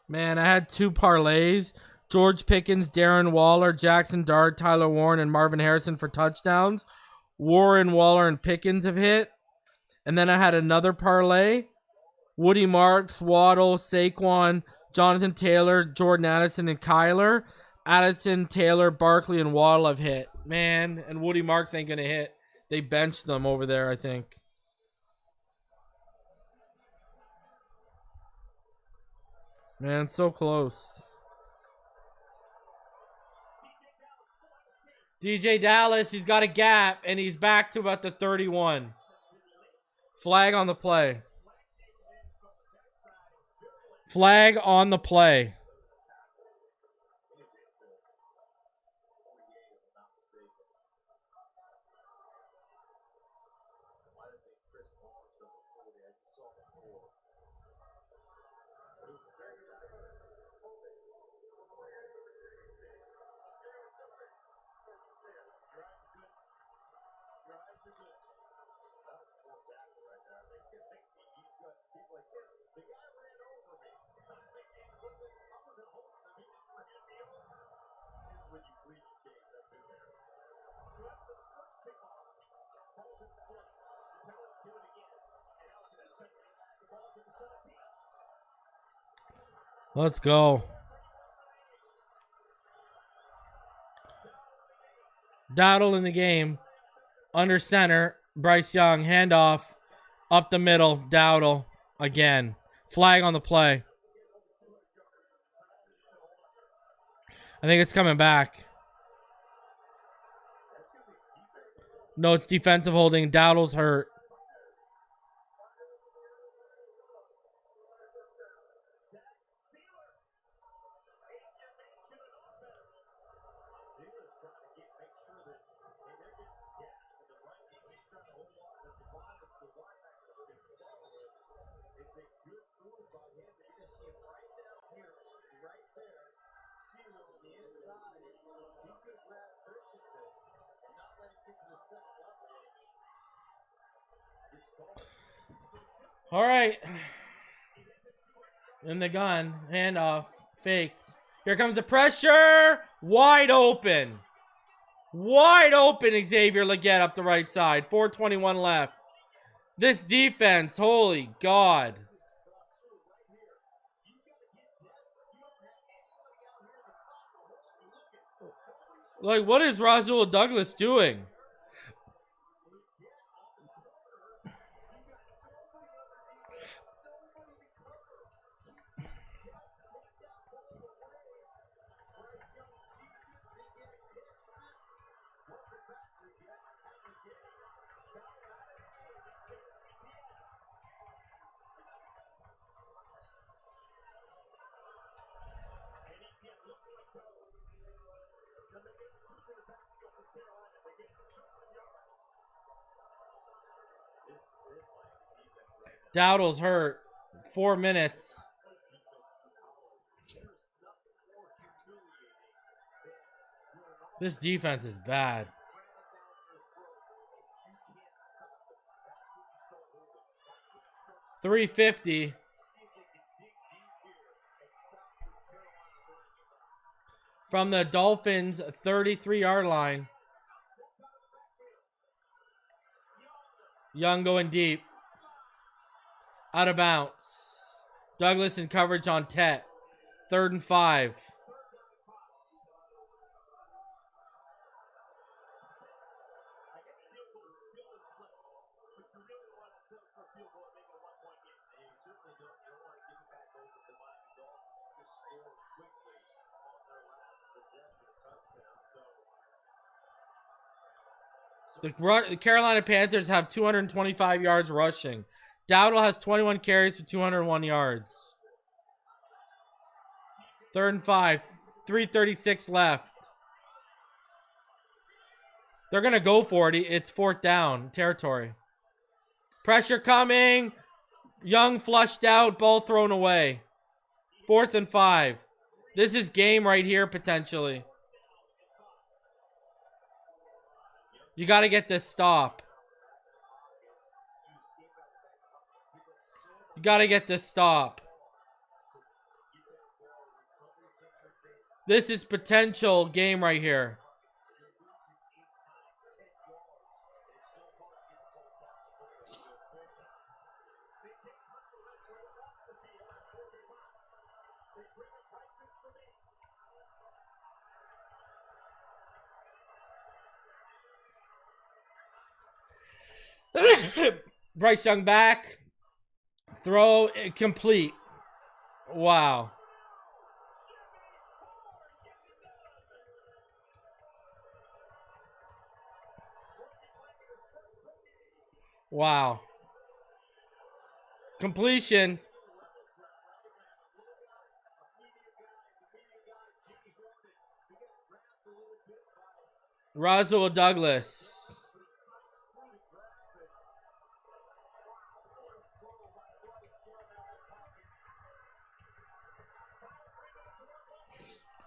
Man, I had 2 parlays. George Pickens, Darren Waller, Jackson Dart, Tyler Warren, and Marvin Harrison for touchdowns. Warren, Waller, and Pickens have hit. And then I had another parlay. Woody Marks, Waddle, Saquon, Jonathan Taylor, Jordan Addison, and Kyler. Addison, Taylor, Barkley, and Waddle have hit. Man, and Woody Marks ain't going to hit. They benched them over there, I think. Man, so close. DJ Dallas, he's got a gap, and he's back to about the 31. Flag on the play. Flag on the play. Let's go. Dowdle in the game. Under center. Bryce Young. Handoff. Up the middle. Dowdle. Again. Flag on the play. I think it's coming back. No, it's defensive holding. Dowdle's hurt. All right. In the gun. Handoff. Faked. Here comes the pressure. Wide open. Wide open, Xavier Legette up the right side. 4:21 left. This defense, holy God. Like, what is Rasul Douglas doing? Dowdle's hurt. 4 minutes. This defense is bad. $350 from the Dolphins 33-yard line. Young going deep. Out of bounds. Douglas in coverage on Tet. 3rd and 5. The Carolina Panthers have 225 yards rushing. Dowdle has 21 carries for 201 yards. 3rd and 5. 3:36 left. They're going to go for it. It's 4th down territory. Pressure coming. Young flushed out. Ball thrown away. 4th and 5. This is game right here potentially. You got to get this stop. You got to get this stop. This is potential game right here. Bryce Young back. Throw complete. Wow. Wow. Completion. Rasul Douglas.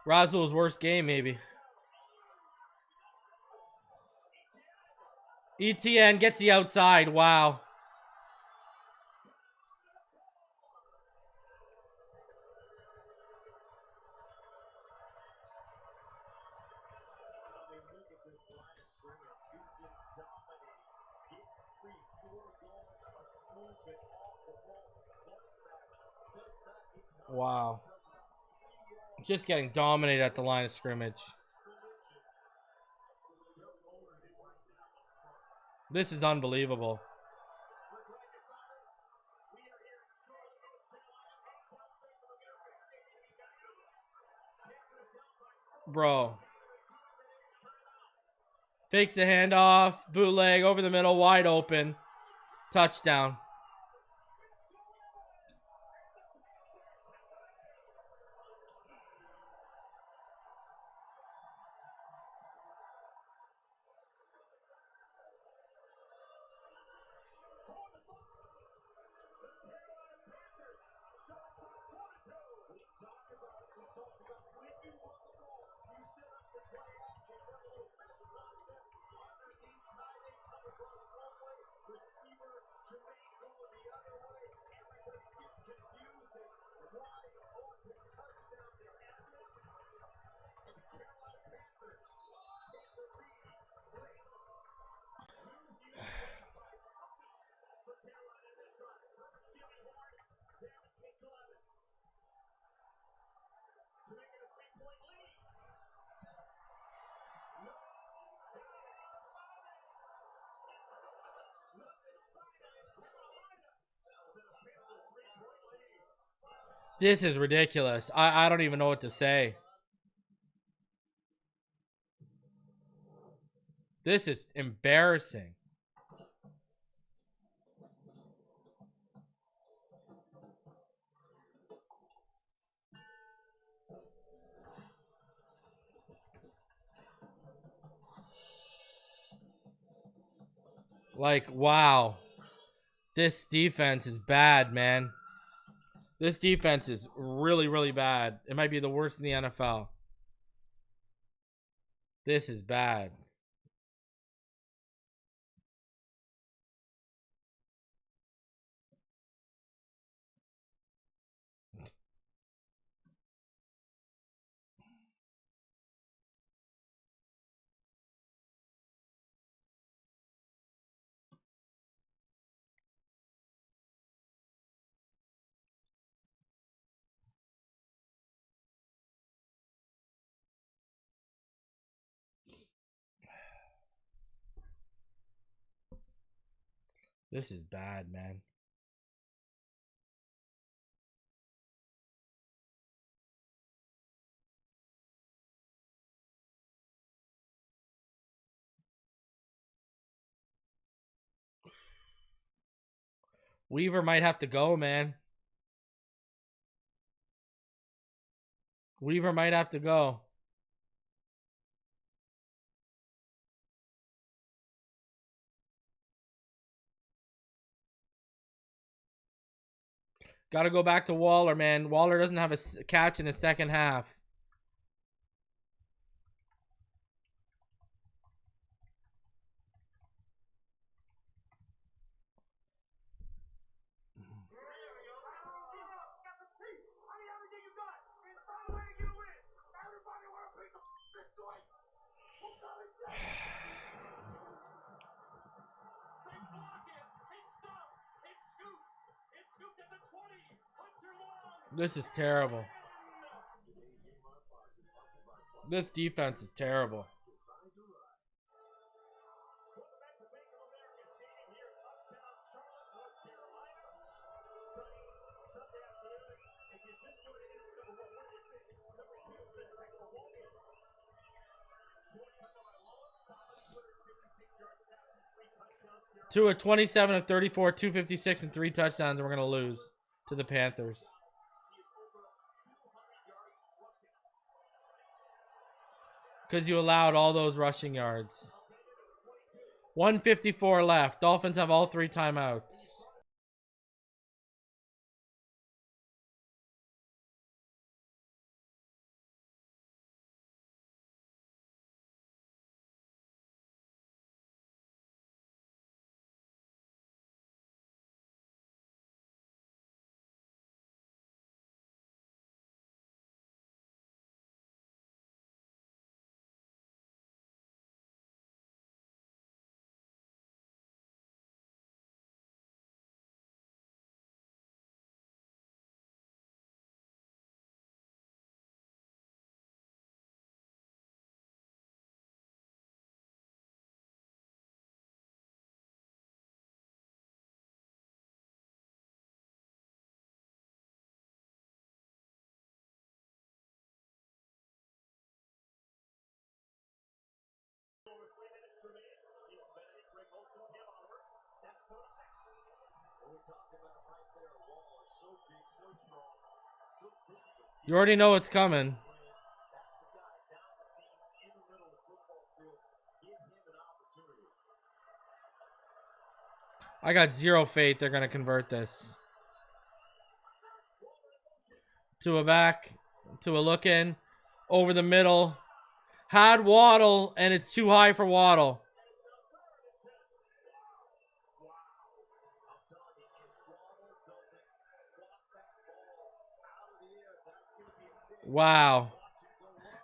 Rasul's worst game, maybe. ETN gets the outside. Wow. Wow. Just getting dominated at the line of scrimmage. This is unbelievable. Bro. Fakes the handoff. Bootleg over the middle. Wide open. Touchdown. This is ridiculous. I don't even know what to say. This is embarrassing. Like, wow. This defense is bad, man. This defense is really, really bad. It might be the worst in the NFL. This is bad. This is bad, man. Weaver might have to go, man. Weaver might have to go. Got to go back to Waller, man. Waller doesn't have a catch in the second half. This is terrible. This defense is terrible. Tua 27 of 34, 256 and 3 touchdowns, and we're going to lose to the Panthers. Because you allowed all those rushing yards. 154 left. Dolphins have all 3 timeouts. You already know what's coming. I got zero faith they're going to convert this. Tua back. Tua looking. Over the middle. Had Waddle, and it's too high for Waddle. Wow.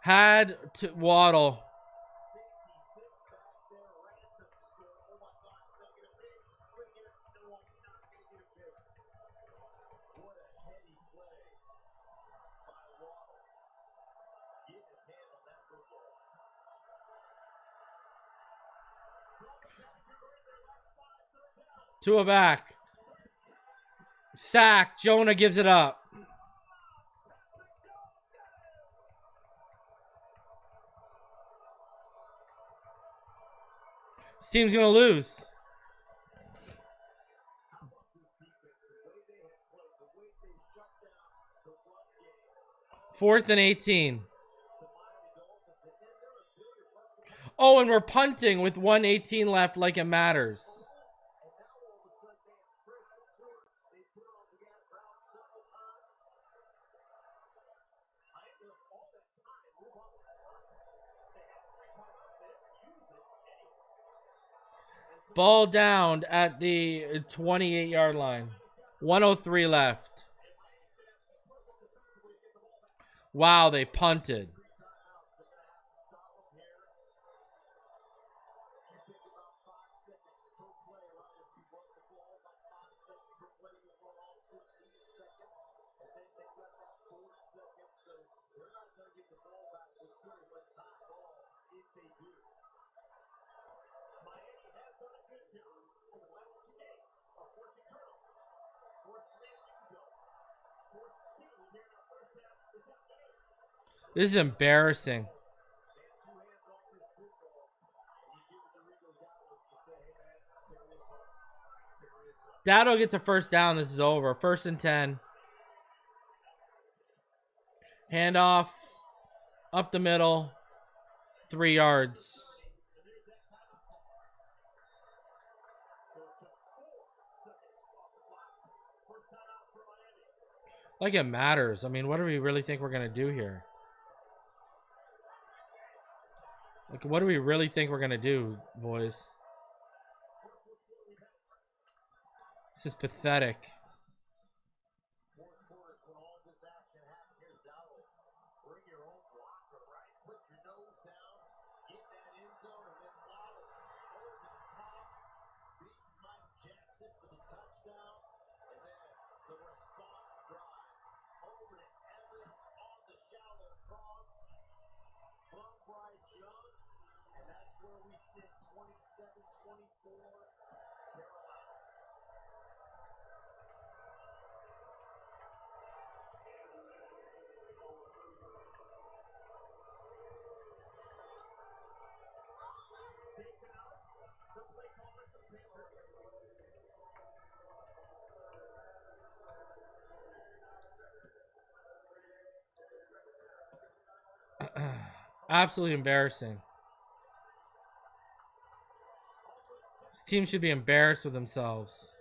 Had to Waddle. Tua back. Sack. Jonah gives it up. This team's gonna lose. How about this defense? The way they have played, the way they shut down the run game. 4th and 18. The Miami Dolphins, and then their ability to rush the passer. Oh, and we're punting with 1:18 left like it matters. And now all of a sudden they have pressure to it. They put it on the ground several times. Miami all that time move on the clock. They have 3 timeouts. They didn't use it anyway. Ball down at the 28-yard line. 1:03 left. Wow, they punted. 3 timeouts. They're going to have to stop them here. You think about 5 seconds per play, right? If you run the ball about 5 seconds per play, you run all 15 seconds, and then they've got that 40 seconds, so they're not going to get the ball back with very much time at all if they do. Miami has done a good job over the last 2 games of forcing turnovers. Forced man to go. Forced 2 here in our first half this afternoon. This is embarrassing. They have 2 hands off this football, and you give it to Rico Dowdle and you say, hey man, carry us home. Carry us home. Dowdle gets a first down. This is over. 1st and 10. Handoff. Up the middle. 3 yards. Like it matters. I mean, what do we really think we're going to do here? Like, what do we really think we're going to do, boys? This is pathetic. Fourth quarter is when all this action happened. Here's Dowdle. Bring your own blocker, right? Put your nose down, get that end zone, and then Waddle over the top. Beat Mike Jackson for the touchdown. And then the response drive over to Evans on the shallow cross from Bryce Young. And that's where we sit 27-24 Carolina. Absolutely embarrassing. This team should be embarrassed with themselves.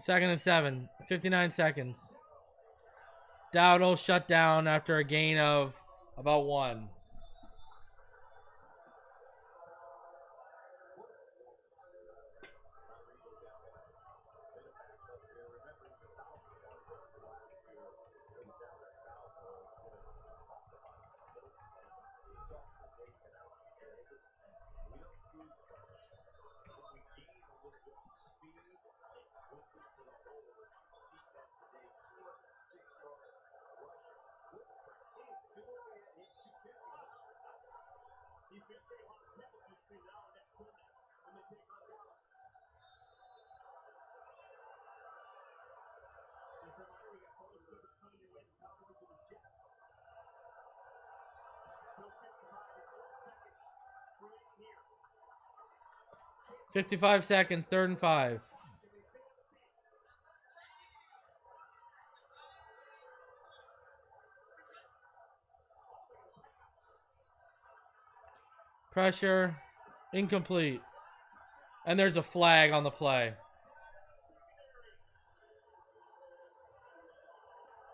Second and 7. 59 seconds. Dowdle shut down after a gain of about 1. He's been getting a lot of penalties between now and next Sunday when they take on Dallas. Just a reminder, we got bonus coverage coming your way to Falcons and the Jets. Still 55 seconds remaining here. 55 seconds. 3rd and 5. Pressure. Incomplete. And there's a flag on the play.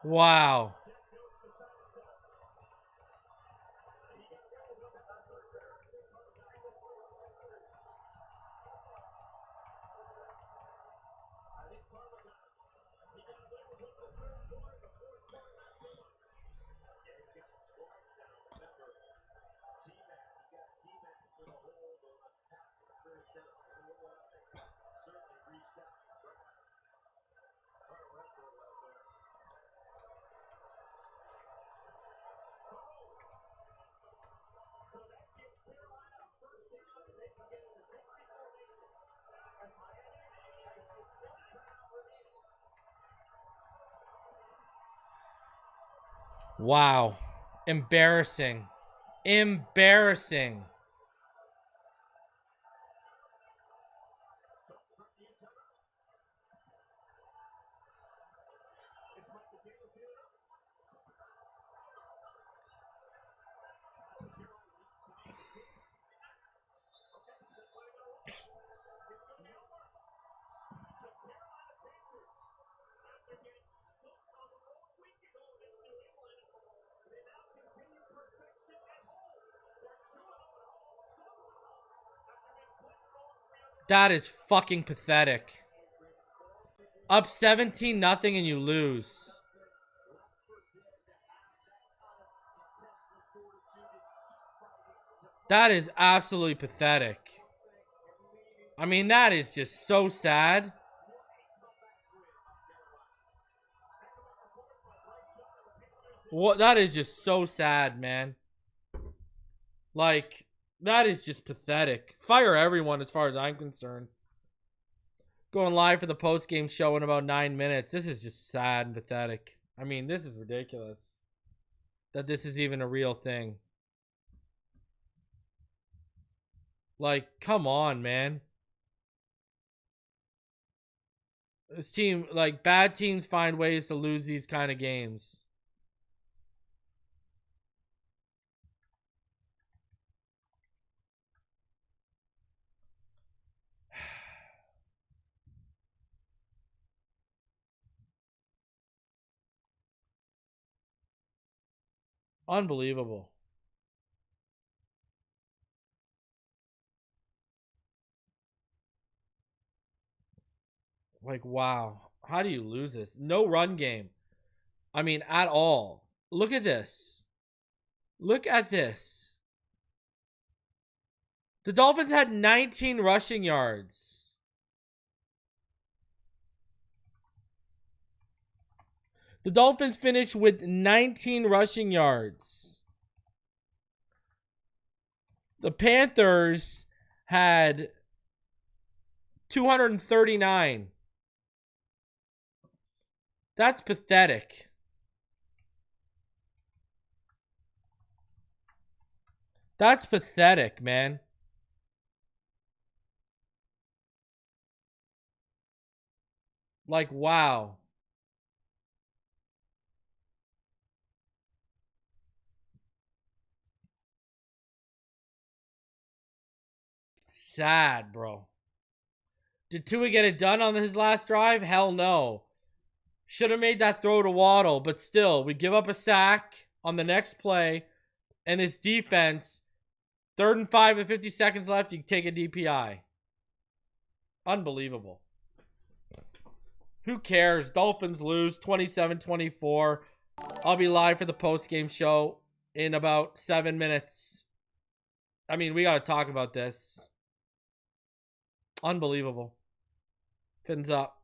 Wow. Wow. Embarrassing. Embarrassing. That is fucking pathetic. Up 17-0 and you lose. That is absolutely pathetic. I mean, that is just so sad. What? That is just so sad, man. Like, that is just pathetic. Fire everyone as far as I'm concerned. Going live for the post-game show in about 9 minutes. This is just sad and pathetic. I mean, this is ridiculous. That this is even a real thing. Like, come on, man. This team, like, bad teams find ways to lose these kind of games. Unbelievable. Like, wow. How do you lose this? No run game. I mean, at all. Look at this. Look at this. The Dolphins had 19 rushing yards. The Dolphins finished with 19 rushing yards. The Panthers had 239. That's pathetic. That's pathetic, man. Like, wow. Sad, bro. Did Tua get it done on his last drive? Hell no. Should have made that throw to Waddle, but still, we give up a sack on the next play, and this defense, 3rd and 5 with 50 seconds left, you take a DPI. Unbelievable. Who cares? Dolphins lose 27-24. I'll be live for the post-game show in about 7 minutes. I mean, we got to talk about this. Unbelievable. Fins up.